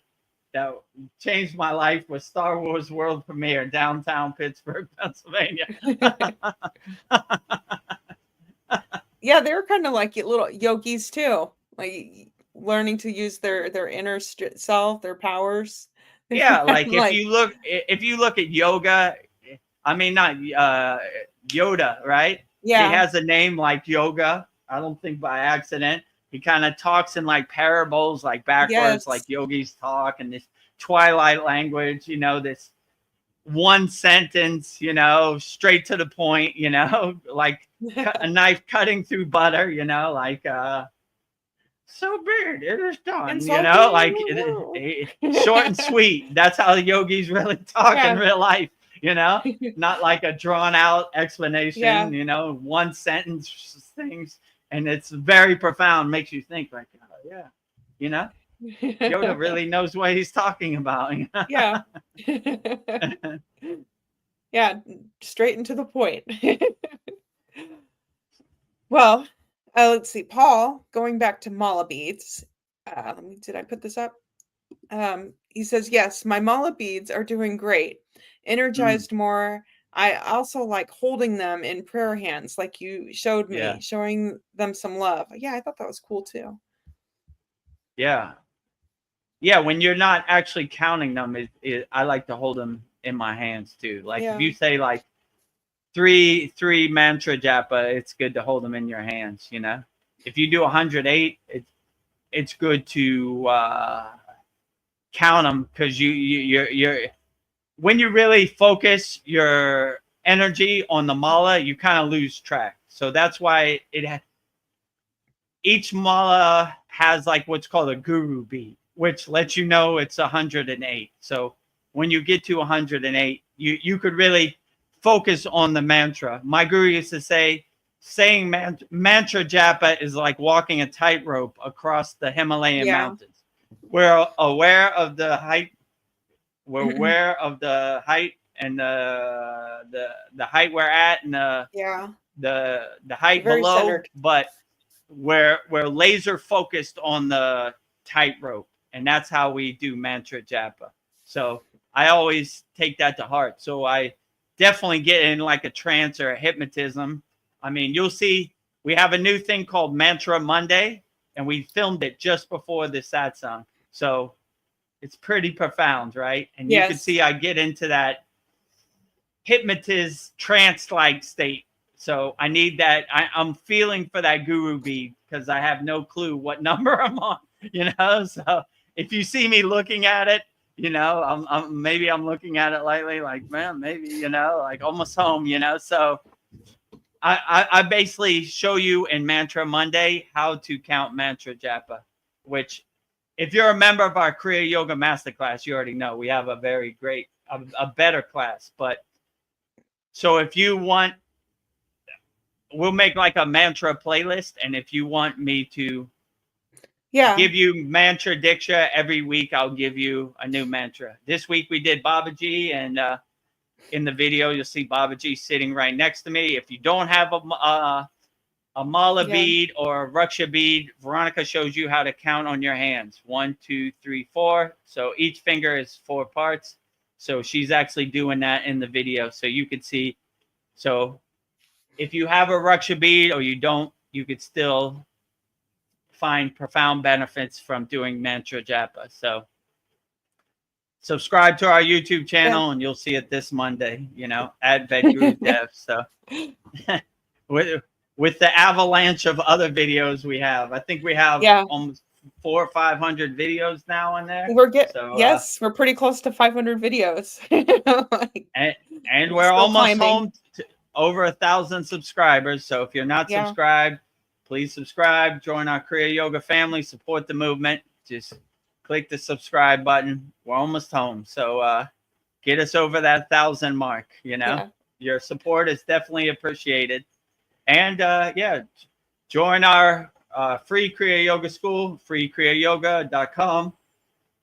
that changed my life was Star Wars World Premiere, downtown Pittsburgh, Pennsylvania. Yeah, they're kind of like little yogis too, like learning to use their inner self, their powers. Yeah, like Like, if you look at yoga, I mean not Yoda, right? yeah. He has a name like yoga. I don't think by accident. He kind of talks in like parables, like backwards, Yes. like yogis talk, and this twilight language, this one sentence, straight to the point, like a knife cutting through butter, like so weird. It is done, like short and sweet. That's how the yogis really talk in real life, not like a drawn out explanation, one sentence things. And it's very profound, makes you think like, oh, yeah, Yoda really knows what he's talking about. Yeah. Yeah, straight into the point. Well, let's see. Paul, going back to mala beads. Did I put this up? He says, yes, my mala beads are doing great. Energized more. I also like holding them in prayer hands, like you showed me, showing them some love. Yeah, I thought that was cool too. Yeah. Yeah, when you're not actually counting them, I like to hold them in my hands too. Like if you say like three mantra japa, it's good to hold them in your hands, If you do 108, it's good to count them, because you're when you really focus your energy on the mala, you kind of lose track. So that's why each mala has like what's called a guru bead, which lets you know it's 108. So when you get to 108, you could really focus on the mantra. My guru used to say, saying mantra japa is like walking a tightrope across the Himalayan mountains. We're aware of the height. We're aware of the height and the height we're at, and the height very below, centered. but we're laser focused on the tightrope, and that's how we do mantra japa. So I always take that to heart. So I definitely get in like a trance or a hypnotism. I mean, you'll see we have a new thing called Mantra Monday, and we filmed it just before the satsang. So it's pretty profound, right? And you can see I get into that hypnotist trance-like state. So I need that. I'm feeling for that guru bead, because I have no clue what number I'm on, So if you see me looking at it, maybe I'm looking at it lightly, like, man, maybe, like almost home, So I basically show you in Mantra Monday how to count mantra japa, which, if you're a member of our Kriya Yoga Masterclass, you already know we have a very great, a better class. But so if you want, we'll make like a mantra playlist. And if you want me to give you mantra diksha every week, I'll give you a new mantra. This week we did Babaji, and in the video, you'll see Babaji sitting right next to me. If you don't have a mala bead or a raksha bead, Veronica shows you how to count on your hands. 1, 2, 3, 4. So each finger is 4 parts. So she's actually doing that in the video, so you could see. So if you have a raksha bead or you don't, you could still find profound benefits from doing mantra japa. subscribe to our YouTube channel, and you'll see it this Monday, at Vedagurudev. So with the avalanche of other videos we have, I think we have almost 400 or 500 videos now in there. We're pretty close to 500 videos. and we're almost home to over 1,000 subscribers. So if you're not subscribed, please subscribe, join our Kriya Yoga family, support the movement. Just click the subscribe button. We're almost home. So get us over that 1,000 mark. Your support is definitely appreciated. And join our free Kriya Yoga school, kriyayogashop.com.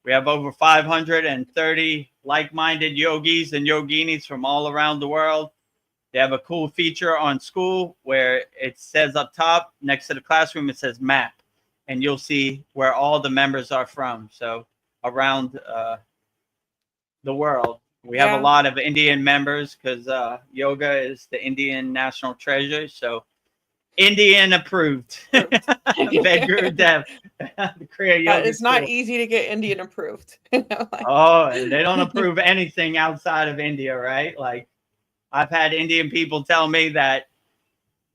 We have over 530 like-minded yogis and yoginis from all around the world. They have a cool feature on SKOOL where it says up top next to the classroom, it says map, and you'll see where all the members are from. So around the world, we have a lot of Indian members because yoga is the Indian national treasure. So Indian approved. Vedagurudev, the Kriya Yoga it's not easy to get Indian approved. Oh, they don't approve anything outside of India, right? Like, I've had Indian people tell me that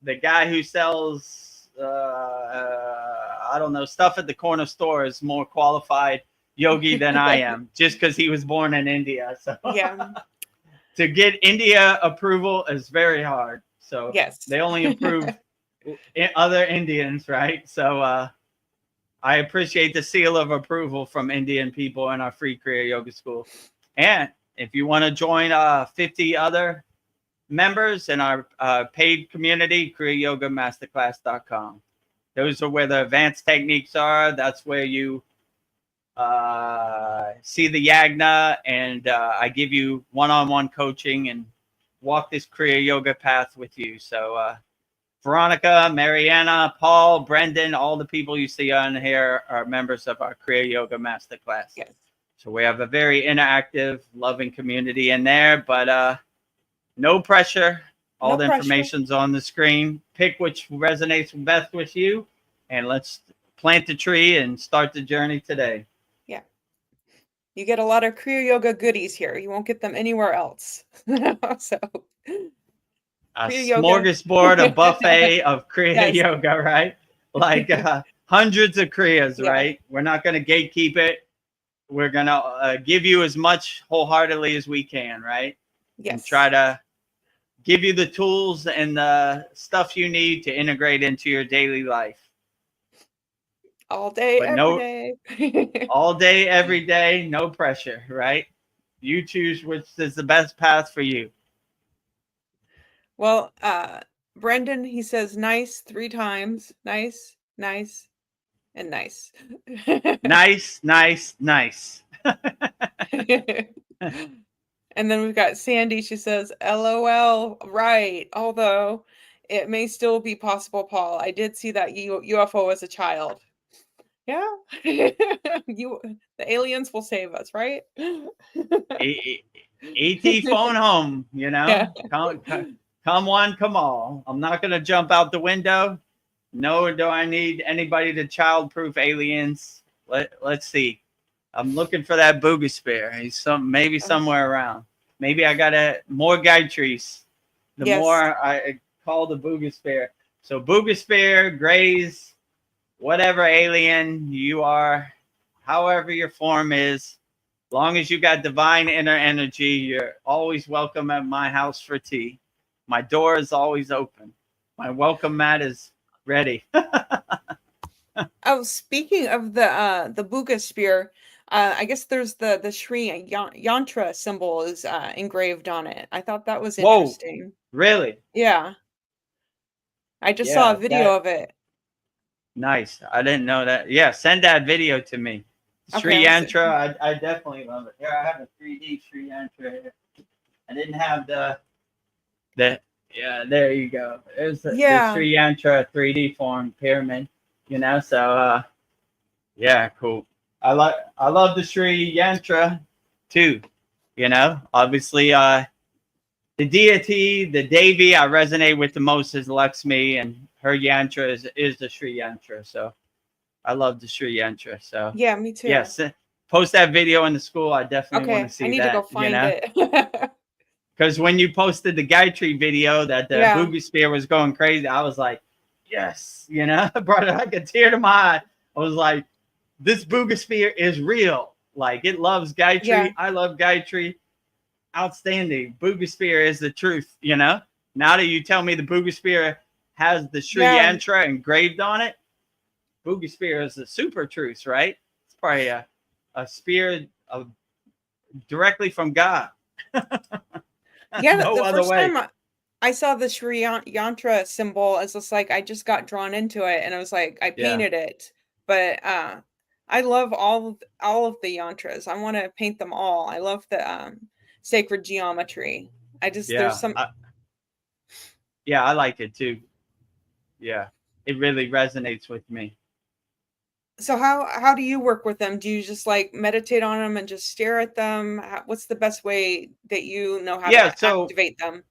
the guy who sells, I don't know, stuff at the corner store is more qualified yogi than I am, just because he was born in India. So to get India approval is very hard. So they only approve other Indians, right? So I appreciate the seal of approval from Indian people in our free Kriya Yoga school. And if you want to join 50 other members in our paid community, kriyayogashop.com. Those are where the advanced techniques are. That's where you see the yagna, and I give you one-on-one coaching and walk this Kriya Yoga path with you. So Veronica, Mariana, Paul, Brendan, all the people you see on here are members of our Kriya Yoga Masterclass. Yes. So we have a very interactive, loving community in there, but no pressure. All the information's on the screen. Pick which resonates best with you, and let's plant the tree and start the journey today. Yeah. You get a lot of Kriya Yoga goodies here. You won't get them anywhere else. So a smorgasbord, a buffet of Kriya Yoga, right? Like hundreds of Kriyas, right? We're not going to gatekeep it. We're going to give you as much wholeheartedly as we can, right? Yes. And try to give you the tools and the stuff you need to integrate into your daily life. All day, every day. All day, every day, no pressure, right? You choose which is the best path for you. Well, Brendan, he says nice 3 times. Nice, nice, and nice. Nice, nice, nice. And then we've got Sandy. She says, LOL, right. Although it may still be possible, Paul. I did see that UFO as a child. Yeah. The aliens will save us, right? ET phone home, Come one, come all. I'm not going to jump out the window. Nor do I need anybody to childproof aliens. Let's see. I'm looking for that boogosphere. He's maybe somewhere around. Maybe I got more guide trees. The more I call the boogosphere. So boogosphere, grays, whatever alien you are, however your form is, as long as you got divine inner energy, you're always welcome at my house for tea. My door is always open. My welcome mat is ready. Oh, speaking of the boogosphere, I guess there's the Sri Yantra symbol is engraved on it. I thought that was interesting. Whoa, really? Yeah. I just saw a video of it. Nice. I didn't know that. Yeah, send that video to me. Sri Yantra, I definitely love it. Here, I have a 3D Sri Yantra here. I didn't have the there you go. There's the Sri Yantra 3D form pyramid, so cool. I love the Sri Yantra too, obviously the deity, the Devi I resonate with the most is Lakshmi, and her yantra is the Sri Yantra. So I love the Sri Yantra. So yeah, me too. Yes. post that video in the school. I definitely want Okay, to see I need that, to go find you know? it. Because when you posted the Gayatri video that the Yeah. boogie spear was going crazy, I was like, yes, you know, I brought like a tear to my eye. I was like, this boogie spear is real. Like, it loves Gayatri. Yeah. I love Gayatri. Outstanding. Boogie spear is the truth, you know? Now that you tell me the boogie spear has the Sri Yeah. Yantra engraved on it, boogie spear is the super truth, right? It's probably a spear directly from God. Yeah, No the other first way. time I saw the Sri Yantra symbol, it's just like I just got drawn into it, and I was like, I Yeah. painted it. But I love all of the yantras. I want to paint them all. I love the sacred geometry. I just Yeah. there's some Yeah, I like it too. Yeah. It really resonates with me. So how do you work with them? Do you just like meditate on them and just stare at them? What's the best way that you know how Yeah, to so activate them?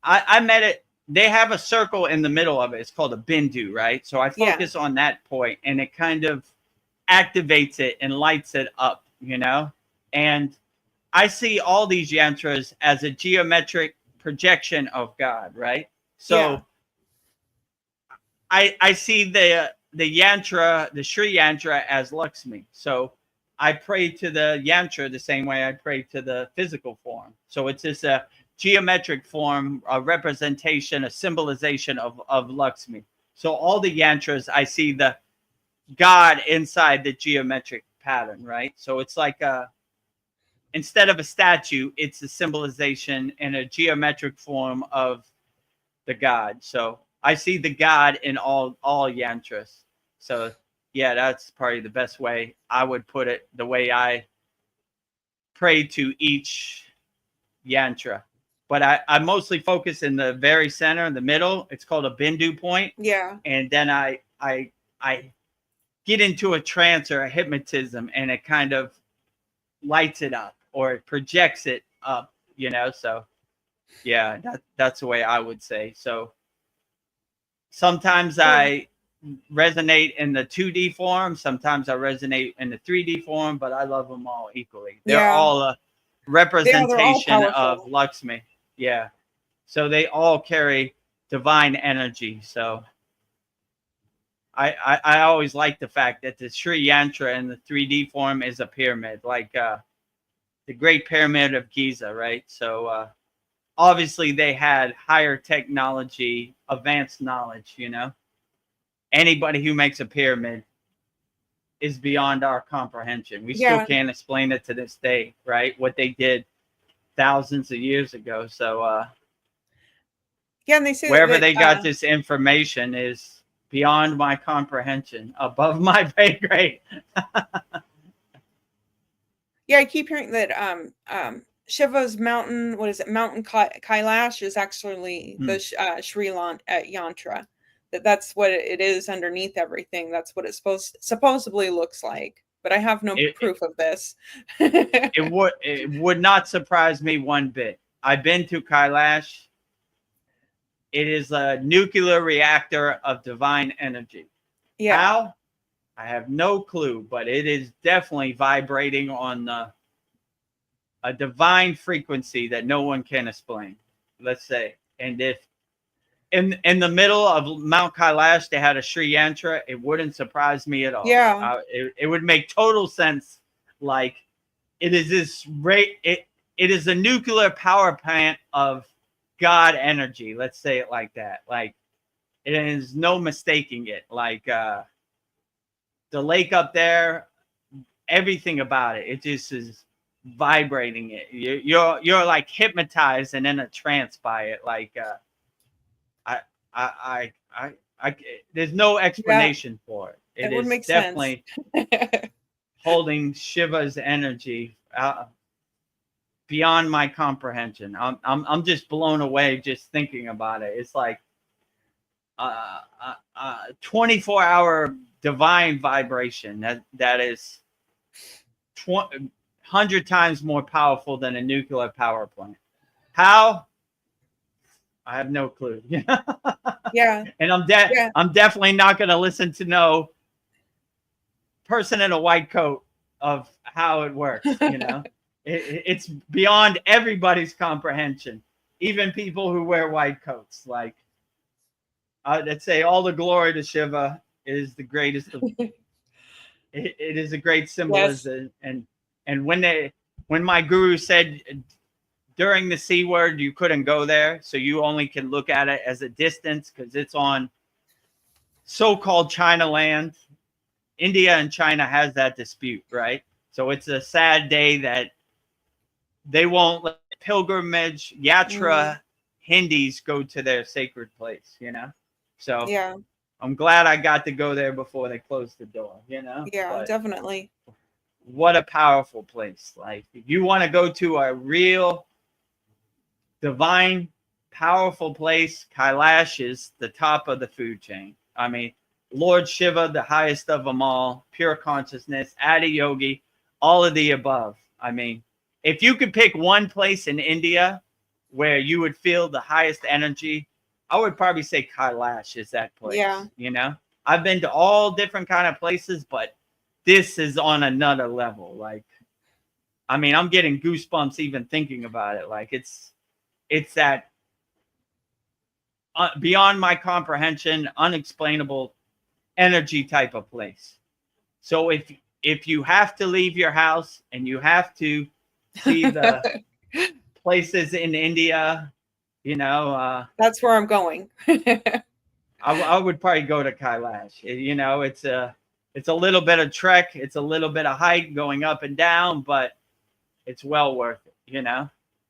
I met it. They have a circle in the middle of it. It's called a bindu, right? So I Yeah. focus on that point, and it kind of activates it and lights it up, you know? And I see all these yantras as a geometric projection of God, right? So Yeah. I see the yantra, the Sri Yantra, as Lakshmi. So I pray to the yantra the same way I pray to the physical form. So it's just a geometric form, a representation, a symbolization of Lakshmi. So all the yantras, I see the God inside the geometric pattern, right? So it's like instead of a statue, it's a symbolization in a geometric form of the God. So I see the God in all yantras. So yeah, that's probably the best way I would put it, the way I pray to each yantra. But I mostly focus in the very center, in the middle. It's called a bindu point. Yeah. And then I get into a trance or a hypnotism, and it kind of lights it up or it projects it up, you know? So yeah, that's the way I would say. So sometimes I resonate in the 2D form. Sometimes I resonate in the 3D form, but I love them all equally. They're Yeah. all a representation of powerful. Lakshmi. Yeah. So they all carry divine energy. So I always like the fact that the Sri Yantra in the 3D form is a pyramid, like the Great Pyramid of Giza, right? So obviously they had higher technology, advanced knowledge, you know? Anybody who makes a pyramid is beyond our comprehension. We still can't explain it to this day, right? What they did thousands of years ago. So Yeah, and they say wherever that they got this information is beyond my comprehension, above my pay grade. yeah, I keep hearing that Shiva's mountain, what is it, Mountain Kailash is actually the Sri Yantra. That's what it is underneath everything. That's what it supposedly looks like. But I have no proof of this. It would not surprise me one bit. I've been to Kailash. It is a nuclear reactor of divine energy. Yeah. How? I have no clue, but it is definitely vibrating on a divine frequency that no one can explain, let's say. And if in the middle of Mount Kailash they had a Sri Yantra, it wouldn't surprise me at all. Yeah. It would make total sense. Like it is this it is a nuclear power plant of God energy. Let's say it like that. Like it is no mistaking it. Like the lake up there, everything about it, it just is vibrating it. You're like hypnotized and in a trance by it. Like I there's no explanation for it. It would is make definitely sense. holding Shiva's energy beyond my comprehension. I'm just blown away just thinking about it. It's like 24-hour divine vibration that is 100 times more powerful than a nuclear power plant. How? I have no clue. Yeah. And I'm definitely not going to listen to no person in a white coat of how it works. It's beyond everybody's comprehension, even people who wear white coats. Like, I'd say all the glory to Shiva. Is the greatest of it is a great symbolism. And when my guru said during the C word you couldn't go there, so you only can look at it as a distance because it's on so-called China land. India and China has that dispute, right? So it's a sad day that they won't let pilgrimage yatra Hindis go to their sacred place, So Yeah. I'm glad I got to go there before they closed the door, Yeah, But definitely. what a powerful place. Like, if you want to go to a real divine, powerful place, Kailash is the top of the food chain. I mean, Lord Shiva, the highest of them all, pure consciousness, Adi Yogi, all of the above. I mean, if you could pick one place in India where you would feel the highest energy, I would probably say Kailash is that place. Yeah. I've been to all different kind of places, but this is on another level. Like, I mean, I'm getting goosebumps even thinking about it. Like, it's that beyond my comprehension, unexplainable energy type of place. So if you have to leave your house and you have to see the places in India, that's where I'm going. I would probably go to Kailash. It's a little bit of trek, it's a little bit of hike going up and down, but it's well worth it.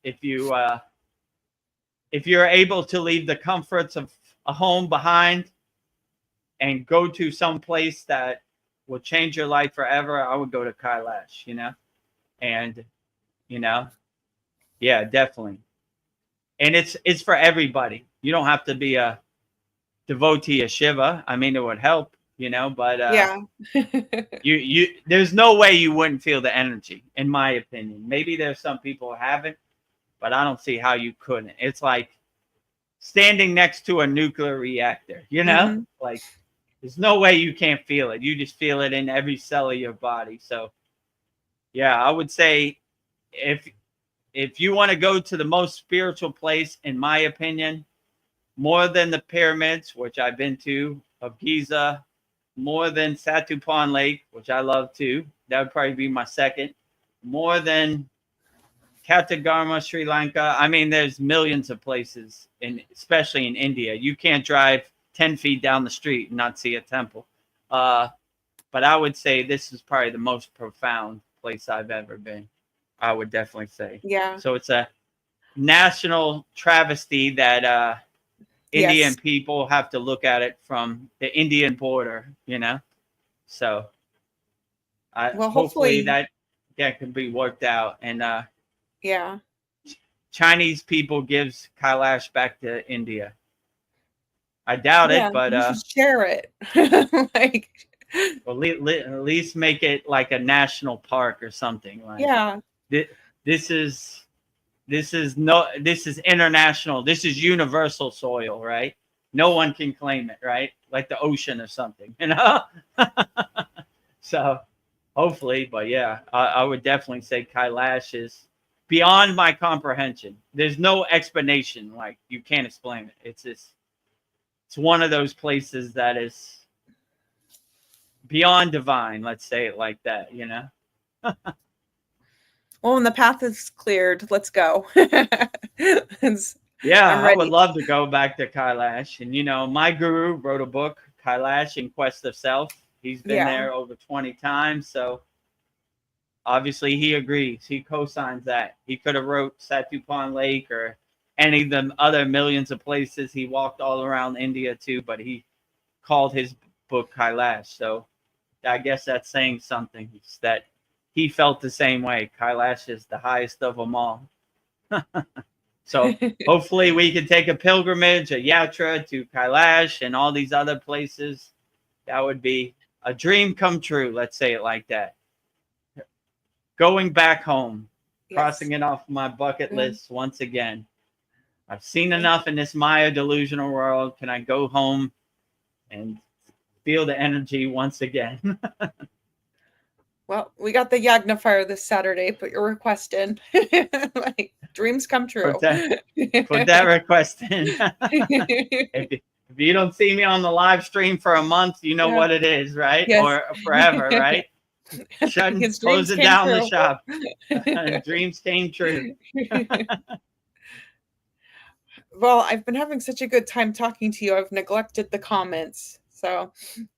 If you're able to leave the comforts of a home behind and go to some place that will change your life forever, I would go to Kailash, and yeah, definitely. And it's for everybody. You don't have to be a devotee of Shiva. I mean, it would help, but Yeah. you there's no way you wouldn't feel the energy, in my opinion. Maybe there's some people who haven't, but I don't see how you couldn't. It's like standing next to a nuclear reactor, Like, there's no way you can't feel it. You just feel it in every cell of your body. So yeah, I would say if you want to go to the most spiritual place, in my opinion, more than the pyramids, which I've been to, of Giza, more than Satupan Lake, which I love too. That would probably be my second. More than Katagarma, Sri Lanka. I mean, there's millions of places, especially in India. You can't drive 10 feet down the street and not see a temple. But I would say this is probably the most profound place I've ever been. I would definitely say. Yeah. So it's a national travesty that Indian people have to look at it from the Indian border, So hopefully that can be worked out. And yeah, Chinese people gives Kailash back to India. I doubt it, but you should share it. Like, well, at least make it like a national park or something. Like, this is international. This is universal soil, right? No one can claim it, right? Like the ocean or something, So hopefully, but yeah, I would definitely say Kailash is beyond my comprehension. There's no explanation. Like, you can't explain it. It's one of those places that is beyond divine. Let's say it like that, Well, when the path is cleared, let's go. Yeah, I would love to go back to Kailash. And, my guru wrote a book, Kailash in Quest of Self. He's been there over 20 times. So obviously he agrees. He co-signs that. He could have wrote Satupan Lake or any of the other millions of places he walked all around India too, but he called his book Kailash. So I guess that's saying something. It's that he felt the same way. Kailash is the highest of them all. So hopefully we can take a pilgrimage, a yatra to Kailash and all these other places. That would be a dream come true. Let's say it like that. Going back home, crossing it off my bucket list once again. I've seen enough in this Maya delusional world. Can I go home and feel the energy once again? Well, we got the Yagna fire this Saturday. Put your request in. Like, dreams come true. Put that request in. If you don't see me on the live stream for a month, you know what it is, right? Yes. Or forever, right? Closing down the shop. Dreams came true. Well, I've been having such a good time talking to you. I've neglected the comments. So.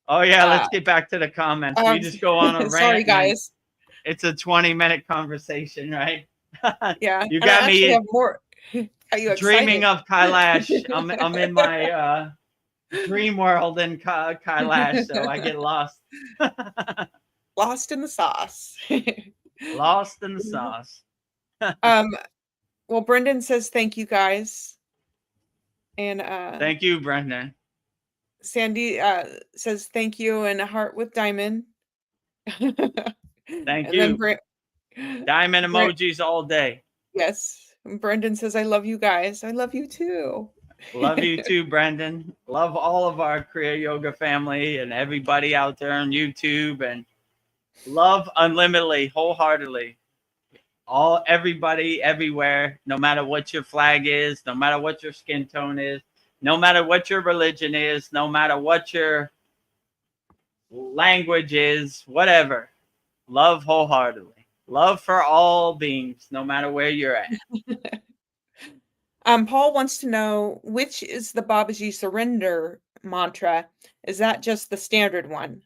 Oh yeah, let's get back to the comments. We just go on a rant. Sorry, guys. It's a 20-minute conversation, right? Yeah. You got me have more. Are you dreaming of Kailash. I'm in my dream world in Kailash, so I get lost. Lost in the sauce. Lost in the sauce. Well, Brendan says thank you, guys. And thank you, Brendan. Sandy says thank you and a heart with diamond. Thank you. Diamond emojis all day. Yes. And Brendan says, I love you guys. I love you too. Love you too, Brendan. Love all of our Kriya Yoga family and everybody out there on YouTube, and love unlimitedly, wholeheartedly. Everybody, everywhere, no matter what your flag is, no matter what your skin tone is, no matter what your religion is, no matter what your language is, whatever. Love wholeheartedly. Love for all beings, no matter where you're at. Paul wants to know, which is the Babaji surrender mantra? Is that just the standard one?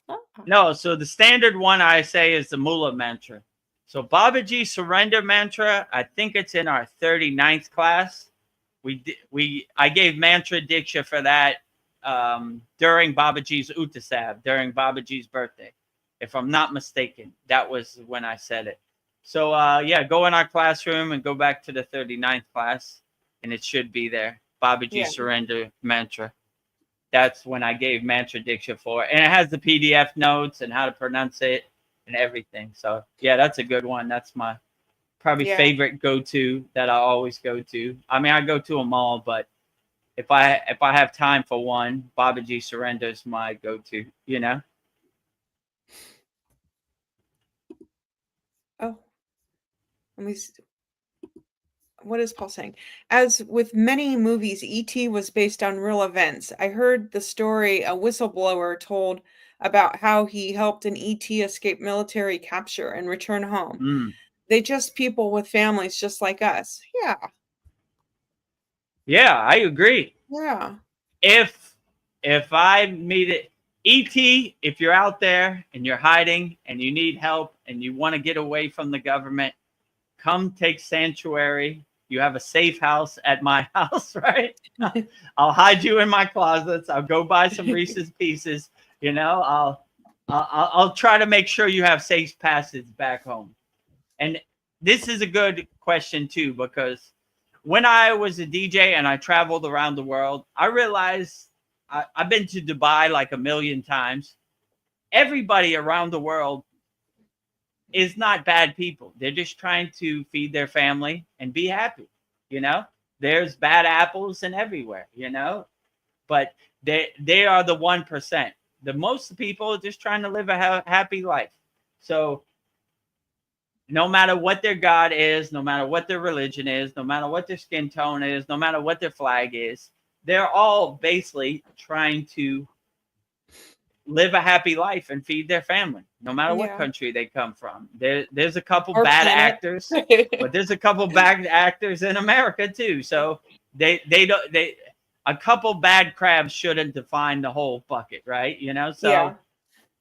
Oh. No, so the standard one I say is the Mula mantra. So Babaji surrender mantra, I think it's in our 39th class. I gave mantra diksha for that during Babaji's Utsav, during Babaji's birthday. If I'm not mistaken, that was when I said it. So yeah, go in our classroom and go back to the 39th class, and it should be there. Babaji surrender mantra. That's when I gave mantra diksha for it. And it has the PDF notes and how to pronounce it and everything. So yeah, that's a good one. That's my probably favorite go-to that I always go to. I mean, I go to them all, but if I have time for one, Babaji surrender is my go-to, you know? Oh, let me see. What is Paul saying? As with many movies, E.T. was based on real events. I heard the story a whistleblower told about how he helped an E.T. escape military capture and return home. Mm. They just people with families just like us. Yeah. Yeah, I agree. Yeah. If I meet it, E.T., if you're out there and you're hiding and you need help and you want to get away from the government, come take sanctuary. You have a safe house at my house, right? I'll hide you in my closets. I'll go buy some Reese's Pieces. You know, I'll try to make sure you have safe passage back home. And this is a good question too, because when I was a DJ and I traveled around the world, I realized I've been to Dubai like 1 million times. Everybody around the world is not bad people. They're just trying to feed their family and be happy. You know, there's bad apples and everywhere, you know, but they are the 1%. The most people are just trying to live a happy life. So no matter what their God is, no matter what their religion is, no matter what their skin tone is, no matter what their flag is, they're all basically trying to live a happy life and feed their family, no matter what country they come from. There's a couple bad actors, but there's a couple bad actors in America too. So a couple bad crabs shouldn't define the whole bucket, right? You know, so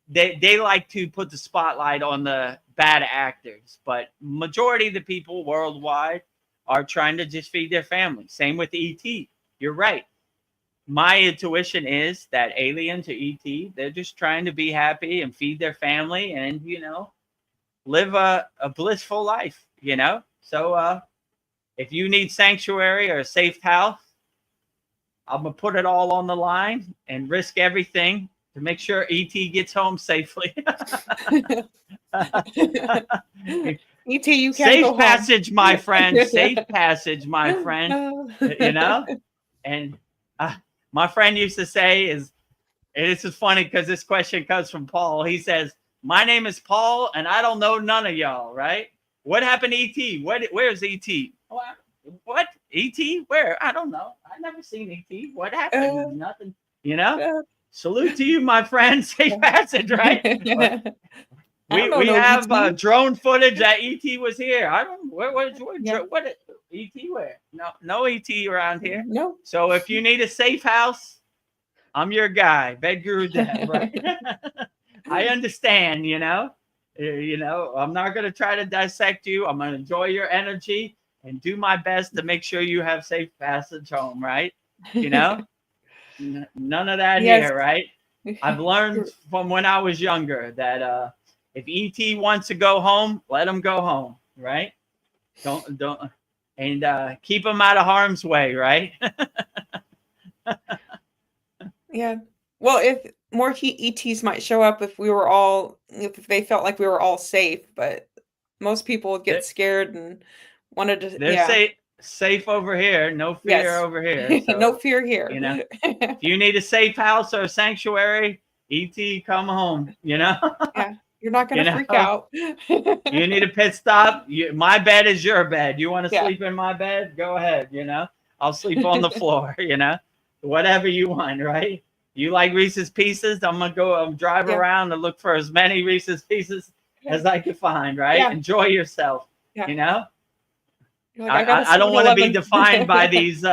they like to put the spotlight on the bad actors, but majority of the people worldwide are trying to just feed their family. Same with ET. You're right. My intuition is that aliens or ET, they're just trying to be happy and feed their family and, you know, live a blissful life, you know? So if you need sanctuary or a safe house, I'm going to put it all on the line and risk everything to make sure ET gets home safely. ET, you can't safe go passage, home. My friend. Safe passage, my friend. You know? And my friend used to say and this is funny because this question comes from Paul. He says, My name is Paul, and I don't know none of y'all, right? What happened to ET? Where's ET? What? ET? Where? I don't know. I've never seen ET. What happened? Nothing. Salute to you, my friend. Safe passage, right? We have drone footage that ET was here. I don't. What ET where? No ET around here. No. So if you need a safe house, I'm your guy, Vedagurudev, right? I understand, I'm not going to try to dissect you. I'm going to enjoy your energy and do my best to make sure you have safe passage home, right? None of that here, right? I've learned from when I was younger that if ET wants to go home, let him go home, right? Don't, and keep him out of harm's way, right? Yeah. Well, if more ETs might show up if they felt like we were all safe, but most people would get scared and wanted to. They're safe over here. No fear over here. So, no fear here. If you need a safe house or a sanctuary, ET, come home. Yeah, you're not gonna freak out. You need a pit stop. My bed is your bed. You want to sleep in my bed? Go ahead. I'll sleep on the floor. Whatever you want, right? You like Reese's Pieces? I'm gonna go drive around and look for as many Reese's Pieces as I can find, right? Yeah. Enjoy yourself. I don't want to be defined by these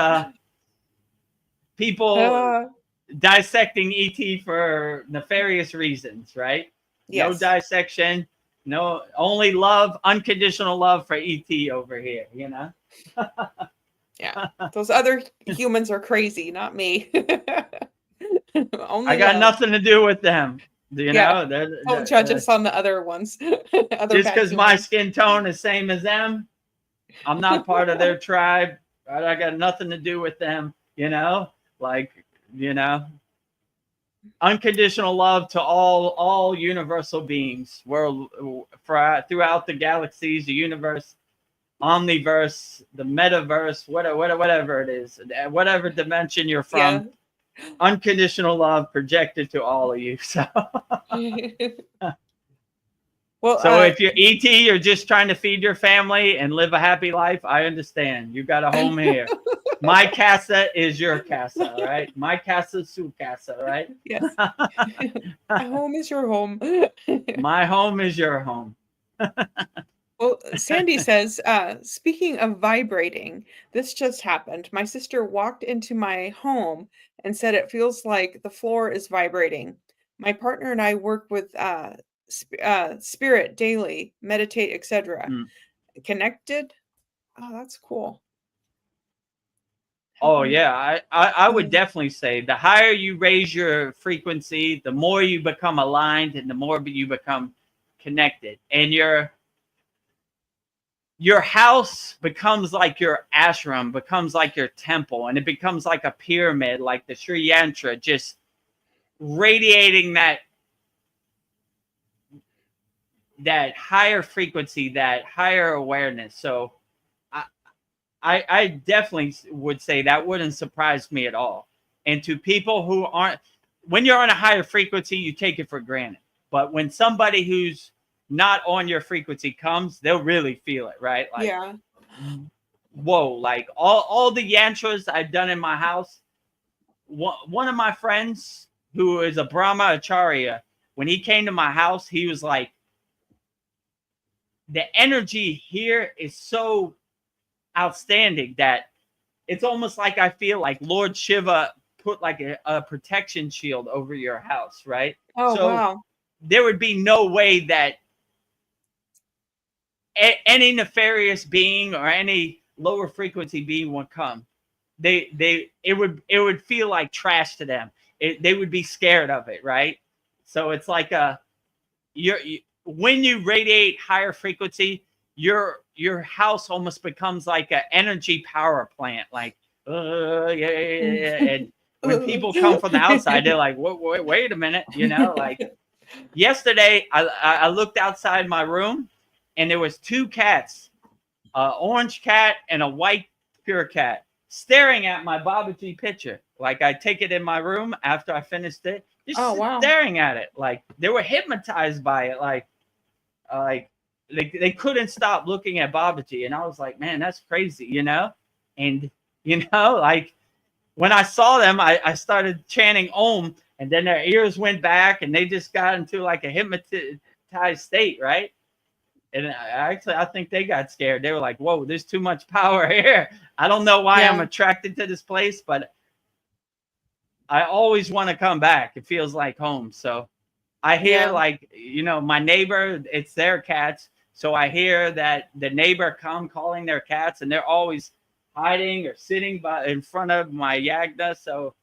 people dissecting ET for nefarious reasons, right? Yes. No dissection, no, only love, unconditional love for ET over here, Yeah, those other humans are crazy, not me. I got nothing to do with them. Don't judge us on the other ones. Just because my skin tone is same as them, I'm not part of their tribe. Right? I got nothing to do with them. Unconditional love to all universal beings, throughout the galaxies, the universe, omniverse, the metaverse, whatever it is, whatever dimension you're from. Yeah. Unconditional love projected to all of you. So, if you're ET, you're just trying to feed your family and live a happy life. I understand. You got a home here. My casa is your casa, right? My casa is su casa, right? Yes. My home is your home. My home is your home. Well, Sandy says, speaking of vibrating, this just happened. My sister walked into my home and said it feels like the floor is vibrating. My partner and I work with spirit daily, meditate, etc. Connected? Oh, that's cool. Oh, yeah. I would definitely say the higher you raise your frequency, the more you become aligned and the more you become connected. And your house becomes like your ashram, becomes like your temple, and it becomes like a pyramid, like the Sri Yantra, just radiating that higher frequency, that higher awareness. So I definitely would say that wouldn't surprise me at all. And to people who aren't, when you're on a higher frequency, you take it for granted. But when somebody who's not on your frequency comes, they'll really feel it, right? Like, whoa, like all the yantras I've done in my house, one of my friends who is a Brahma Acharya, when he came to my house, he was like, the energy here is so outstanding that it's almost like I feel like Lord Shiva put like a protection shield over your house, right? Oh, so wow. There would be no way that any nefarious being or any lower frequency being would come. It would feel like trash to them. They would be scared of it, right? So it's like when you radiate higher frequency, your house almost becomes like an energy power plant. Like, and when people come from the outside, they're like, wait a minute, like yesterday, I looked outside my room and there was two cats, an orange cat and a white pure cat, staring at my Babaji picture. Like I take it in my room after I finished it, just Oh, wow. staring at it. Like they were hypnotized by it. Like they couldn't stop looking at Babaji. And I was like, man, that's crazy, you know? And, you know, like when I saw them, I started chanting Om, and then their ears went back and they just got into like a hypnotized state, right? And I think they got scared. They were like, whoa, there's too much power here. I don't know why I'm attracted to this place, but I always want to come back. It feels like home. So I hear like, you know, my neighbor, it's their cats. So I hear that the neighbor calling their cats, and they're always hiding or sitting in front of my yagna. So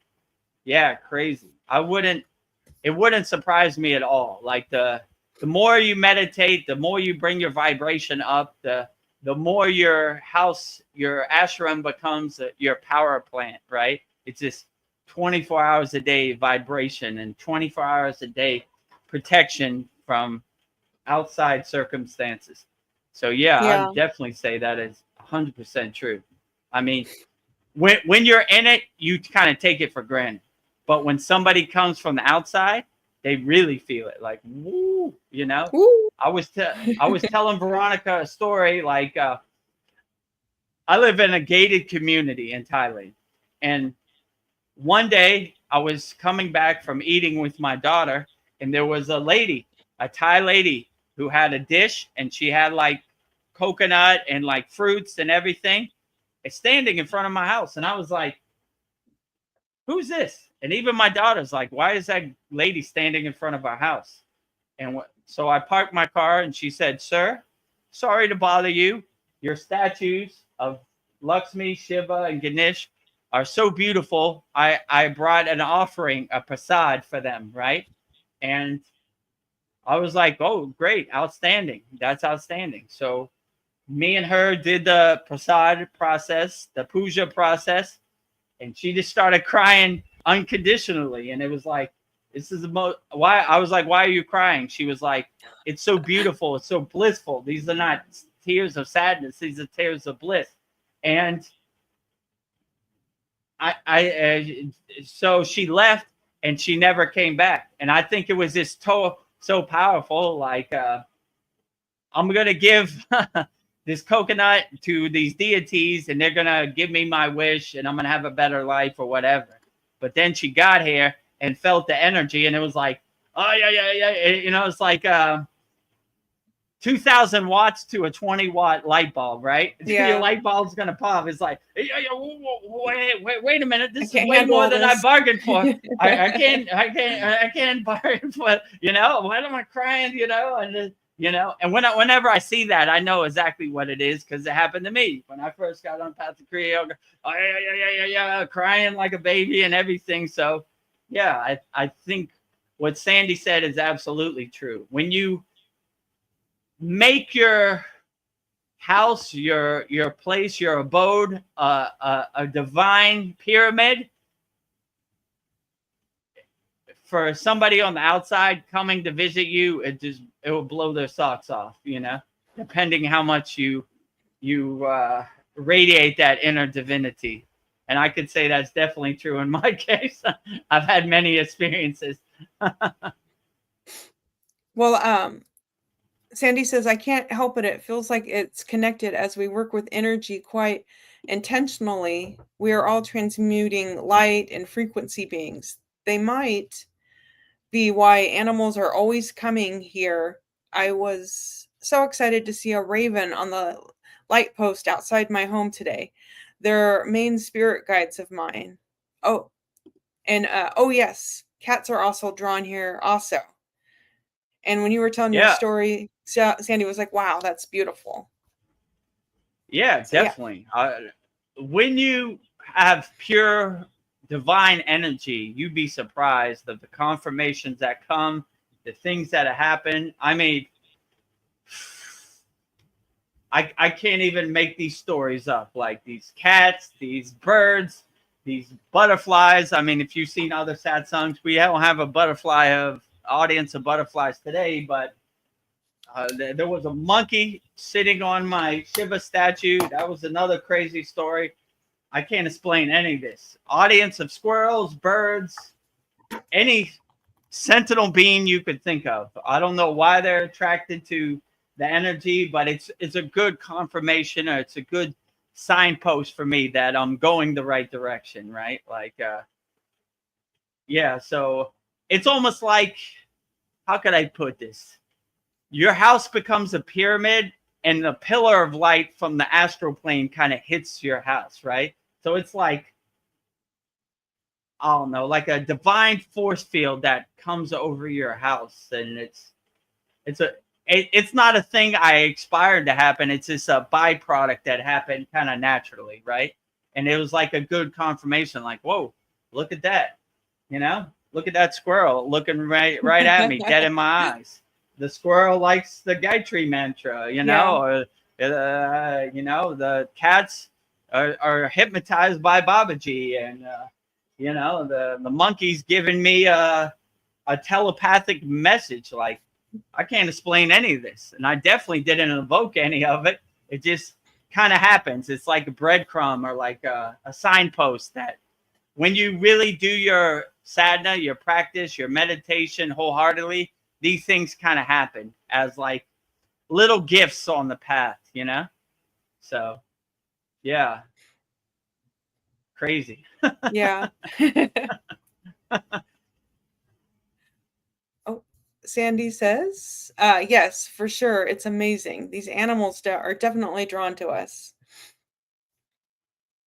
yeah, crazy. It wouldn't surprise me at all. Like the more you meditate, the more you bring your vibration up, the more your house, your ashram becomes your power plant, right? It's just 24 hours a day vibration and 24 hours a day protection from outside circumstances. So yeah, I would definitely say that is 100% true. I mean, when you're in it, you kind of take it for granted. But when somebody comes from the outside, they really feel it. Like, woo, you know. Woo. I was telling Veronica a story. Like, I live in a gated community in Thailand, and one day I was coming back from eating with my daughter, and there was a Thai lady, who had a dish, and she had like coconut and like fruits and everything. It's standing in front of my house. And I was like, who's this? And even my daughter's like, why is that lady standing in front of our house? And so I parked my car, and she said, sir, sorry to bother you. Your statues of Lakshmi, Shiva, and Ganesh are so beautiful. I brought an offering, a prasad for them, right? And I was like, oh, great, outstanding. That's outstanding. So me and her did the prasad process, the puja process, and she just started crying unconditionally. And it was like, this is the most, why? I was like, why are you crying? She was like, it's so beautiful. It's so blissful. These are not tears of sadness. These are tears of bliss. And so she left, and she never came back. And I think it was just so powerful. Like, I'm going to give this coconut to these deities, and they're going to give me my wish, and I'm going to have a better life or whatever. But then she got here and felt the energy, and it was like, oh, yeah. You know, it's like 2,000 watts to a 20-watt light bulb, right? Yeah. Your light bulb's going to pop. It's like, wait a minute. This is way handle more than I bargained for. I can't bargain for, you know, why am I crying, you know? And, you know, and whenever I see that, I know exactly what it is, because it happened to me when I first got on Path to Kriya. Yeah, crying like a baby and everything. So, yeah, I think what Sandy said is absolutely true. When you make your house, your place, your abode, a divine pyramid, for somebody on the outside coming to visit you, it will blow their socks off, you know, depending how much you radiate that inner divinity. And I could say that's definitely true in my case. I've had many experiences. Well, Sandy says, I can't help it. It feels like it's connected as we work with energy quite intentionally. We are all transmuting light and frequency beings. They might be why animals are always coming here. I was so excited to see a raven on the light post outside my home today. They're main spirit guides of mine. Oh, and oh yes, cats are also drawn here also. And when you were telling your story, Sandy was like, wow, that's beautiful. Yeah, definitely. When you have pure divine energy, you'd be surprised of the confirmations that come, the things that happen. I mean, I can't even make these stories up. Like these cats, these birds, these butterflies. I mean, if you've seen other satsangs, we don't have a audience of butterflies today, but there was a monkey sitting on my Shiva statue. That was another crazy story. I can't explain any of this. Audience of squirrels, birds, any sentinel being you could think of. I don't know why they're attracted to the energy, but it's a good confirmation, or it's a good signpost for me that I'm going the right direction, right? Like, yeah. So it's almost like, how could I put this? Your house becomes a pyramid, and the pillar of light from the astral plane kind of hits your house, right? So it's like, I don't know, like a divine force field that comes over your house, and it's not a thing I aspired to happen. It's just a byproduct that happened kind of naturally, right? And it was like a good confirmation, like, whoa, look at that, look at that squirrel looking right at me, dead in my eyes. The squirrel likes the Gayatri mantra, or the cats are hypnotized by Babaji, and the monkey's giving me a telepathic message. Like, I can't explain any of this, and I definitely didn't invoke any of it. It just kind of happens. It's like a breadcrumb, or like a signpost that when you really do your sadhana, your practice, your meditation wholeheartedly, these things kind of happen as like little gifts on the path, So, yeah. Crazy. Yeah. Oh, Sandy says, yes, for sure. It's amazing. These animals are definitely drawn to us.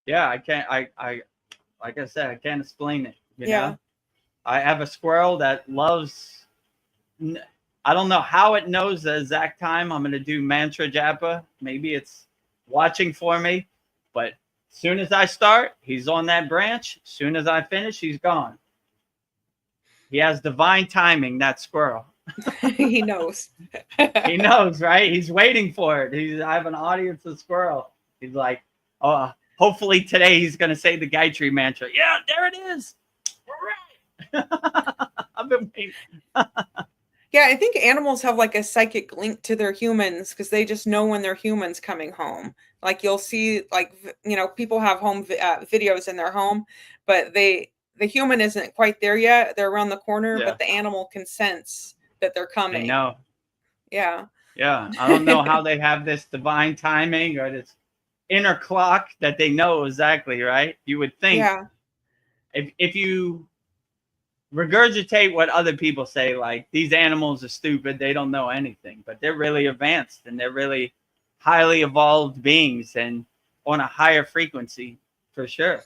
Yeah, I can't, like I said, I can't explain it, Yeah. I have a squirrel that loves, I don't know how it knows the exact time I'm going to do mantra japa. Maybe it's watching for me, but as soon as I start, he's on that branch. As soon as I finish, he's gone. He has divine timing, that squirrel. He knows. He knows, right? He's waiting for it. I have an audience of squirrel. He's like, oh, hopefully today he's going to say the Gayatri mantra. Yeah, there it is. All right. I've been waiting. Yeah, I think animals have like a psychic link to their humans because they just know when their humans coming home. Like, you'll see, like, people have home videos in their home, but the human isn't quite there yet. They're around the corner, Yeah. but the animal can sense that they're coming. They know. Yeah. Yeah. I don't know how they have this divine timing or this inner clock that they know exactly, right? You would think, Yeah. if you regurgitate what other people say, like, these animals are stupid, they don't know anything, but they're really advanced and they're really highly evolved beings and on a higher frequency for sure.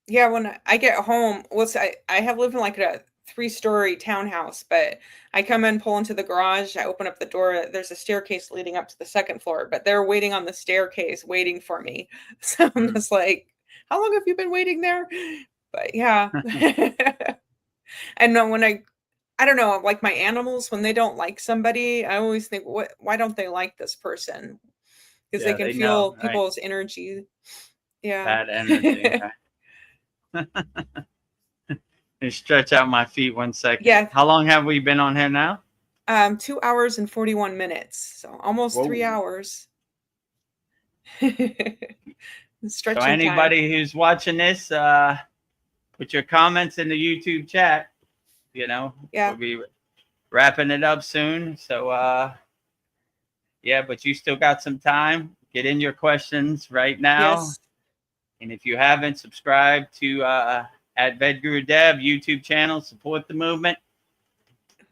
Yeah, when I get home, I have lived in like a 3-story townhouse, but I come in, pull into the garage, I open up the door, there's a staircase leading up to the second floor, but they're waiting on the staircase waiting for me. So I'm just like, how long have you been waiting there? But yeah. And when I don't know, like my animals, when they don't like somebody, I always think, why don't they like this person? Because they can feel people's energy. Yeah. Bad energy. And stretch out my feet 1 second. Yeah. How long have we been on here now? 2 hours and 41 minutes. So almost 3 hours. Stretching so anybody time. who's watching this, put your comments in the YouTube chat. Yeah. We'll be wrapping it up soon. So yeah, but you still got some time. Get in your questions right now. Yes. And if you haven't subscribed to at Vedagurudev YouTube channel, support the movement.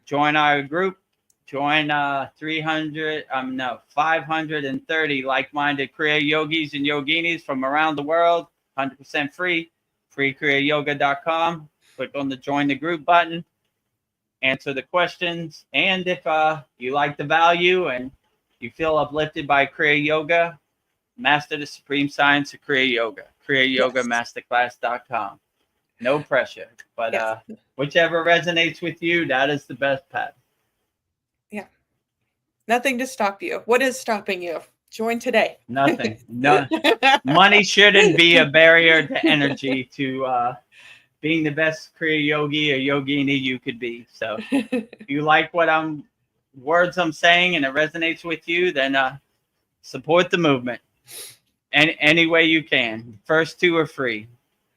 Join our group. Join 530 like-minded Kriya yogis and yoginis from around the world. 100% free. kriyayogashop.com. Click on the join the group button. Answer the questions. And if you like the value and you feel uplifted by Kriya Yoga, master the supreme science of Kriya Yoga. kriyayogashop.com. No pressure. But whichever resonates with you, that is the best path. Yeah. Nothing to stop you. What is stopping you? Join today. Nothing. No. Money shouldn't be a barrier to energy to being the best Kriya yogi or yogini you could be. So if you like words I'm saying and it resonates with you, then support the movement. Any way you can. First 2 are free.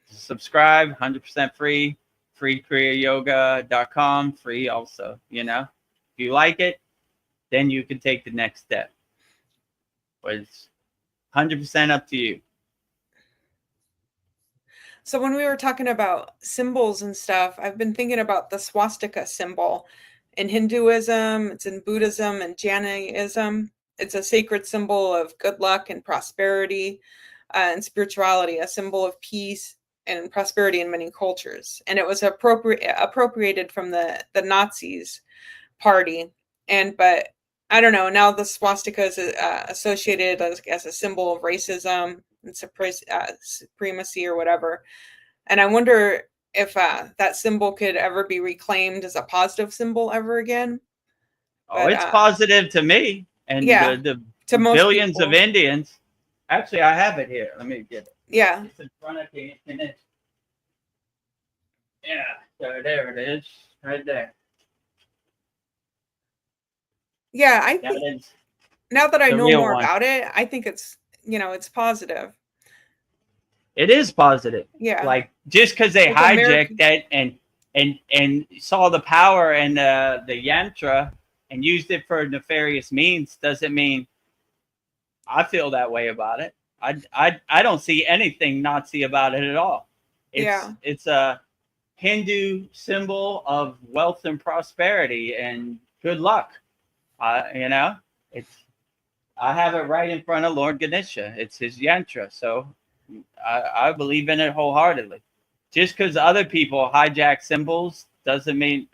Subscribe, 100% free. free kriyayogashop.com, free also, you know. If you like it, then you can take the next step. But it's 100% up to you. So when we were talking about symbols and stuff, I've been thinking about the swastika symbol in Hinduism, it's in Buddhism and Jainism. It's a sacred symbol of good luck and prosperity and spirituality, a symbol of peace and prosperity in many cultures. And it was appropriated from the Nazis party. But I don't know, now the swastika is associated as a symbol of racism and supremacy or whatever. And I wonder if that symbol could ever be reclaimed as a positive symbol ever again. Oh, it's positive to me. And yeah, the to most billions people. of Indians. Actually, I have it here. Let me get it. Yeah. It's in front of me. Yeah, so there it is. Right there. Yeah, I think now that I know more about it, I think it's, it's positive. It is positive. Yeah. Like just because they hijacked that and saw the power and the yantra and used it for nefarious means doesn't mean I feel that way about it. I don't see anything Nazi about it at all. It's a Hindu symbol of wealth and prosperity and good luck. You know, I have it right in front of Lord Ganesha. It's his yantra. So I believe in it wholeheartedly. Just because other people hijack symbols doesn't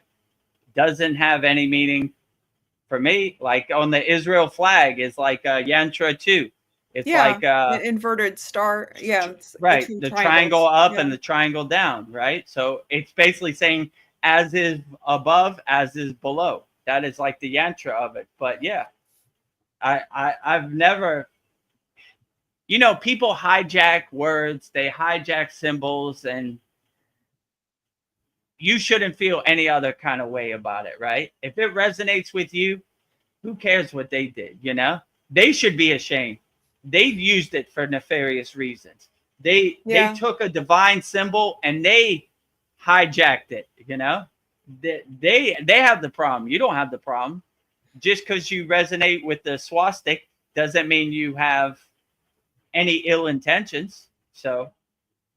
have any meaning for me. Like on the Israel flag is like a yantra too. It's like an inverted star. Yeah. It's right. The triangle up and the triangle down. Right. So it's basically saying as is above, as is below. That is like the yantra of it. But yeah, I've never, people hijack words, they hijack symbols, and you shouldn't feel any other kind of way about it, right? If it resonates with you, who cares what they did, They should be ashamed. They've used it for nefarious reasons. They took a divine symbol and they hijacked it, They have the problem. You don't have the problem. Just because you resonate with the swastika doesn't mean you have any ill intentions. So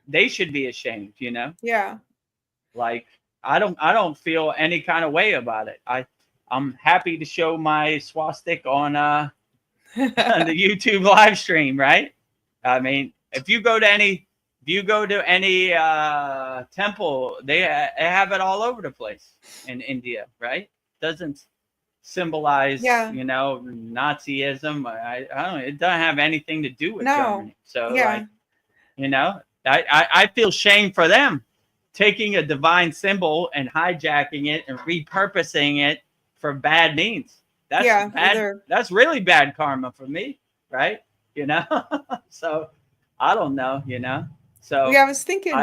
they should be ashamed, Yeah. Like I don't feel any kind of way about it. I'm happy to show my swastika on the YouTube live stream, right? I mean, if you go to any temple, they have it all over the place in India, right? Doesn't symbolize, Nazism. I don't. It doesn't have anything to do with Germany. So, I feel shame for them taking a divine symbol and hijacking it and repurposing it for bad means. That's bad. That's really bad karma for me, right? So I don't know, So I was thinking,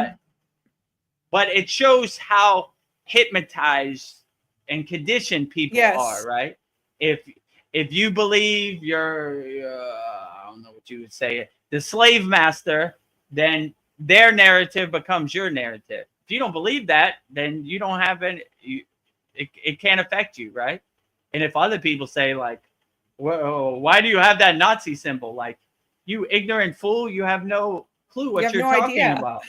but it shows how hypnotized and conditioned people are, right? If you believe you're, I don't know what you would say, the slave master, then their narrative becomes your narrative. If you don't believe that, then you don't have any. It can't affect you, right? And if other people say like, well, why do you have that Nazi symbol? Like, you ignorant fool, you have no clue what you're talking about,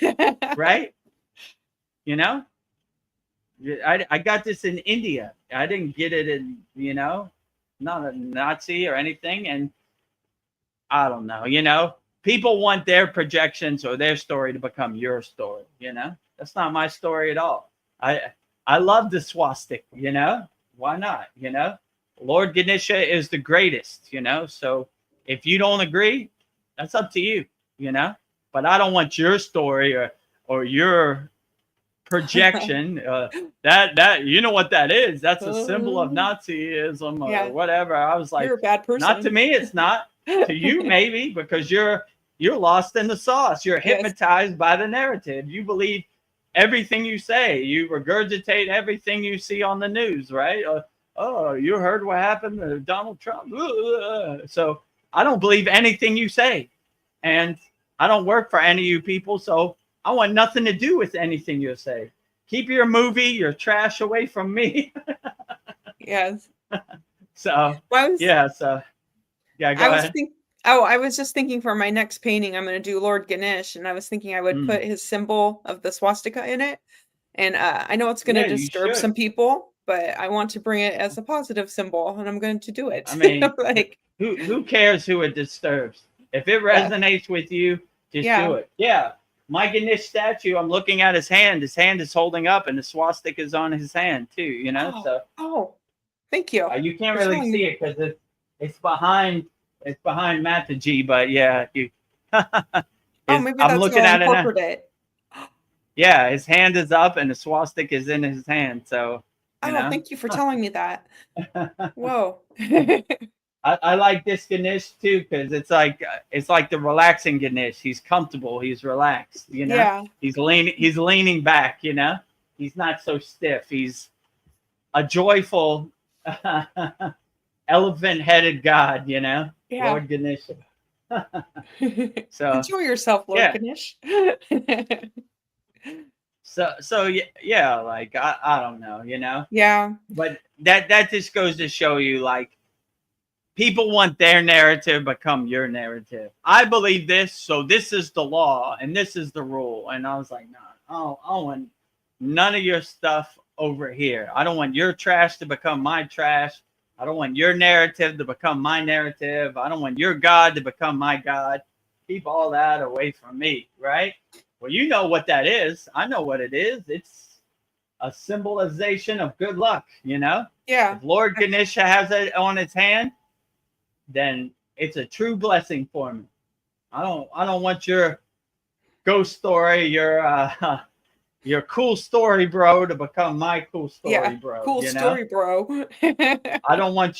right? I got this in India. I didn't get it in, not a Nazi or anything. And I don't know, people want their projections or their story to become your story, That's not my story at all. I love the swastika, Why not, Lord Ganesha is the greatest, So if you don't agree, that's up to you, But I don't want your story or your projection. That you know what that is? That's a symbol of Nazism or whatever. I was like, you're a bad person. Not to me, it's not. To you, maybe, because you're lost in the sauce. You're hypnotized by the narrative. You believe everything you say. You regurgitate everything you see on the news, right? Oh, you heard what happened to Donald Trump. So I don't believe anything you say, and I don't work for any of you people, so I want nothing to do with anything you say. keep your movie, your trash away from me. Yes. So Well, yeah, so yeah, go ahead. I was just thinking for my next painting, I'm going to do Lord Ganesh, and I was thinking I would put his symbol of the swastika in it. And I know it's going to Yeah, you disturb should. some people, but I want to bring it as a positive symbol, and I'm going to do it. I mean, like, who cares who it disturbs? If it Yeah. resonates with you, just Yeah. do it. Yeah. My Ganesh statue, I'm looking at his hand. His hand is holding up, and the swastika is on his hand too. You know, oh, thank you. you can't for really showing see me. it because it's behind Mataji. But yeah, maybe I'm that's looking how I at it now. incorporate it. Yeah, his hand is up, and the swastika is in his hand. So you know. Thank you for telling me that. Whoa. I like this Ganesh too because it's like the relaxing Ganesh. He's comfortable. He's relaxed. You know. Yeah. He's leaning back. You know. He's not so stiff. He's a joyful, elephant-headed god. You know. Yeah. Lord Ganesh. So enjoy yourself, Lord Ganesh. So yeah, like I don't know. You know. Yeah. But that just goes to show you, like, people want their narrative become your narrative. I believe this, so this is the law and this is the rule. And I was like, no, I don't want none of your stuff over here. I don't want your trash to become my trash. I don't want your narrative to become my narrative. I don't want your God to become my God. Keep all that away from me, right? Well, you know what that is. I know what it is. It's a symbolization of good luck, you know? Yeah. If Lord Ganesha has it on his hand, then it's a true blessing for me. I don't want your ghost story, your cool story, bro, to become my cool story, bro. Cool story, bro. I don't want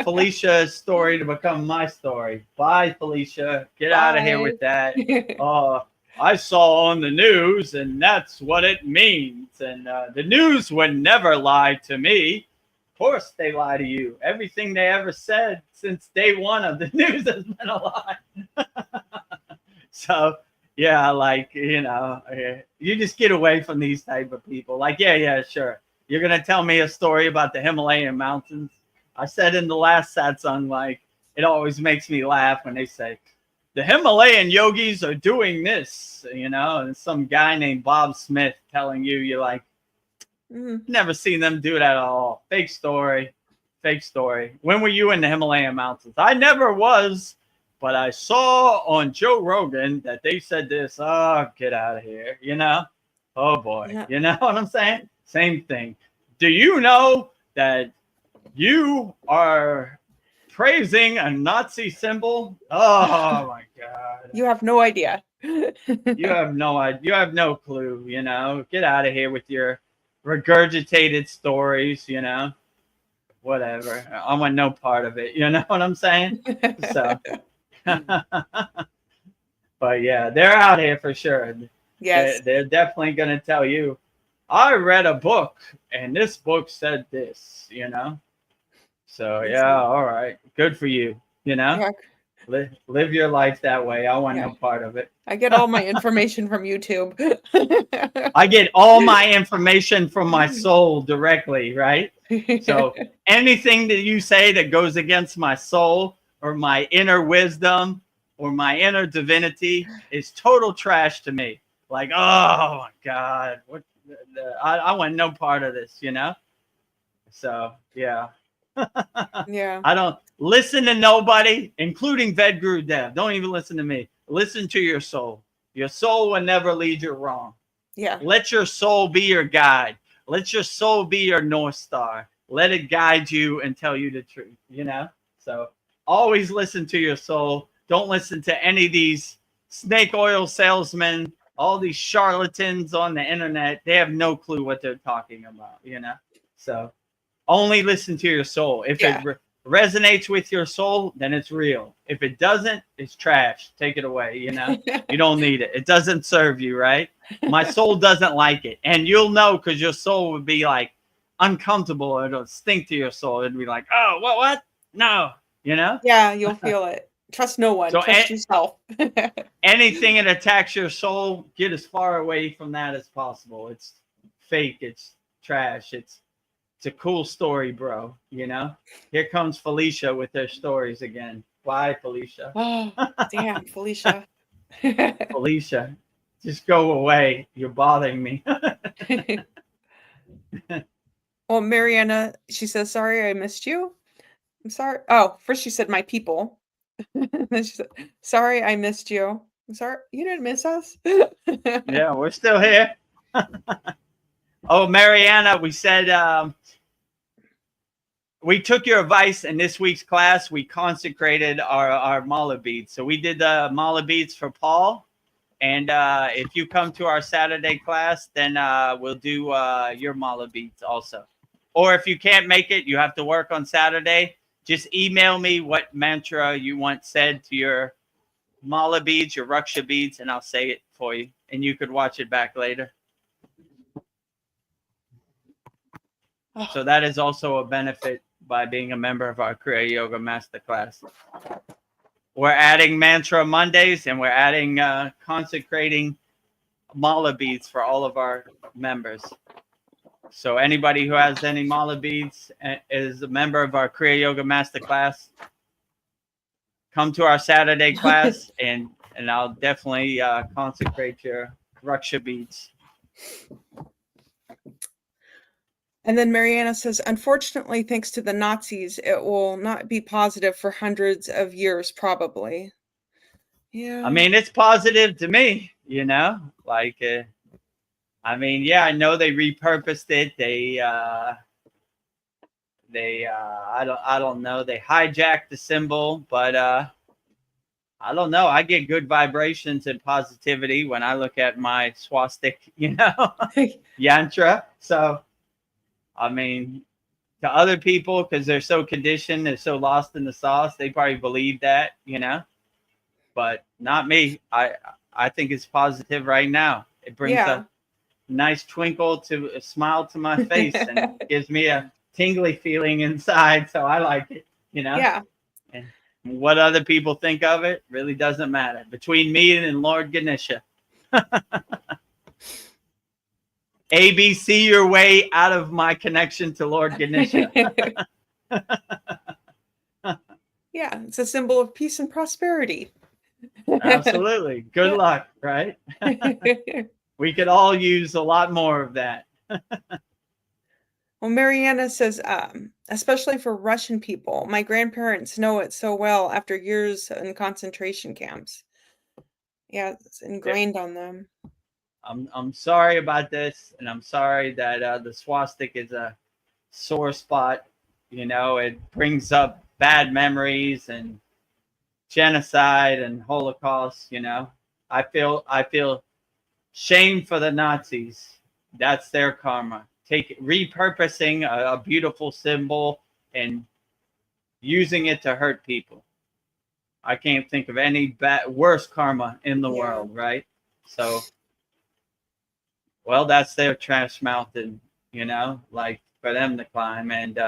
Felicia's story to become my story. Bye, Felicia. Get out of here with that. I saw on the news, and that's what it means. And the news would never lie to me. Of course they lie to you. Everything they ever said since day one of the news has been a lie. So, yeah, like, you know, you just get away from these type of people. Like, yeah, sure. You're going to tell me a story about the Himalayan mountains. I said in the last satsang, like, it always makes me laugh when they say, the Himalayan yogis are doing this, you know, and some guy named Bob Smith telling you, you're like, never seen them do that at all. Fake story. When were you in the Himalayan mountains? I never was, but I saw on Joe Rogan that they said this. Oh, get out of here, you know? Oh, boy. Yeah. You know what I'm saying? Same thing. Do you know that you are praising a Nazi symbol? Oh, my God. You have no idea. You have no idea. You have no clue, you know? Get out of here with your regurgitated stories, you know? Whatever. I want no part of it. You know what I'm saying? So, but yeah, they're out here for sure. Yes. They're definitely going to tell you, I read a book and this book said this, you know? So, yeah, all right. Good for you, you know? Yeah. Live your life that way. I want no part of it. I get all my information from YouTube. I get all my information from my soul directly, right? So anything that you say that goes against my soul or my inner wisdom or my inner divinity is total trash to me. Like, oh my God, I want no part of this, you know? So, yeah. Yeah. I don't listen to nobody, including Vedagurudev. Don't even listen to me. Listen to your soul. Your soul will never lead you wrong. Yeah. Let your soul be your guide. Let your soul be your North Star. Let it guide you and tell you the truth, you know? So always listen to your soul. Don't listen to any of these snake oil salesmen, all these charlatans on the internet. They have no clue what they're talking about, you know? So only listen to your soul. If it resonates with your soul, then it's real. If it doesn't, it's trash. Take it away, you know? You don't need it. It doesn't serve you, right? My soul doesn't like it. And you'll know because your soul would be like uncomfortable. It'll stink to your soul. It'd be like, oh, what? No, you know? Yeah, you'll feel it. Trust no one. So Trust yourself. anything that attacks your soul, get as far away from that as possible. It's fake. It's trash. It's a cool story, bro. You know, here comes Felicia with her stories again. Bye, Felicia. Oh, damn, Felicia. Felicia, just go away. You're bothering me. Well, Mariana, she says, sorry, I missed you. I'm sorry. Oh, first she said, my people. Then she said, sorry, I missed you. I'm sorry. You didn't miss us. Yeah, we're still here. Oh, Mariana, we said we took your advice in this week's class. We consecrated our mala beads. So we did the mala beads for Paul. And if you come to our Saturday class, then we'll do your mala beads also. Or if you can't make it, you have to work on Saturday, just email me what mantra you want said to your mala beads, your raksha beads, and I'll say it for you. And you could watch it back later. So that is also a benefit by being a member of our Kriya Yoga Masterclass. We're adding mantra Mondays, and we're adding consecrating mala beads for all of our members. So anybody who has any mala beads is a member of our Kriya Yoga Masterclass. Come to our Saturday class, and I'll definitely consecrate your raksha beads. And then Mariana says, unfortunately, thanks to the Nazis, it will not be positive for hundreds of years, probably. Yeah. I mean, it's positive to me, you know, like, I mean, yeah, I know they repurposed it. I don't know. They hijacked the symbol, but I don't know. I get good vibrations and positivity when I look at my swastika, you know, yantra. So, I mean, to other people, because they're so conditioned, they're so lost in the sauce, they probably believe that, you know, but not me. I think it's positive right now. It brings a nice twinkle to a smile to my face and gives me a tingly feeling inside. So I like it, you know? Yeah. And what other people think of it really doesn't matter. Between me and Lord Ganesha. ABC your way out of my connection to Lord Ganesha. Yeah, it's a symbol of peace and prosperity. Absolutely. Good luck, right? We could all use a lot more of that. Well, Mariana says, especially for Russian people, my grandparents know it so well after years in concentration camps. Yeah, it's ingrained on them. I'm sorry about this, and I'm sorry that the swastika is a sore spot. You know, it brings up bad memories and genocide and Holocaust. You know, I feel shame for the Nazis. That's their karma. Repurposing a beautiful symbol and using it to hurt people. I can't think of any worse karma in the world, right? So. Well, that's their trash mountain, you know, like for them to climb. And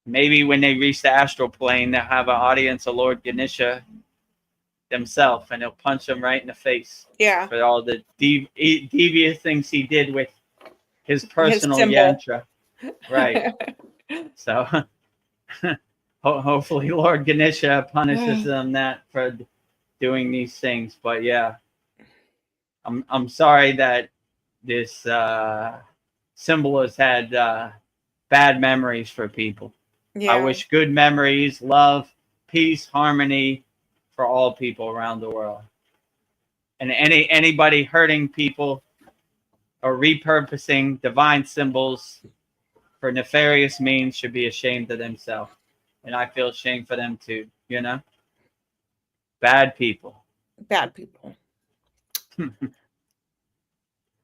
maybe when they reach the astral plane, they'll have an audience of Lord Ganesha themselves, and they'll punch them right in the face. Yeah. For all the devious things he did with his personal yantra. Right. So hopefully Lord Ganesha punishes them for doing these things. But yeah. I'm sorry that this symbol has had bad memories for people. Yeah. I wish good memories, love, peace, harmony for all people around the world. And anybody hurting people or repurposing divine symbols for nefarious means should be ashamed of themselves. And I feel shame for them too, you know? Bad people. Bad people.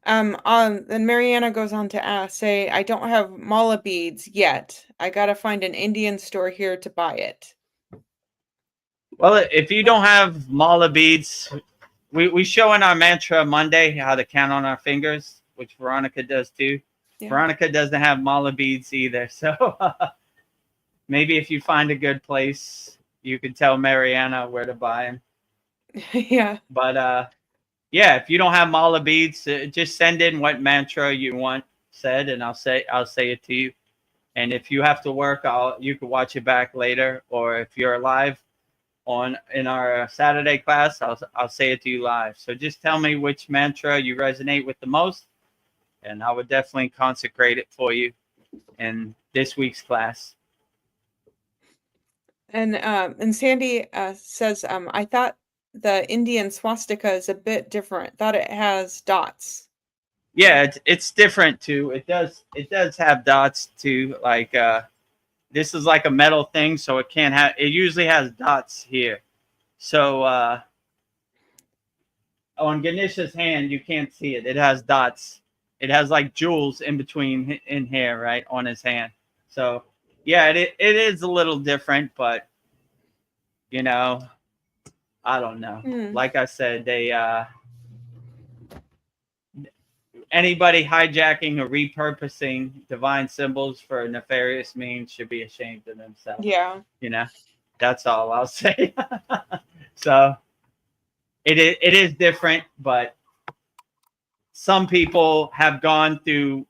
Then Mariana goes on to say, I don't have mala beads yet. I gotta find an Indian store here to buy it. Well, if you don't have mala beads, we show in our mantra Monday how to count on our fingers, which Veronica does too. Yeah. Veronica doesn't have mala beads either. So maybe if you find a good place, you can tell Mariana where to buy them. Yeah. But yeah, if you don't have mala beads, just send in what mantra you want said, and I'll say it to you. And if you have to work, you can watch it back later, or if you're live in our Saturday class, I'll say it to you live. So just tell me which mantra you resonate with the most, and I would definitely consecrate it for you in this week's class. And Sandy says, I thought the Indian swastika is a bit different. Thought it has dots. Yeah, it's different too. It does have dots too. Like this is like a metal thing, so it can't have. It usually has dots here. So on Ganesha's hand, you can't see it. It has dots. It has like jewels in between in here, right on his hand. So yeah, it is a little different, but you know, I don't know. Like I said, anybody hijacking or repurposing divine symbols for nefarious means should be ashamed of themselves. Yeah. You know, that's all I'll say. So it is different, but some people have gone through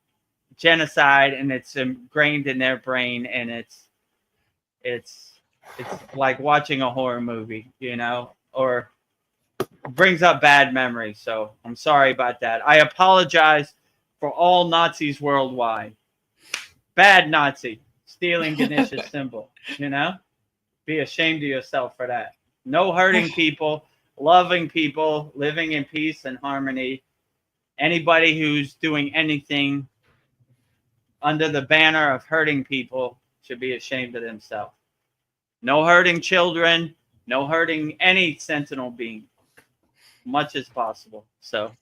genocide and it's ingrained in their brain, and it's like watching a horror movie, you know, or brings up bad memories. So I'm sorry about that. I apologize for all Nazis worldwide. Bad Nazi stealing Ganesha's symbol, you know? Be ashamed of yourself for that. No hurting people, loving people, living in peace and harmony. Anybody who's doing anything under the banner of hurting people should be ashamed of themselves. No hurting children, no hurting any sentinel being. Much as possible. So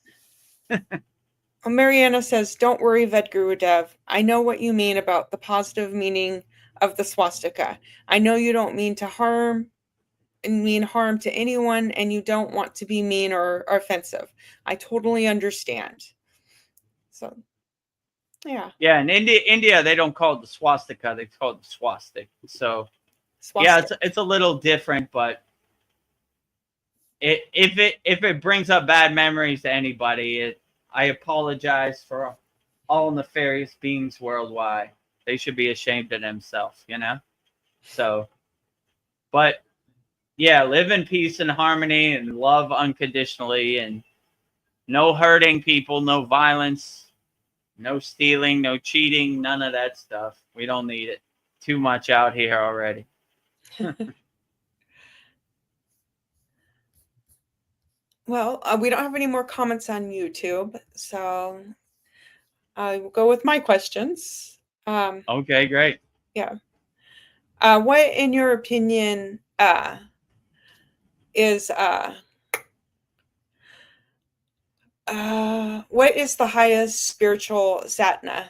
Well, Mariana says, don't worry, Vedagurudev. I know what you mean about the positive meaning of the swastika. I know you don't mean harm to anyone, and you don't want to be mean or offensive. I totally understand. So yeah. Yeah, in India they don't call it the swastika, they call it the swastik. So yeah, it's a little different, but if it brings up bad memories to anybody, I apologize for all nefarious beings worldwide. They should be ashamed of themselves, you know? So, but yeah, live in peace and harmony and love unconditionally, and no hurting people, no violence, no stealing, no cheating, none of that stuff. We don't need it. Too much out here already. Well, we don't have any more comments on YouTube, so I will go with my questions. Okay, great. Yeah. What, in your opinion, is what is the highest spiritual sadhana,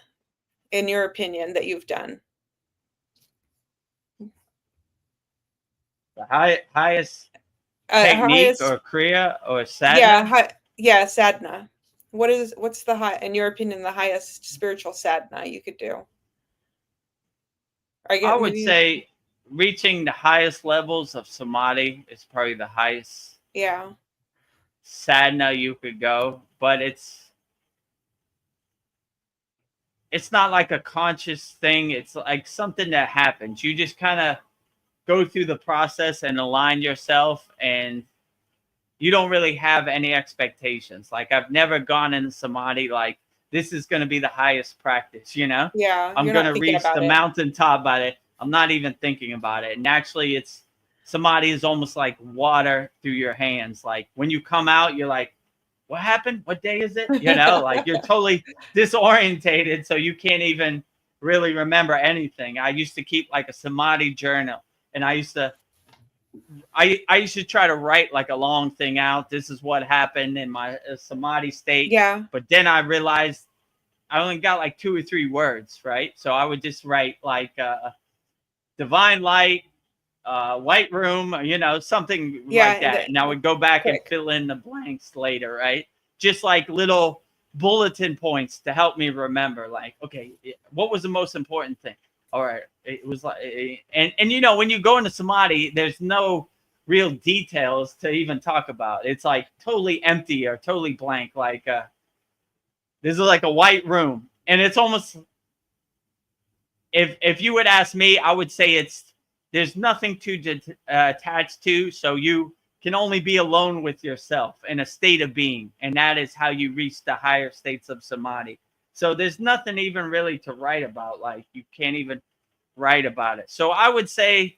in your opinion, that you've done? The highest technique or kriya or sadhana? Yeah, sadhana. What's in your opinion, the highest spiritual sadhana you could do? I would say reaching the highest levels of samadhi is probably the highest sadhana you could go, but it's not like a conscious thing. It's like something that happens. You just kind of go through the process and align yourself, and you don't really have any expectations. Like, I've never gone into samadhi like, this is going to be the highest practice, you know? Yeah. I'm going to reach the mountaintop by it. I'm not even thinking about it. And actually, samadhi is almost like water through your hands. Like, when you come out, you're like, what happened? What day is it? You know, like, you're totally disorientated, so you can't even really remember anything. I used to keep like a samadhi journal, and I used to try to write like a long thing out. This is what happened in my samadhi state. Yeah. But then I realized I only got like 2 or 3 words, right? So I would just write like divine light, white room, you know, something like that. And I would go back and fill in the blanks later, right? Just like little bulletin points to help me remember, like, okay, what was the most important thing? or it was like, and you know, when you go into samadhi, there's no real details to even talk about. It's like totally empty or totally blank. Like this is like a white room, and it's almost, if you would ask me, I would say there's nothing to attach to, so you can only be alone with yourself in a state of being, and that is how you reach the higher states of samadhi. So there's nothing even really to write about. Like you can't even write about it. So I would say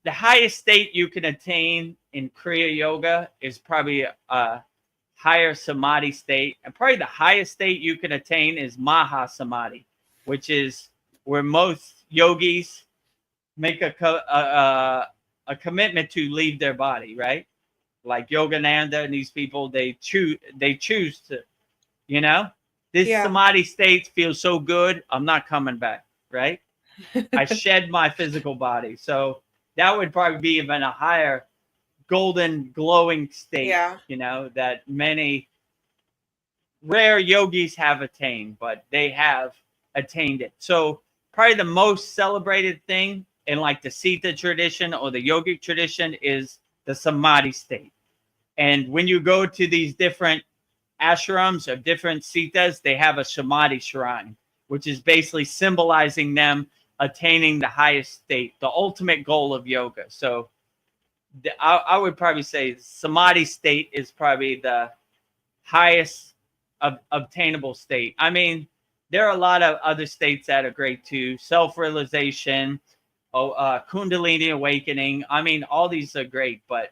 the highest state you can attain in Kriya Yoga is probably a higher samadhi state. And probably the highest state you can attain is Maha Samadhi, which is where most yogis make a commitment to leave their body, right? Like Yogananda and these people, they choose to, you know, this samadhi state feels so good, I'm not coming back, right? I shed my physical body. So that would probably be even a higher golden glowing state, you know, that many rare yogis have attained, but they have attained it. So probably the most celebrated thing in like the Sita tradition or the yogic tradition is the samadhi state. And when you go to these different ashrams of different sitas, they have a samadhi shrine, which is basically symbolizing them attaining the highest state, the ultimate goal of yoga. So I would probably say samadhi state is probably the highest obtainable state. I mean, there are a lot of other states that are great too. Self-realization, Kundalini awakening. I mean, all these are great. But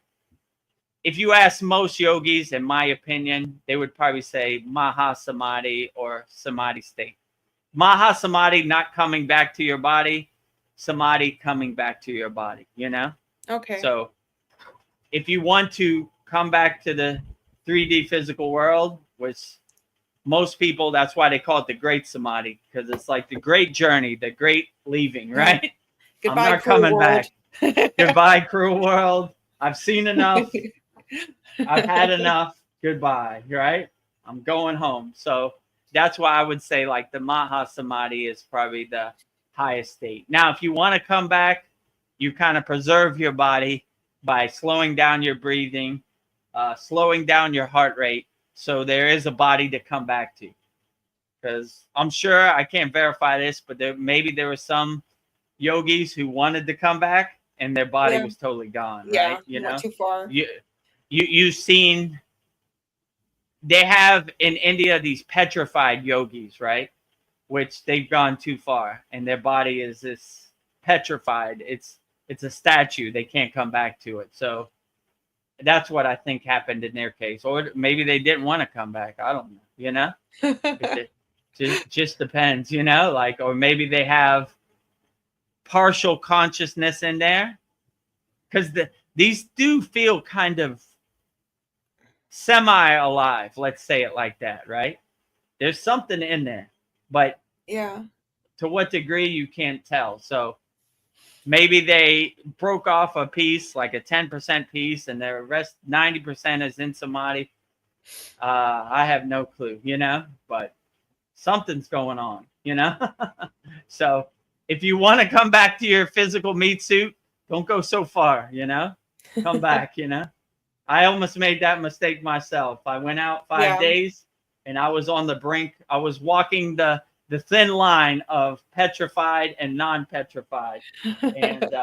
if you ask most yogis, in my opinion, they would probably say Maha Samadhi or Samadhi state. Maha Samadhi, not coming back to your body. Samadhi, coming back to your body, you know? Okay. So if you want to come back to the 3D physical world, which most people, that's why they call it the great samadhi, because it's like the great journey, the great leaving, right? Goodbye, I'm not cruel coming world. back. Goodbye, cruel world. I've seen enough. I've had enough. Goodbye, right? I'm going home. So that's why I would say like the Maha Samadhi is probably the highest state. Now, if you want to come back, you kind of preserve your body by slowing down your breathing, slowing down your heart rate. So there is a body to come back to. Because I'm sure, I can't verify this, but maybe there were some yogis who wanted to come back and their body was totally gone, right? You know, too far. You've seen, they have in India these petrified yogis, right? Which they've gone too far and their body is this petrified. It's a statue. They can't come back to it. So that's what I think happened in their case. Or maybe they didn't want to come back. I don't know, you know? It just depends, you know? Like, or maybe they have partial consciousness in there. Because these do feel kind of semi-alive, let's say it like that, right? There's something in there. But to what degree, you can't tell. So maybe they broke off a piece, like a 10% piece, and the rest 90% is in samadhi. I have no clue, you know, but something's going on, you know. So if you want to come back to your physical meat suit, don't go so far, you know. Come back, you know. I almost made that mistake myself. I went out 5 days, and I was on the brink. I was walking the thin line of petrified and non-petrified. And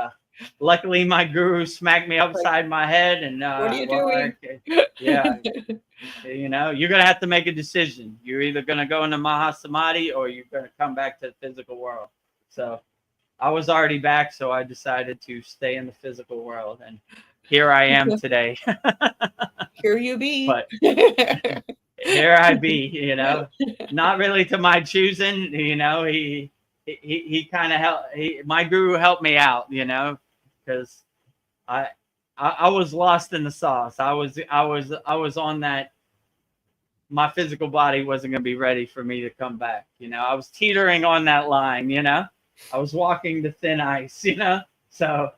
luckily my guru smacked me upside my head and what are you doing? Yeah, you know, you're gonna have to make a decision. You're either gonna go into Maha Samadhi or you're gonna come back to the physical world. So I was already back, so I decided to stay in the physical world, and here I am today. Here you be. But here I be, you know, not really to my choosing, you know. He kind of helped. My guru helped me out, you know, because I was lost in the sauce. I was on that. My physical body wasn't going to be ready for me to come back, you know. I was teetering on that line, you know. I was walking the thin ice, you know. So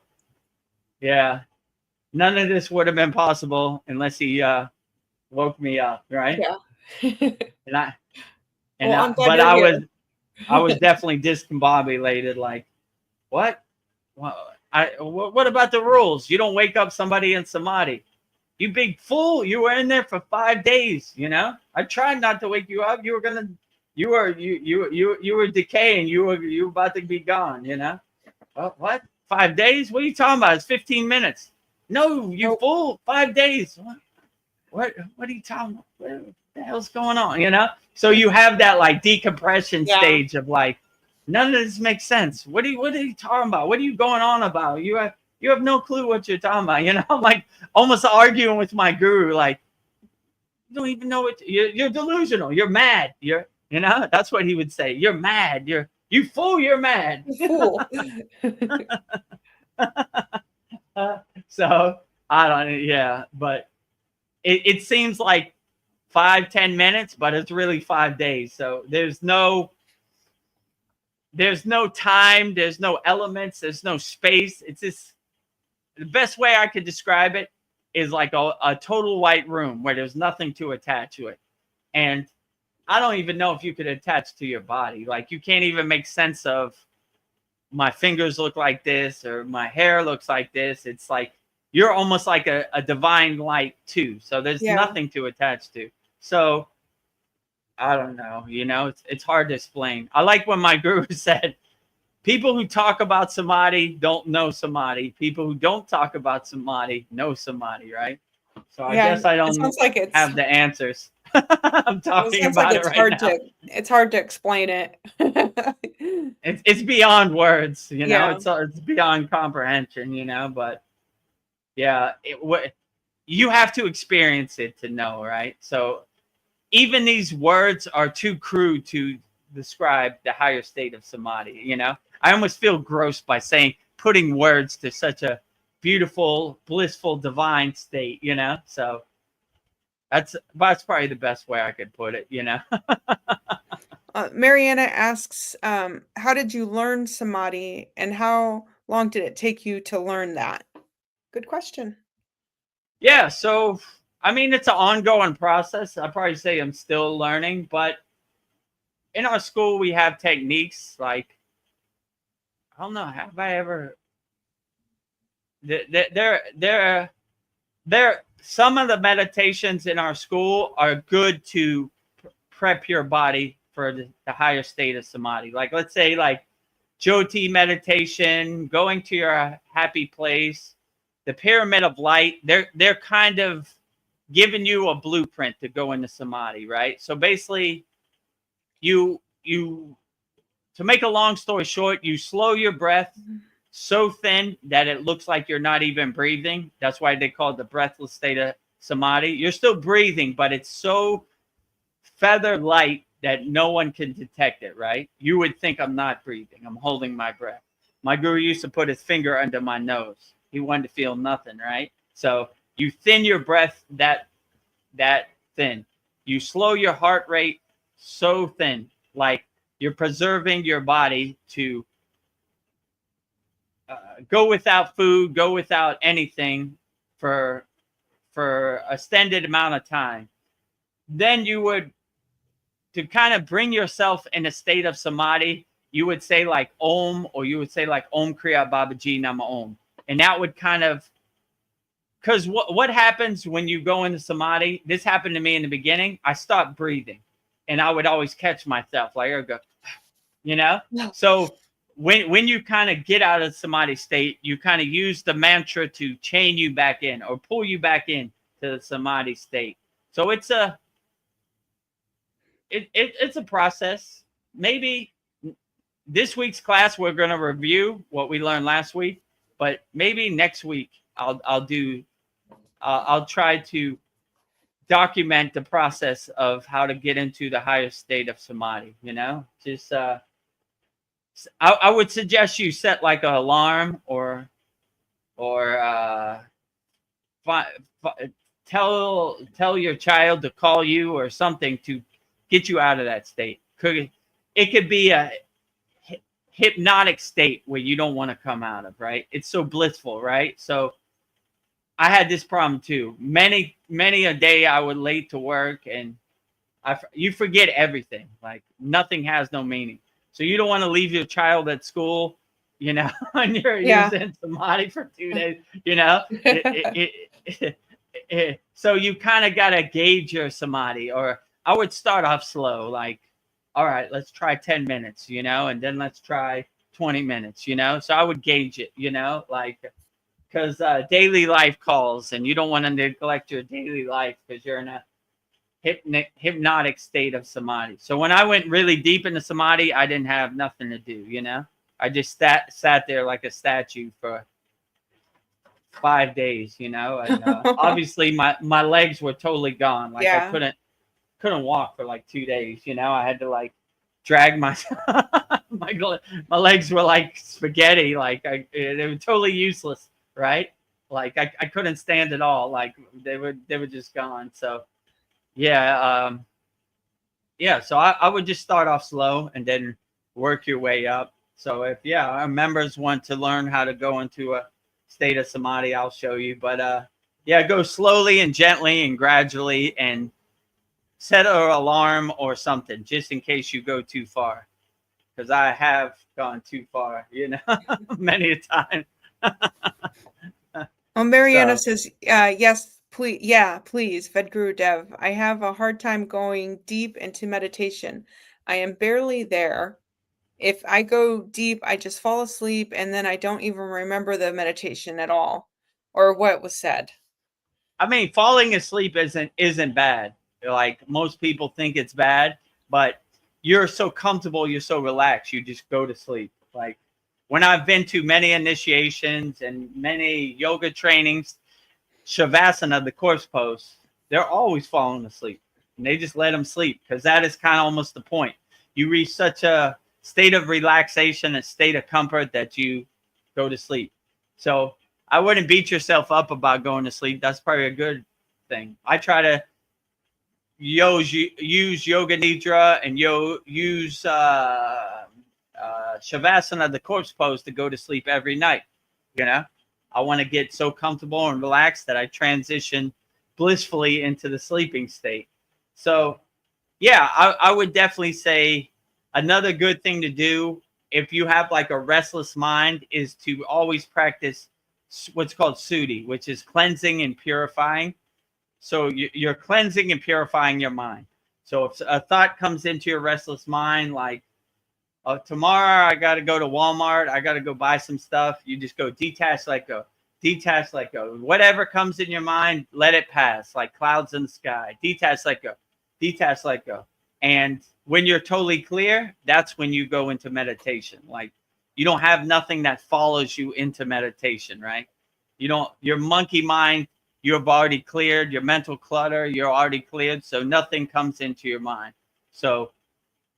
yeah, none of this would have been possible unless he woke me up, right? Yeah. I I was definitely discombobulated. Like, what? Well, what about the rules? You don't wake up somebody in samadhi. You big fool! You were in there for 5 days. You know, I tried not to wake you up. You were decaying. You were about to be gone. You know, what? 5 days? What are you talking about? It's 15 minutes. No, you fool! 5 days. What are you talking about? What the hell's going on? You know? So you have that like decompression stage of like, none of this makes sense. What are you talking about? What are you going on about? You have no clue what you're talking about. You know, I'm like almost arguing with my guru, like, you don't even know what you're delusional. You're mad. You know, that's what he would say. You're mad. You fool, you're mad. You fool. So I don't, but it seems like 5-10 minutes, but it's really 5 days. So there's no time, there's no elements, there's no space. It's just, the best way I could describe it is like a total white room where there's nothing to attach to it. And I don't even know if you could attach to your body. Like, you can't even make sense of, my fingers look like this or my hair looks like this. It's like you're almost like a divine light too. So there's nothing to attach to. So I don't know, you know, it's hard to explain. I like when my guru said, people who talk about samadhi don't know samadhi. People who don't talk about samadhi know samadhi, right? So I guess I don't have the answers. I'm talking about it right now. It's hard to explain it. It's beyond words, you know. It's beyond comprehension, you know. But yeah, you have to experience it to know, right? So even these words are too crude to describe the higher state of samadhi. You know, I almost feel gross by putting words to such a beautiful, blissful, divine state. You know, so. That's probably the best way I could put it, you know. Mariana asks, how did you learn samadhi and how long did it take you to learn that? Good question. Yeah, so, I mean, it's an ongoing process. I'd probably say I'm still learning, but in our school, we have techniques like, I don't know, have I ever, some of the meditations in our school are good to prep your body for the higher state of samadhi. Like, let's say like Jyoti meditation, going to your happy place, the pyramid of light, they're kind of giving you a blueprint to go into samadhi, right? So basically you to make a long story short, you slow your breath so thin that it looks like you're not even breathing. That's why they call it the breathless state of samadhi. You're still breathing, but it's so feather light that no one can detect it, right? You would think I'm not breathing. I'm holding my breath. My guru used to put his finger under my nose. He wanted to feel nothing, right? So you thin your breath that thin. You slow your heart rate so thin, like you're preserving your body to go without food, go without anything for an extended amount of time. Then you would, to kind of bring yourself in a state of samadhi, you would say like Om, or you would say like Om Kriya Babaji Nama Om. And that would kind of, because what happens when you go into samadhi, this happened to me in the beginning, I stopped breathing. And I would always catch myself like, I go, you know? So when you kind of get out of samadhi state, you kind of use the mantra to chain you back in or pull you back in to the samadhi state. So it's a process. Maybe this week's class we're going to review what we learned last week, but maybe next week I'll try to document the process of how to get into the higher state of samadhi. You know, just I would suggest you set like an alarm or tell your child to call you or something to get you out of that state. It could be a hypnotic state where you don't want to come out of, right? It's so blissful, right? So I had this problem too. Many a day I would late to work and you forget everything. Like nothing has no meaning. So you don't want to leave your child at school, you know, and you're Yeah. using samadhi for 2 days, you know. So you kind of got to gauge your samadhi. Or I would start off slow, like, all right, let's try 10 minutes, you know, and then let's try 20 minutes, you know. So I would gauge it, you know, like, because daily life calls, and you don't want to neglect your daily life because you're in a hypnotic state of samadhi. So when I went really deep into samadhi, I didn't have nothing to do, you know. I just sat there like a statue for 5 days, you know. And obviously my legs were totally gone. Like Yeah. I couldn't walk for like 2 days, you know. I had to like drag my my legs were like spaghetti, like they were totally useless, right? Like I couldn't stand at all. Like they were just gone. So yeah, so I would just start off slow and then work your way up. So if our members want to learn how to go into a state of samadhi, I'll show you. But go slowly and gently and gradually, and set an alarm or something just in case you go too far, because I have gone too far, you know, many a time. Mariana says, yes, please. Yeah, please, Vedagurudev. I have a hard time going deep into meditation. I am barely there. If I go deep, I just fall asleep, and then I don't even remember the meditation at all or what was said. I mean, falling asleep isn't bad. Like most people think it's bad, but you're so comfortable, you're so relaxed, you just go to sleep. Like when I've been to many initiations and many yoga trainings, Shavasana, the corpse pose, they're always falling asleep, and they just let them sleep, because that is kind of almost the point. You reach such a state of relaxation, a state of comfort, that you go to sleep. So I wouldn't beat yourself up about going to sleep. That's probably a good thing. I try to use yoga nidra and use Shavasana, the corpse pose, to go to sleep every night. You know, I want to get so comfortable and relaxed that I transition blissfully into the sleeping state. So yeah, I would definitely say another good thing to do if you have like a restless mind is to always practice what's called Shuddhi, which is cleansing and purifying. So you're cleansing and purifying your mind. So if a thought comes into your restless mind, like, tomorrow I got to go to Walmart, I got to go buy some stuff, you just go detach, let go. Detach, let go. Whatever comes in your mind, let it pass, like clouds in the sky. Detach, let go. Detach, let go. And when you're totally clear, that's when you go into meditation. Like you don't have nothing that follows you into meditation, right? You don't, your monkey mind, you've already cleared. Your mental clutter, you're already cleared. So nothing comes into your mind. So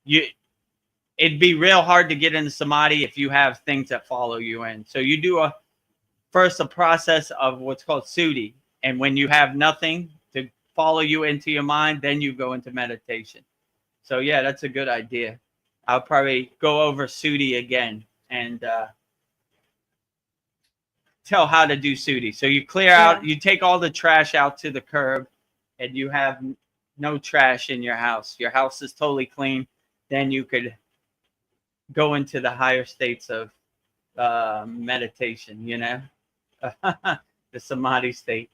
it'd be real hard to get into samadhi if you have things that follow you in. So you do a process of what's called Shuddhi. And when you have nothing to follow you into your mind, then you go into meditation. So yeah, that's a good idea. I'll probably go over Shuddhi again and tell how to do Shuddhi. So you clear out, you take all the trash out to the curb, and you have no trash in your house. Your house is totally clean. Then you could go into the higher states of meditation, you know, the samadhi state.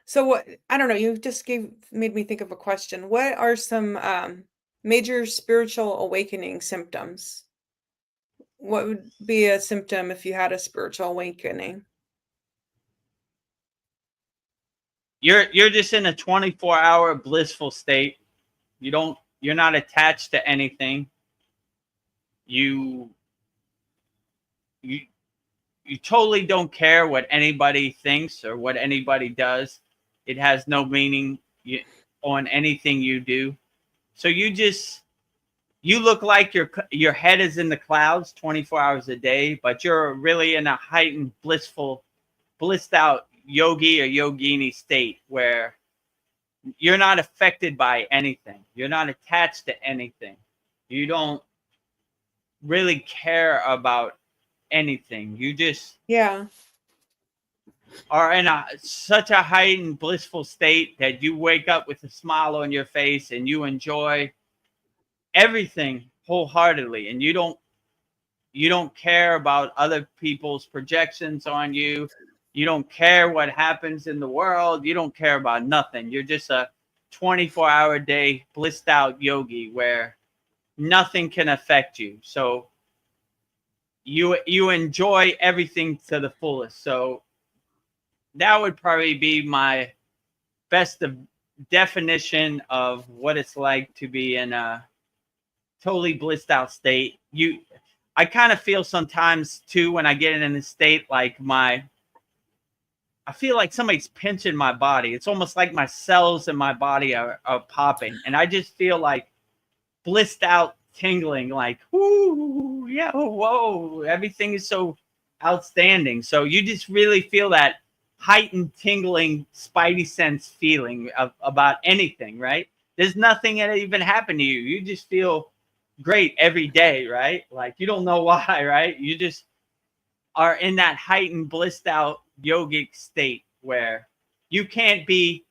So what, I don't know, you just made me think of a question. What are some major spiritual awakening symptoms? What would be a symptom if you had a spiritual awakening? You're just in a 24-hour blissful state. You're not attached to anything. You totally don't care what anybody thinks or what anybody does. It has no meaning on anything you do. So you look like your head is in the clouds 24 hours a day, but you're really in a heightened, blissed out yogi or yogini state where you're not affected by anything. You're not attached to anything. You don't really care about anything. You just are in such a heightened blissful state that you wake up with a smile on your face and you enjoy everything wholeheartedly, and you don't care about other people's projections on you. You don't care what happens in the world. You don't care about nothing. You're just a 24-hour day blissed out yogi where nothing can affect you. So you enjoy everything to the fullest. So that would probably be my best definition of what it's like to be in a totally blissed out state. I kind of feel sometimes too when I get in this state, like I feel like somebody's pinching my body. It's almost like my cells in my body are popping, and I just feel like blissed out, tingling, like whoo, yeah, whoa, everything is so outstanding. So you just really feel that heightened, tingling, spidey sense feeling about anything, right? There's nothing that even happened to you. You just feel great every day, right? Like you don't know why, right? You just are in that heightened, blissed out yogic state where you can't be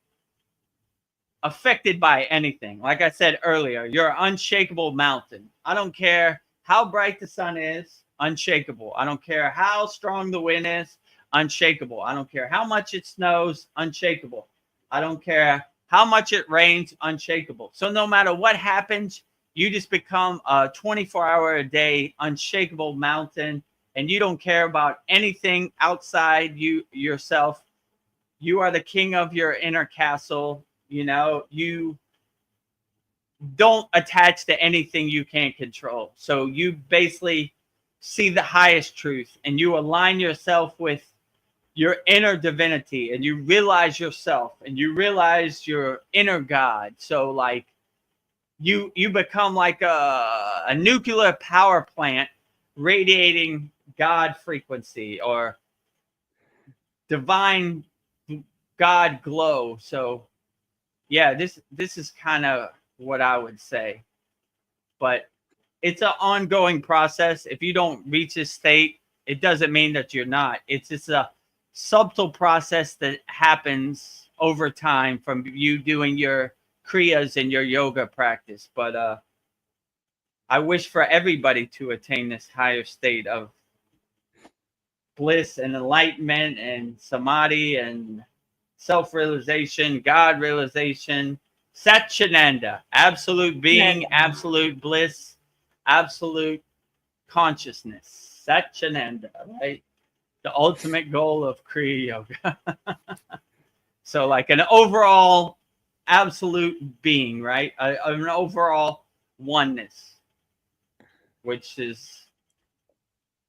affected by anything. Like I said earlier, you're an unshakable mountain. I don't care how bright the sun is, unshakable. I don't care how strong the wind is, unshakable. I don't care how much it snows, unshakable. I don't care how much it rains, unshakable. So no matter what happens, you just become a 24-hour a day unshakable mountain, and you don't care about anything outside yourself. You are the king of your inner castle. You know, you don't attach to anything you can't control. So you basically see the highest truth, and you align yourself with your inner divinity, and you realize yourself, and you realize your inner God. So like you become like a nuclear power plant radiating God frequency or divine God glow. So yeah, this is kind of what I would say. But it's an ongoing process. If you don't reach this state, it doesn't mean that you're not. It's just a subtle process that happens over time from you doing your kriyas and your yoga practice. But I wish for everybody to attain this higher state of bliss and enlightenment and samadhi and self-realization, God realization, Satchinanda, absolute being, absolute bliss, absolute consciousness. Satchinanda, right? The ultimate goal of Kriya Yoga. So like an overall absolute being, right? An overall oneness, which is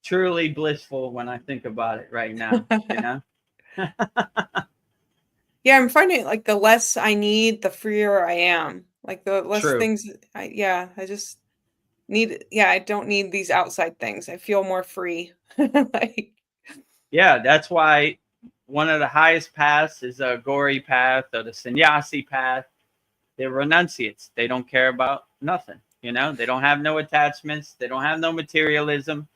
truly blissful when I think about it right now, you know? Yeah, I'm finding like the less I need, the freer I am. Like the less True. things I just need, I don't need these outside things. I feel more free. Like, Yeah, that's why one of the highest paths is a Gauri path or the sannyasi path. They're renunciates. They don't care about nothing. You know, they don't have no attachments. They don't have no materialism.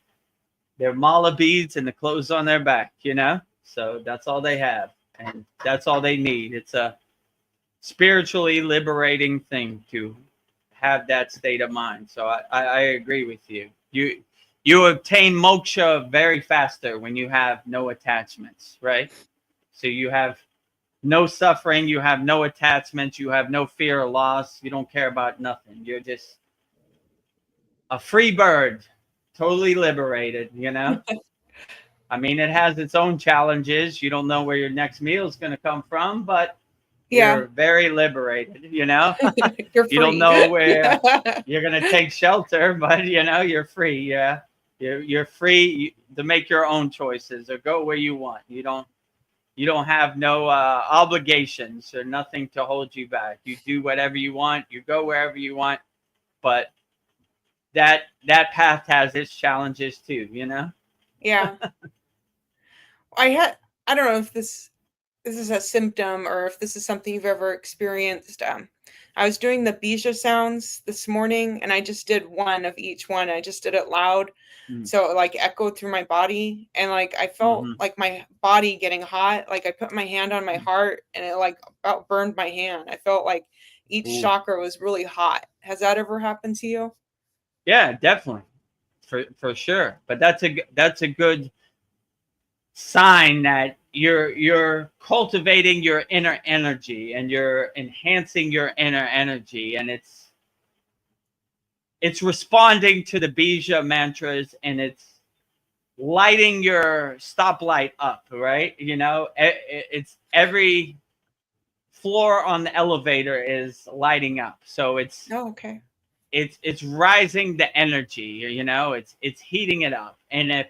They're mala beads and the clothes on their back, you know? So that's all they have. And that's all they need. It's a spiritually liberating thing to have that state of mind. So I agree with you. You obtain moksha very faster when you have no attachments, right? So you have no suffering, you have no attachments, you have no fear of loss, you don't care about nothing. You're just a free bird, totally liberated, you know? I mean, it has its own challenges. You don't know where your next meal is going to come from, but you're very liberated, you know? You're You don't free. know where you're going to take shelter, but, you know, you're free, yeah. You're free to make your own choices or go where you want. You don't have no obligations or nothing to hold you back. You do whatever you want. You go wherever you want. But that path has its challenges too, you know? Yeah. I don't know if this is a symptom or if this is something you've ever experienced. I was doing the bija sounds this morning, and I just did one of each one. I just did it loud. So it like echoed through my body, and like I felt like my body getting hot. Like I put my hand on my heart, and it like about burned my hand. I felt like each chakra was really hot. Has that ever happened to you? Yeah, definitely, for sure. But that's a good sign that you're cultivating your inner energy, and you're enhancing your inner energy, and it's responding to the bija mantras, and it's lighting your stoplight up, right? You know, it's every floor on the elevator is lighting up, so it's okay. It's rising the energy, you know, it's heating it up. And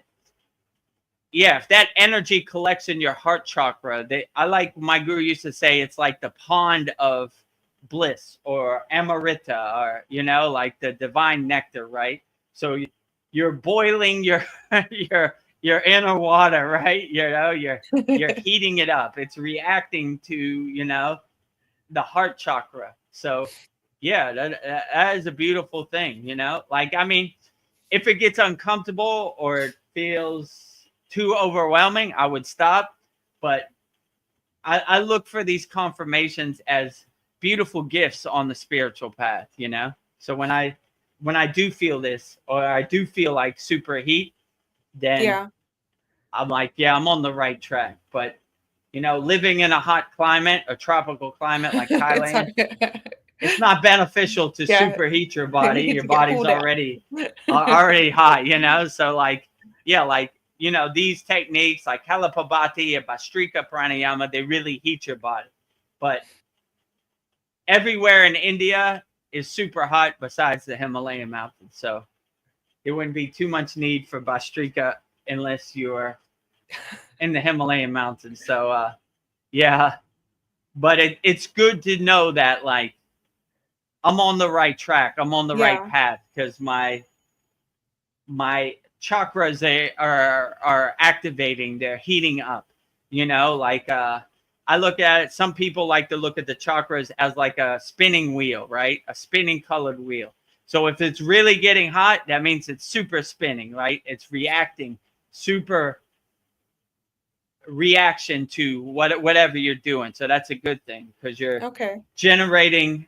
if that energy collects in your heart chakra, I like my guru used to say, it's like the pond of bliss or Amrita, or, you know, like the divine nectar, right? So you're boiling your your inner water, right? You know, you're heating it up. It's reacting to, you know, the heart chakra. So yeah, that is a beautiful thing, you know. Like, I mean, if it gets uncomfortable or it feels too overwhelming, I would stop. But I look for these confirmations as beautiful gifts on the spiritual path, you know. So when I do feel this, or I do feel like super heat, then I'm like, yeah, I'm on the right track. But, you know, living in a hot climate, a tropical climate like Thailand, it's not beneficial to superheat your body. Your body's already hot, you know. So like, yeah, like, you know, these techniques like Kalapabhati and Bhastrika Pranayama, they really heat your body. But everywhere in India is super hot besides the Himalayan mountains. So there wouldn't be too much need for Bhastrika unless you're in the Himalayan mountains. So yeah, but it's good to know that, like, I'm on the right track. I'm on the right path, because my chakras, they are activating. They're heating up. You know, like I look at it. Some people like to look at the chakras as like a spinning wheel, right? A spinning colored wheel. So if it's really getting hot, that means it's super spinning, right? It's reacting, super reaction to whatever you're doing. So that's a good thing, because you're generating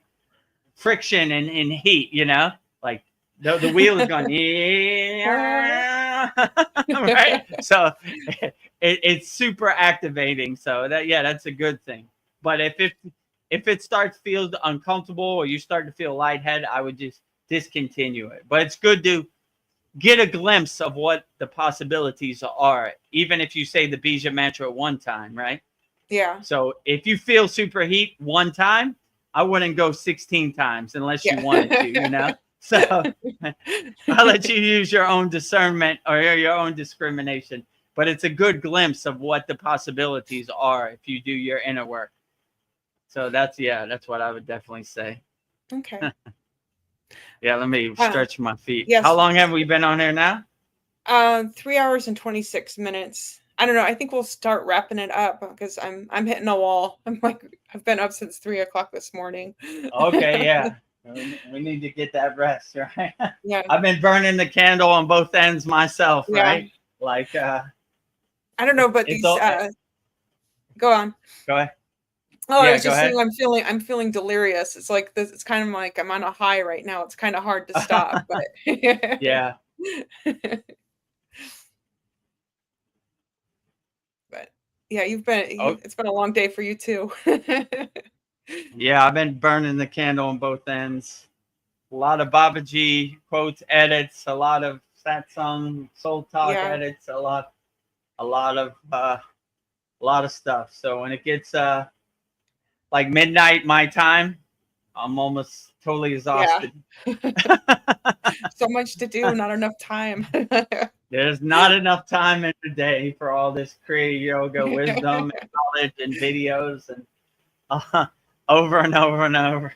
friction and heat, you know, like the wheel is going, yeah, right? So it's super activating. So that's a good thing. But if it starts to feel uncomfortable, or you start to feel lightheaded, I would just discontinue it. But it's good to get a glimpse of what the possibilities are, even if you say the bija mantra one time, right? Yeah. So if you feel super heat one time, I wouldn't go 16 times unless you wanted to, you know? So I'll let you use your own discernment or your own discrimination. But it's a good glimpse of what the possibilities are if you do your inner work. So that's what I would definitely say. Okay. Yeah, let me stretch my feet. Yes. How long have we been on here now? 3 hours and 26 minutes. I don't know. I think we'll start wrapping it up, because I'm hitting a wall. I've been up since 3 o'clock this morning. Okay, yeah. We need to get that rest, right? Yeah. I've been burning the candle on both ends myself, right? Like I don't know, but these go on. Go ahead. Oh, I was just saying, I'm feeling delirious. It's like this. It's kind of like I'm on a high right now. It's kind of hard to stop, but yeah. But yeah, it's been a long day for you too. Yeah, I've been burning the candle on both ends. A lot of Babaji quotes, edits, a lot of Satsang, soul talk edits, a lot of stuff. So when it gets like midnight my time, I'm almost totally exhausted. So much to do, not enough time. There's not enough time in the day for all this Kriya yoga wisdom and knowledge and videos and over and over and over.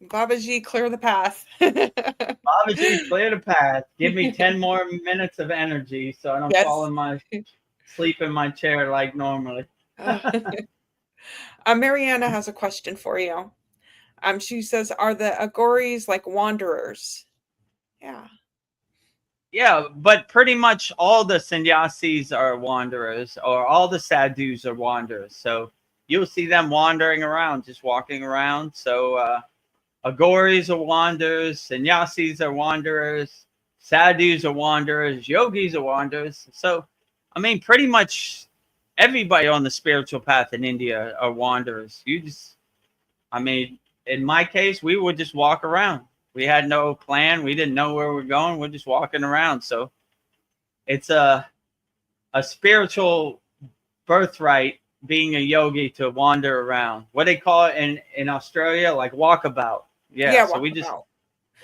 Babaji, clear the path. Babaji, clear the path. Give me 10 more minutes of energy so I don't fall sleep in my chair like normally. Mariana has a question for you. She says, are the Agoris like wanderers? Yeah. Yeah, but pretty much all the sannyasis are wanderers, or all the sadhus are wanderers. So you'll see them wandering around, just walking around. So agoris are wanderers, sannyasis are wanderers, sadhus are wanderers, yogis are wanderers. So, I mean, pretty much everybody on the spiritual path in India are wanderers. I mean, in my case, we would just walk around. We had no plan. We didn't know where we're going. We're just walking around. So it's a spiritual birthright being a yogi to wander around. What they call it in Australia, like walkabout. Yeah. So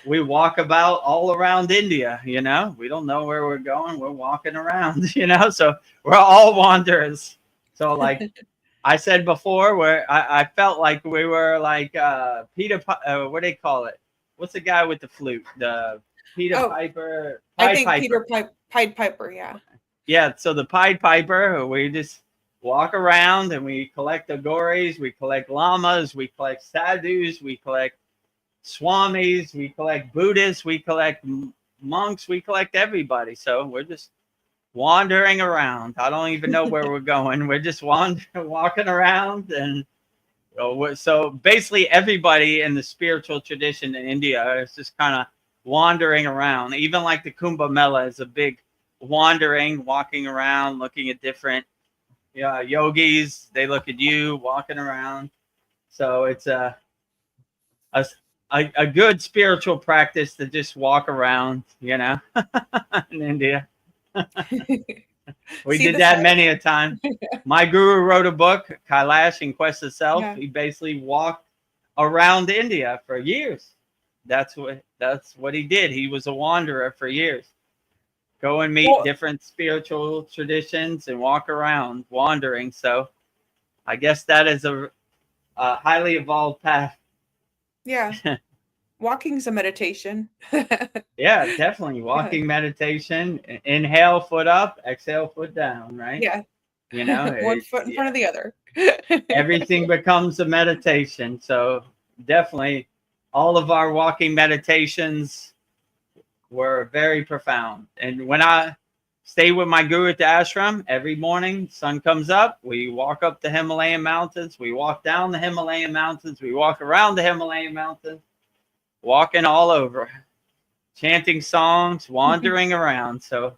we walk about all around India, you know. We don't know where we're going. We're walking around, you know. So we're all wanderers. So like I said before, where I felt like we were like Peter. What do they call it? What's the guy with the flute? The Peter Piper. I think Piper. Pied Piper. Yeah. Yeah. So the Pied Piper. We just walk around and we collect agoris. We collect lamas. We collect sadhus. We collect swamis. We collect Buddhists. We collect monks. We collect everybody. So we're just wandering around. I don't even know where we're going. We're just walking around, and so basically everybody in the spiritual tradition in India is just kind of wandering around. Even like the Kumbh Mela is a big wandering, walking around, looking at different yogis. They look at you walking around. So it's a good spiritual practice to just walk around, you know, in India. We did that many a time. My guru wrote a book, Kailash in Quest of Self. Yeah. He basically walked around India for years. That's what he did. He was a wanderer for years. Go and meet different spiritual traditions and walk around wandering. So I guess that is a highly evolved path. Yeah. Walking's a meditation. Yeah, definitely. Walking meditation. Inhale, foot up, exhale, foot down, right? Yeah. You know, one foot in front of the other. Everything becomes a meditation. So definitely all of our walking meditations were very profound. And when I stay with my guru at the ashram, every morning, sun comes up, we walk up the Himalayan mountains, we walk down the Himalayan mountains, we walk around the Himalayan mountains, walking all over, chanting songs, wandering around. So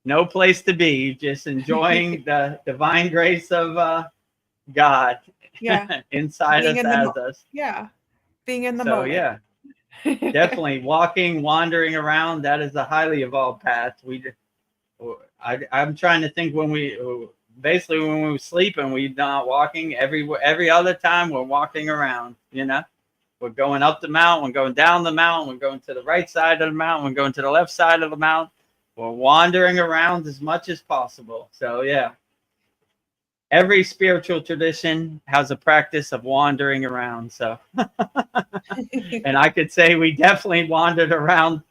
no place to be, just enjoying the divine grace of God inside us, as us. Yeah, being in the moment. Yeah, definitely walking, wandering around. That is a highly evolved path. I'm trying to think when we were sleeping, we're not walking. Every other time we're walking around, you know. We're going up the mountain, we're going down the mountain, we're going to the right side of the mountain, we're going to the left side of the mountain. We're wandering around as much as possible. So yeah, every spiritual tradition has a practice of wandering around. So, and I could say we definitely wandered around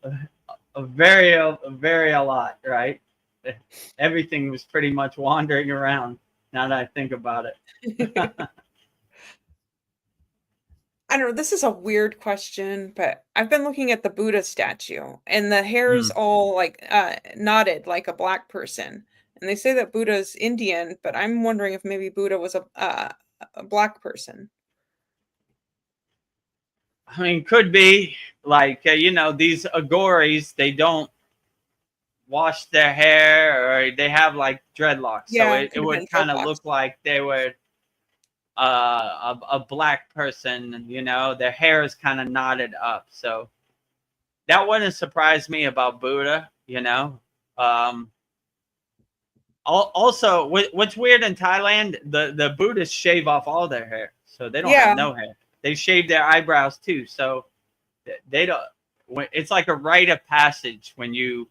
a very lot, right? Everything was pretty much wandering around. Now that I think about it. I don't know, this is a weird question, but I've been looking at the Buddha statue, and the hair's all like knotted like a black person. And they say that Buddha's Indian, but I'm wondering if maybe Buddha was a black person. I mean, could be like, these agoris, they don't wash their hair, or they have like dreadlocks. Yeah, so it would kind of look like they were a black person, their hair is kind of knotted up. So that wouldn't surprise me about Buddha, Also, what's weird in Thailand, the Buddhists shave off all their hair. So they don't have no hair. They shave their eyebrows too. So they don't, it's like a rite of passage when you,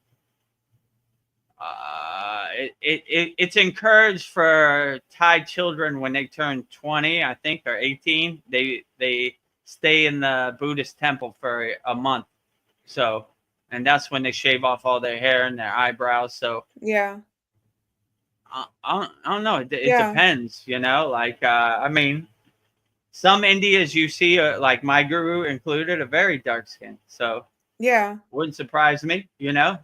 it's encouraged for Thai children when they turn 20, I think, or 18. They stay in the Buddhist temple for a month. So, and that's when they shave off all their hair and their eyebrows. So yeah, I don't know. It Yeah. depends, you know. Like, I mean, some Indias you see, like my guru included, are very dark skinned. So Yeah. wouldn't surprise me, you know.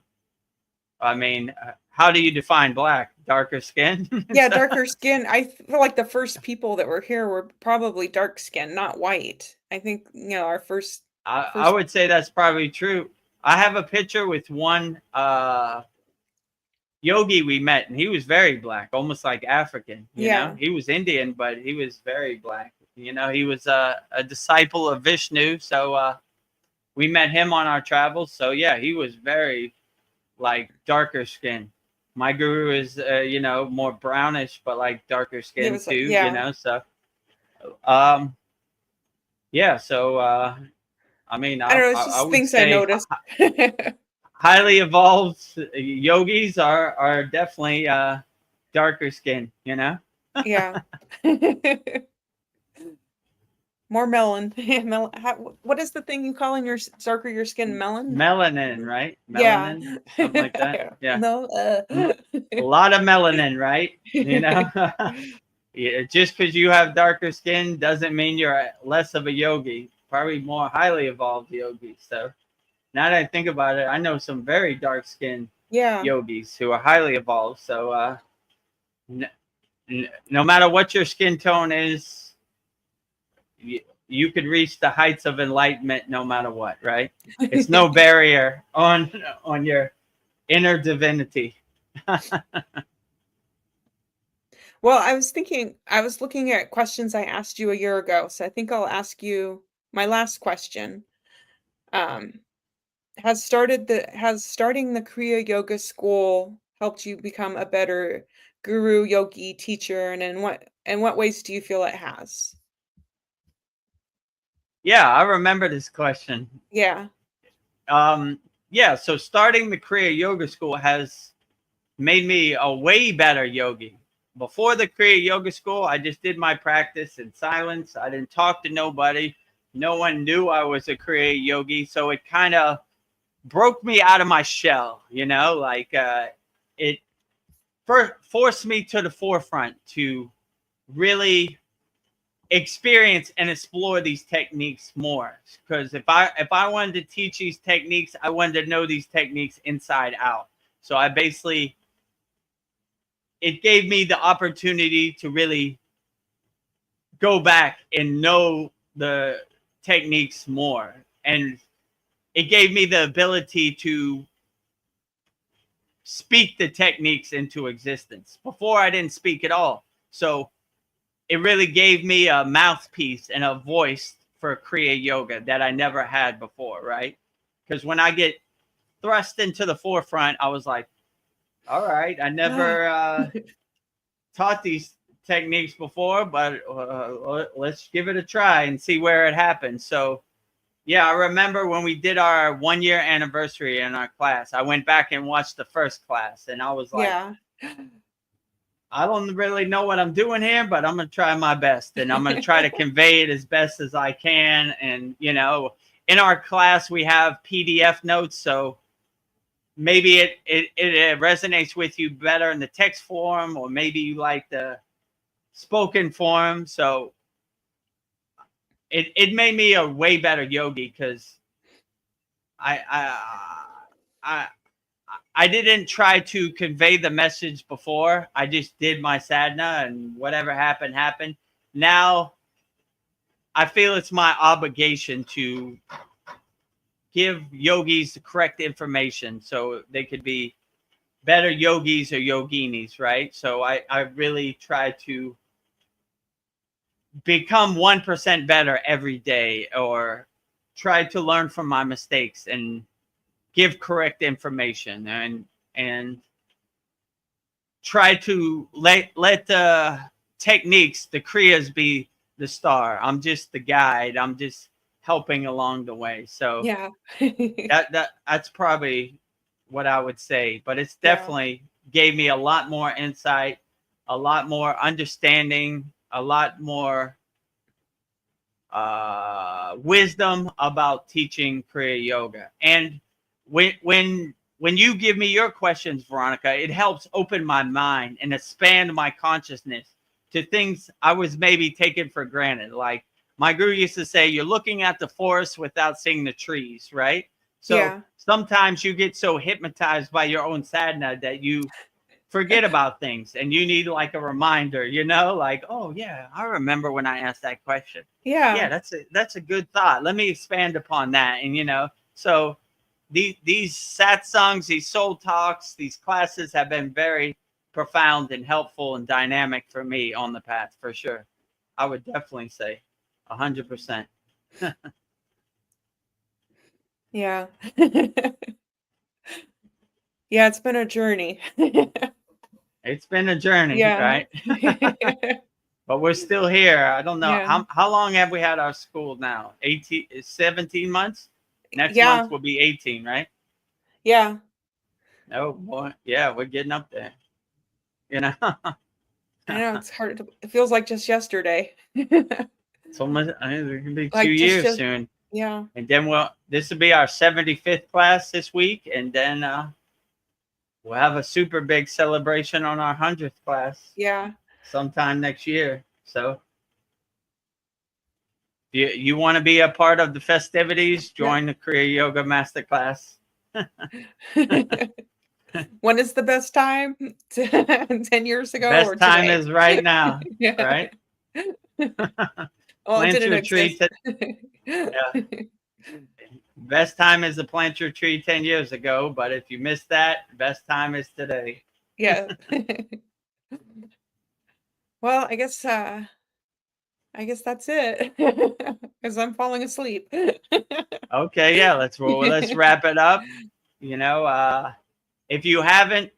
I mean, how do you define black? Darker skin? Yeah, So, darker skin. I feel like the first people that were here were probably dark skin, not white. I think, our first I would say that's probably true. I have a picture with one yogi we met, and he was very black, almost like African. You know, Yeah. he was Indian, but he was very black. You know, he was a disciple of Vishnu, so we met him on our travels. So yeah, he was very like darker skin. My guru is, more brownish, but like darker He skin was too. You yeah. know, so yeah. So I mean, I don't know, it's I just would things I say noticed. highly evolved yogis are definitely darker skin. You know. Yeah. More melon. What is the thing you call in your darker your skin? Melon? Melanin, right? Yeah. Melanin, something like that. Yeah, No. a lot of melanin, right? You know, yeah, just because you have darker skin doesn't mean you're less of a yogi. Probably more highly evolved yogis. So now that I think about it, I know some very dark skinned Yeah. yogis who are highly evolved. So no matter what your skin tone is, you could reach the heights of enlightenment no matter what, right? It's no barrier on your inner divinity. Well, I was looking at questions I asked you a year ago, so I think I'll ask you my last question. Um, has starting the Kriya Yoga School helped you become a better guru, yogi, teacher, and in what ways do you feel it has? Yeah, I remember this question. Yeah. Yeah, so starting the Kriya Yoga School has made me a way better yogi. Before the Kriya Yoga School, I just did my practice in silence. I didn't talk to nobody. No one knew I was a Kriya yogi, so it kind of broke me out of my shell, like it forced me to the forefront to really experience and explore these techniques more, because if I wanted to teach these techniques, I wanted to know these techniques inside out. So it gave me the opportunity to really go back and know the techniques more, and it gave me the ability to speak the techniques into existence. Before, I didn't speak at all, so it really gave me a mouthpiece and a voice for Kriya Yoga that I never had before, right? Because when I get thrust into the forefront, I was like, all right, I never taught these techniques before, but let's give it a try and see where it happens. So, yeah, I remember when we did our 1 year anniversary in our class, I went back and watched the first class, and I was like, Yeah. I don't really know what I'm doing here, but I'm going to try my best, and I'm going to try to convey it as best as I can. And, in our class, we have PDF notes, so maybe it resonates with you better in the text form, or maybe you like the spoken form. So it made me a way better yogi, because I didn't try to convey the message before. I just did my sadhana, and whatever happened, happened. Now, I feel it's my obligation to give yogis the correct information so they could be better yogis or yoginis, right? So I really try to become 1% better every day, or try to learn from my mistakes and give correct information, and try to let the techniques, the kriyas, be the star. I'm just the guide. I'm just helping along the way. So Yeah. that's probably what I would say. But it's Yeah. definitely gave me a lot more insight, a lot more understanding, a lot more wisdom about teaching Kriya Yoga. And when when you give me your questions, Veronica, it helps open my mind and expand my consciousness to things I was maybe taking for granted. Like my guru used to say, you're looking at the forest without seeing the trees, right? So Yeah. sometimes you get so hypnotized by your own sadhana that you forget about things, and you need like a reminder, you know, like, oh yeah, I remember when I asked that question. Yeah, Yeah. that's a good thought. Let me expand upon that. And you know, so these satsangs, these soul talks, these classes have been very profound and helpful and dynamic for me on the path, for sure. I would definitely say 100%. Yeah. Yeah, it's been a journey. It's been a journey, Yeah. right? But we're still here. I don't know. Yeah. How long have we had our school now? 18, 17 months? Next Yeah. month will be 18, right? Yeah. Oh boy. Yeah, we're getting up there. You know, I know it's hard to, it feels like just yesterday. it's almost, I mean, it can be 2 Like years soon. yeah. And then this will be our 75th class this week. And then we'll have a super big celebration on our 100th class Yeah. sometime next year. So you want to be a part of the festivities, join the Kriya Yoga Masterclass. When is the best time? 10 years ago Best or time today? is right now, Yeah. right? Well, it Plant didn't your tree. exist. Yeah. Best time is to plant your tree 10 years ago, but if you missed that, best time is today. Yeah. Well, I guess that's it. Because I'm falling asleep. Okay, yeah, let's wrap it up. You know, if you haven't,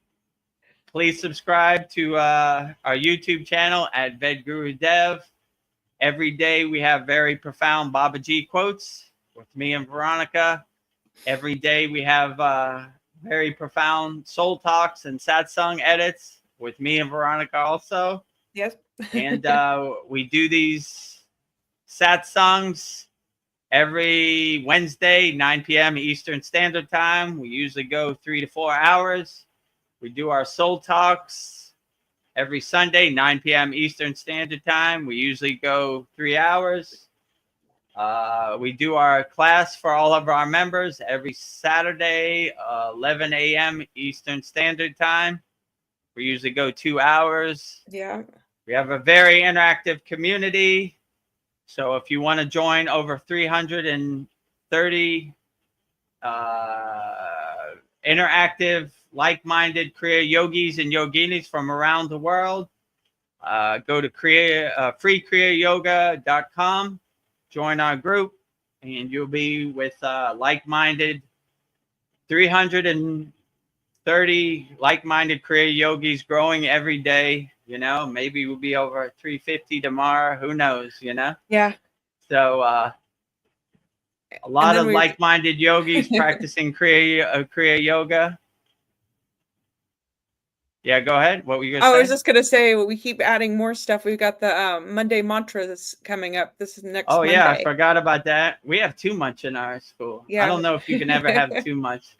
please subscribe to our YouTube channel at Vedagurudev. Every day we have very profound Babaji quotes with me and Veronica. Every day we have very profound soul talks and satsang edits with me and Veronica also. Yes. And we do these satsangs every Wednesday, 9 p.m. Eastern Standard Time. We usually go 3 to 4 hours. We do our soul talks every Sunday, 9 p.m. Eastern Standard Time. We usually go 3 hours. We do our class for all of our members every Saturday, 11 a.m. Eastern Standard Time. We usually go 2 hours. Yeah. We have a very interactive community. So if you want to join over 330 interactive, like-minded Kriya yogis and yoginis from around the world, go to freekriyayogashop.com, join our group, and you'll be with like-minded 330 like-minded Kriya yogis growing every day. You know, maybe we'll be over 350 tomorrow. Who knows, you know? Yeah. So a lot of like-minded yogis practicing Kriya yoga. Yeah, go ahead. What were you going to say? I was just going to say, we keep adding more stuff. We've got the Monday mantras coming up. This is next Monday. Yeah, I forgot about that. We have too much in our school. Yeah. I don't know if you can ever have too much.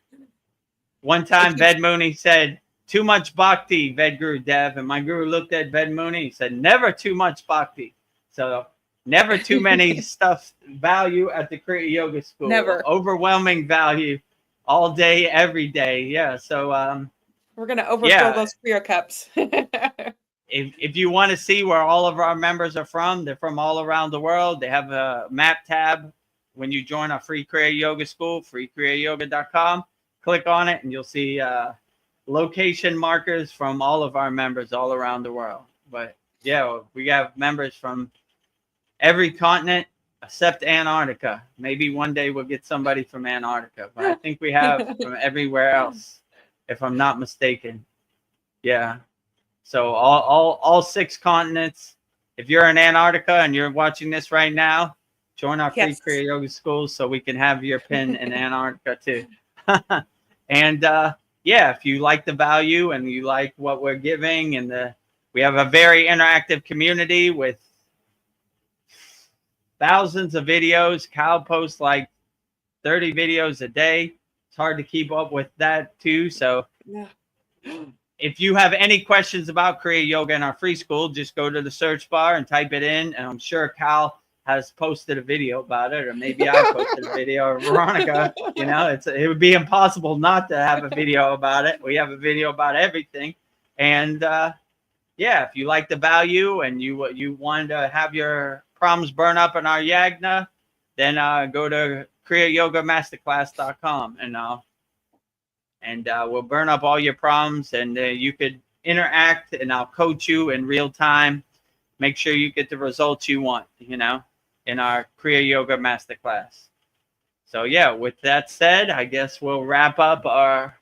One time, Ved Mooney said, too much bhakti, Vedagurudev. And my guru looked at Ved Mooney. He said, never too much bhakti. So never too many stuff value at the Kriya Yoga School. Never. Overwhelming value all day, every day. Yeah. So we're going to overfill those Kriya cups. If you want to see where all of our members are from, they're from all around the world. They have a map tab when you join our free Kriya Yoga School, freekriyayogashop.com. Click on it and you'll see location markers from all of our members all around the world. But yeah, we have members from every continent except Antarctica. Maybe one day we'll get somebody from Antarctica, but I think we have from everywhere else, if I'm not mistaken. Yeah. So all 6 continents. If you're in Antarctica and you're watching this right now, join our free Kriya Yoga School so we can have your pin in Antarctica too. And yeah, if you like the value and you like what we're giving, and we have a very interactive community with thousands of videos. Cal posts like 30 videos a day. hard to keep up with that too. So Yeah. if you have any questions about Kriya Yoga in our free school, just go to the search bar and type it in. And I'm sure Cal has posted a video about it, or maybe I posted a video, or Veronica. You know, it would be impossible not to have a video about it. We have a video about everything. And yeah, if you like the value and you wanted to have your problems burn up in our yagna, then go to kriyayogashop.com and we'll burn up all your problems, and you could interact, and I'll coach you in real time. Make sure you get the results you want, you know, in our Kriya Yoga Masterclass. So yeah, with that said, I guess we'll wrap up our,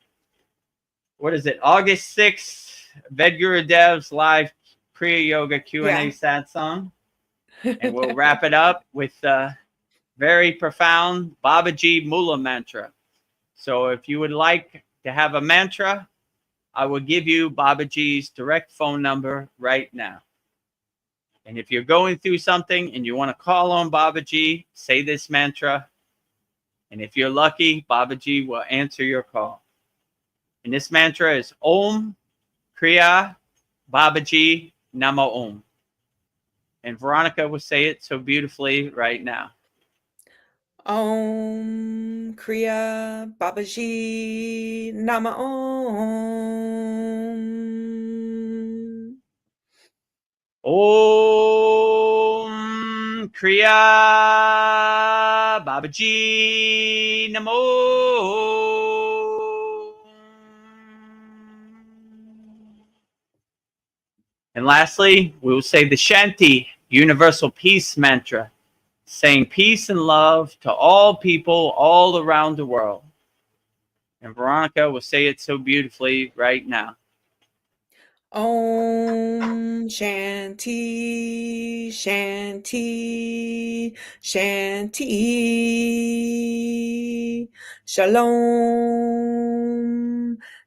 what is it, August 6th, Vedgurudev's live Kriya Yoga Q&A Satsang. And we'll wrap it up with very profound Babaji Mula mantra. So if you would like to have a mantra, I will give you Babaji's direct phone number right now. And if you're going through something and you want to call on Babaji, say this mantra. And if you're lucky, Babaji will answer your call. And this mantra is Om Kriya Babaji Namo Om. And Veronica will say it so beautifully right now. Om Kriya Babaji Nama Om. Om Kriya Babaji Namo. And lastly, we will say the Shanti Universal Peace Mantra, saying peace and love to all people all around the world. And Veronica will say it so beautifully right now. Om Shanti Shanti Shanti Shalom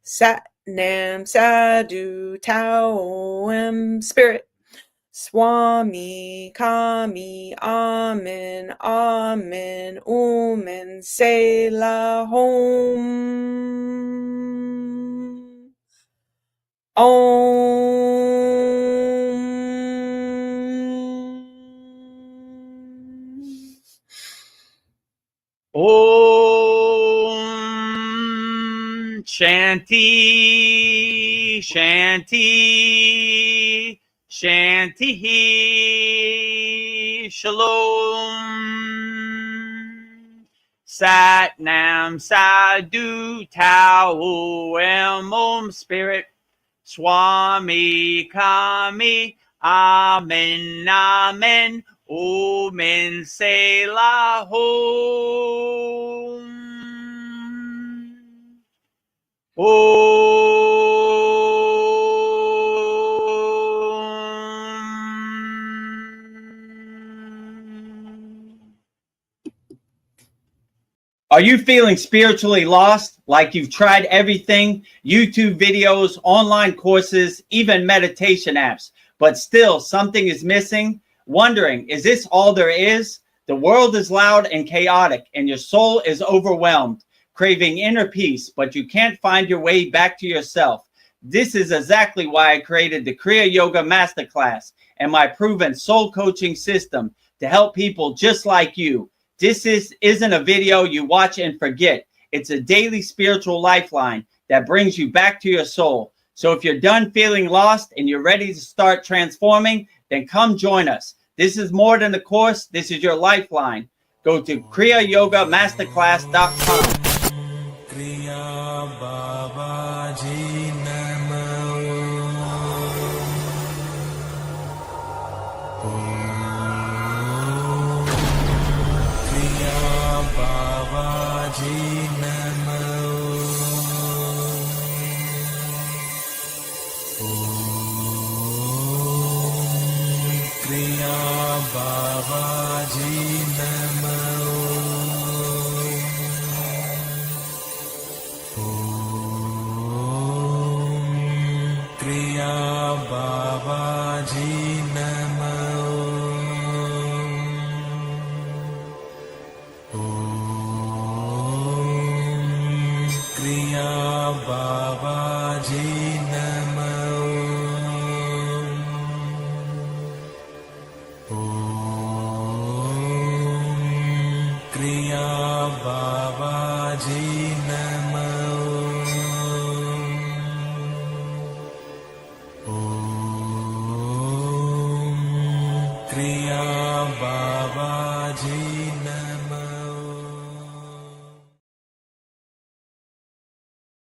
Sat Nam Sadhu Tao Spirit Swami Kami Amen Amen Umen Selah Home Om Shanti Shanti Shanti Shalom Sat Nam Sadhu Tao Om Spirit Swami Kami Amen Amen Omen Selah Home Are you feeling spiritually lost? Like you've tried everything, YouTube videos, online courses, even meditation apps, but still something is missing? Wondering, is this all there is? The world is loud and chaotic, and your soul is overwhelmed, craving inner peace, but you can't find your way back to yourself. This is exactly why I created the Kriya Yoga Masterclass and my proven soul coaching system to help people just like you. This isn't a video you watch and forget. It's a daily spiritual lifeline that brings you back to your soul. So if you're done feeling lost and you're ready to start transforming, then come join us. This is more than a course. This is your lifeline. Go to kriyayogashop.com. Kriya Babaji Kriya Babaji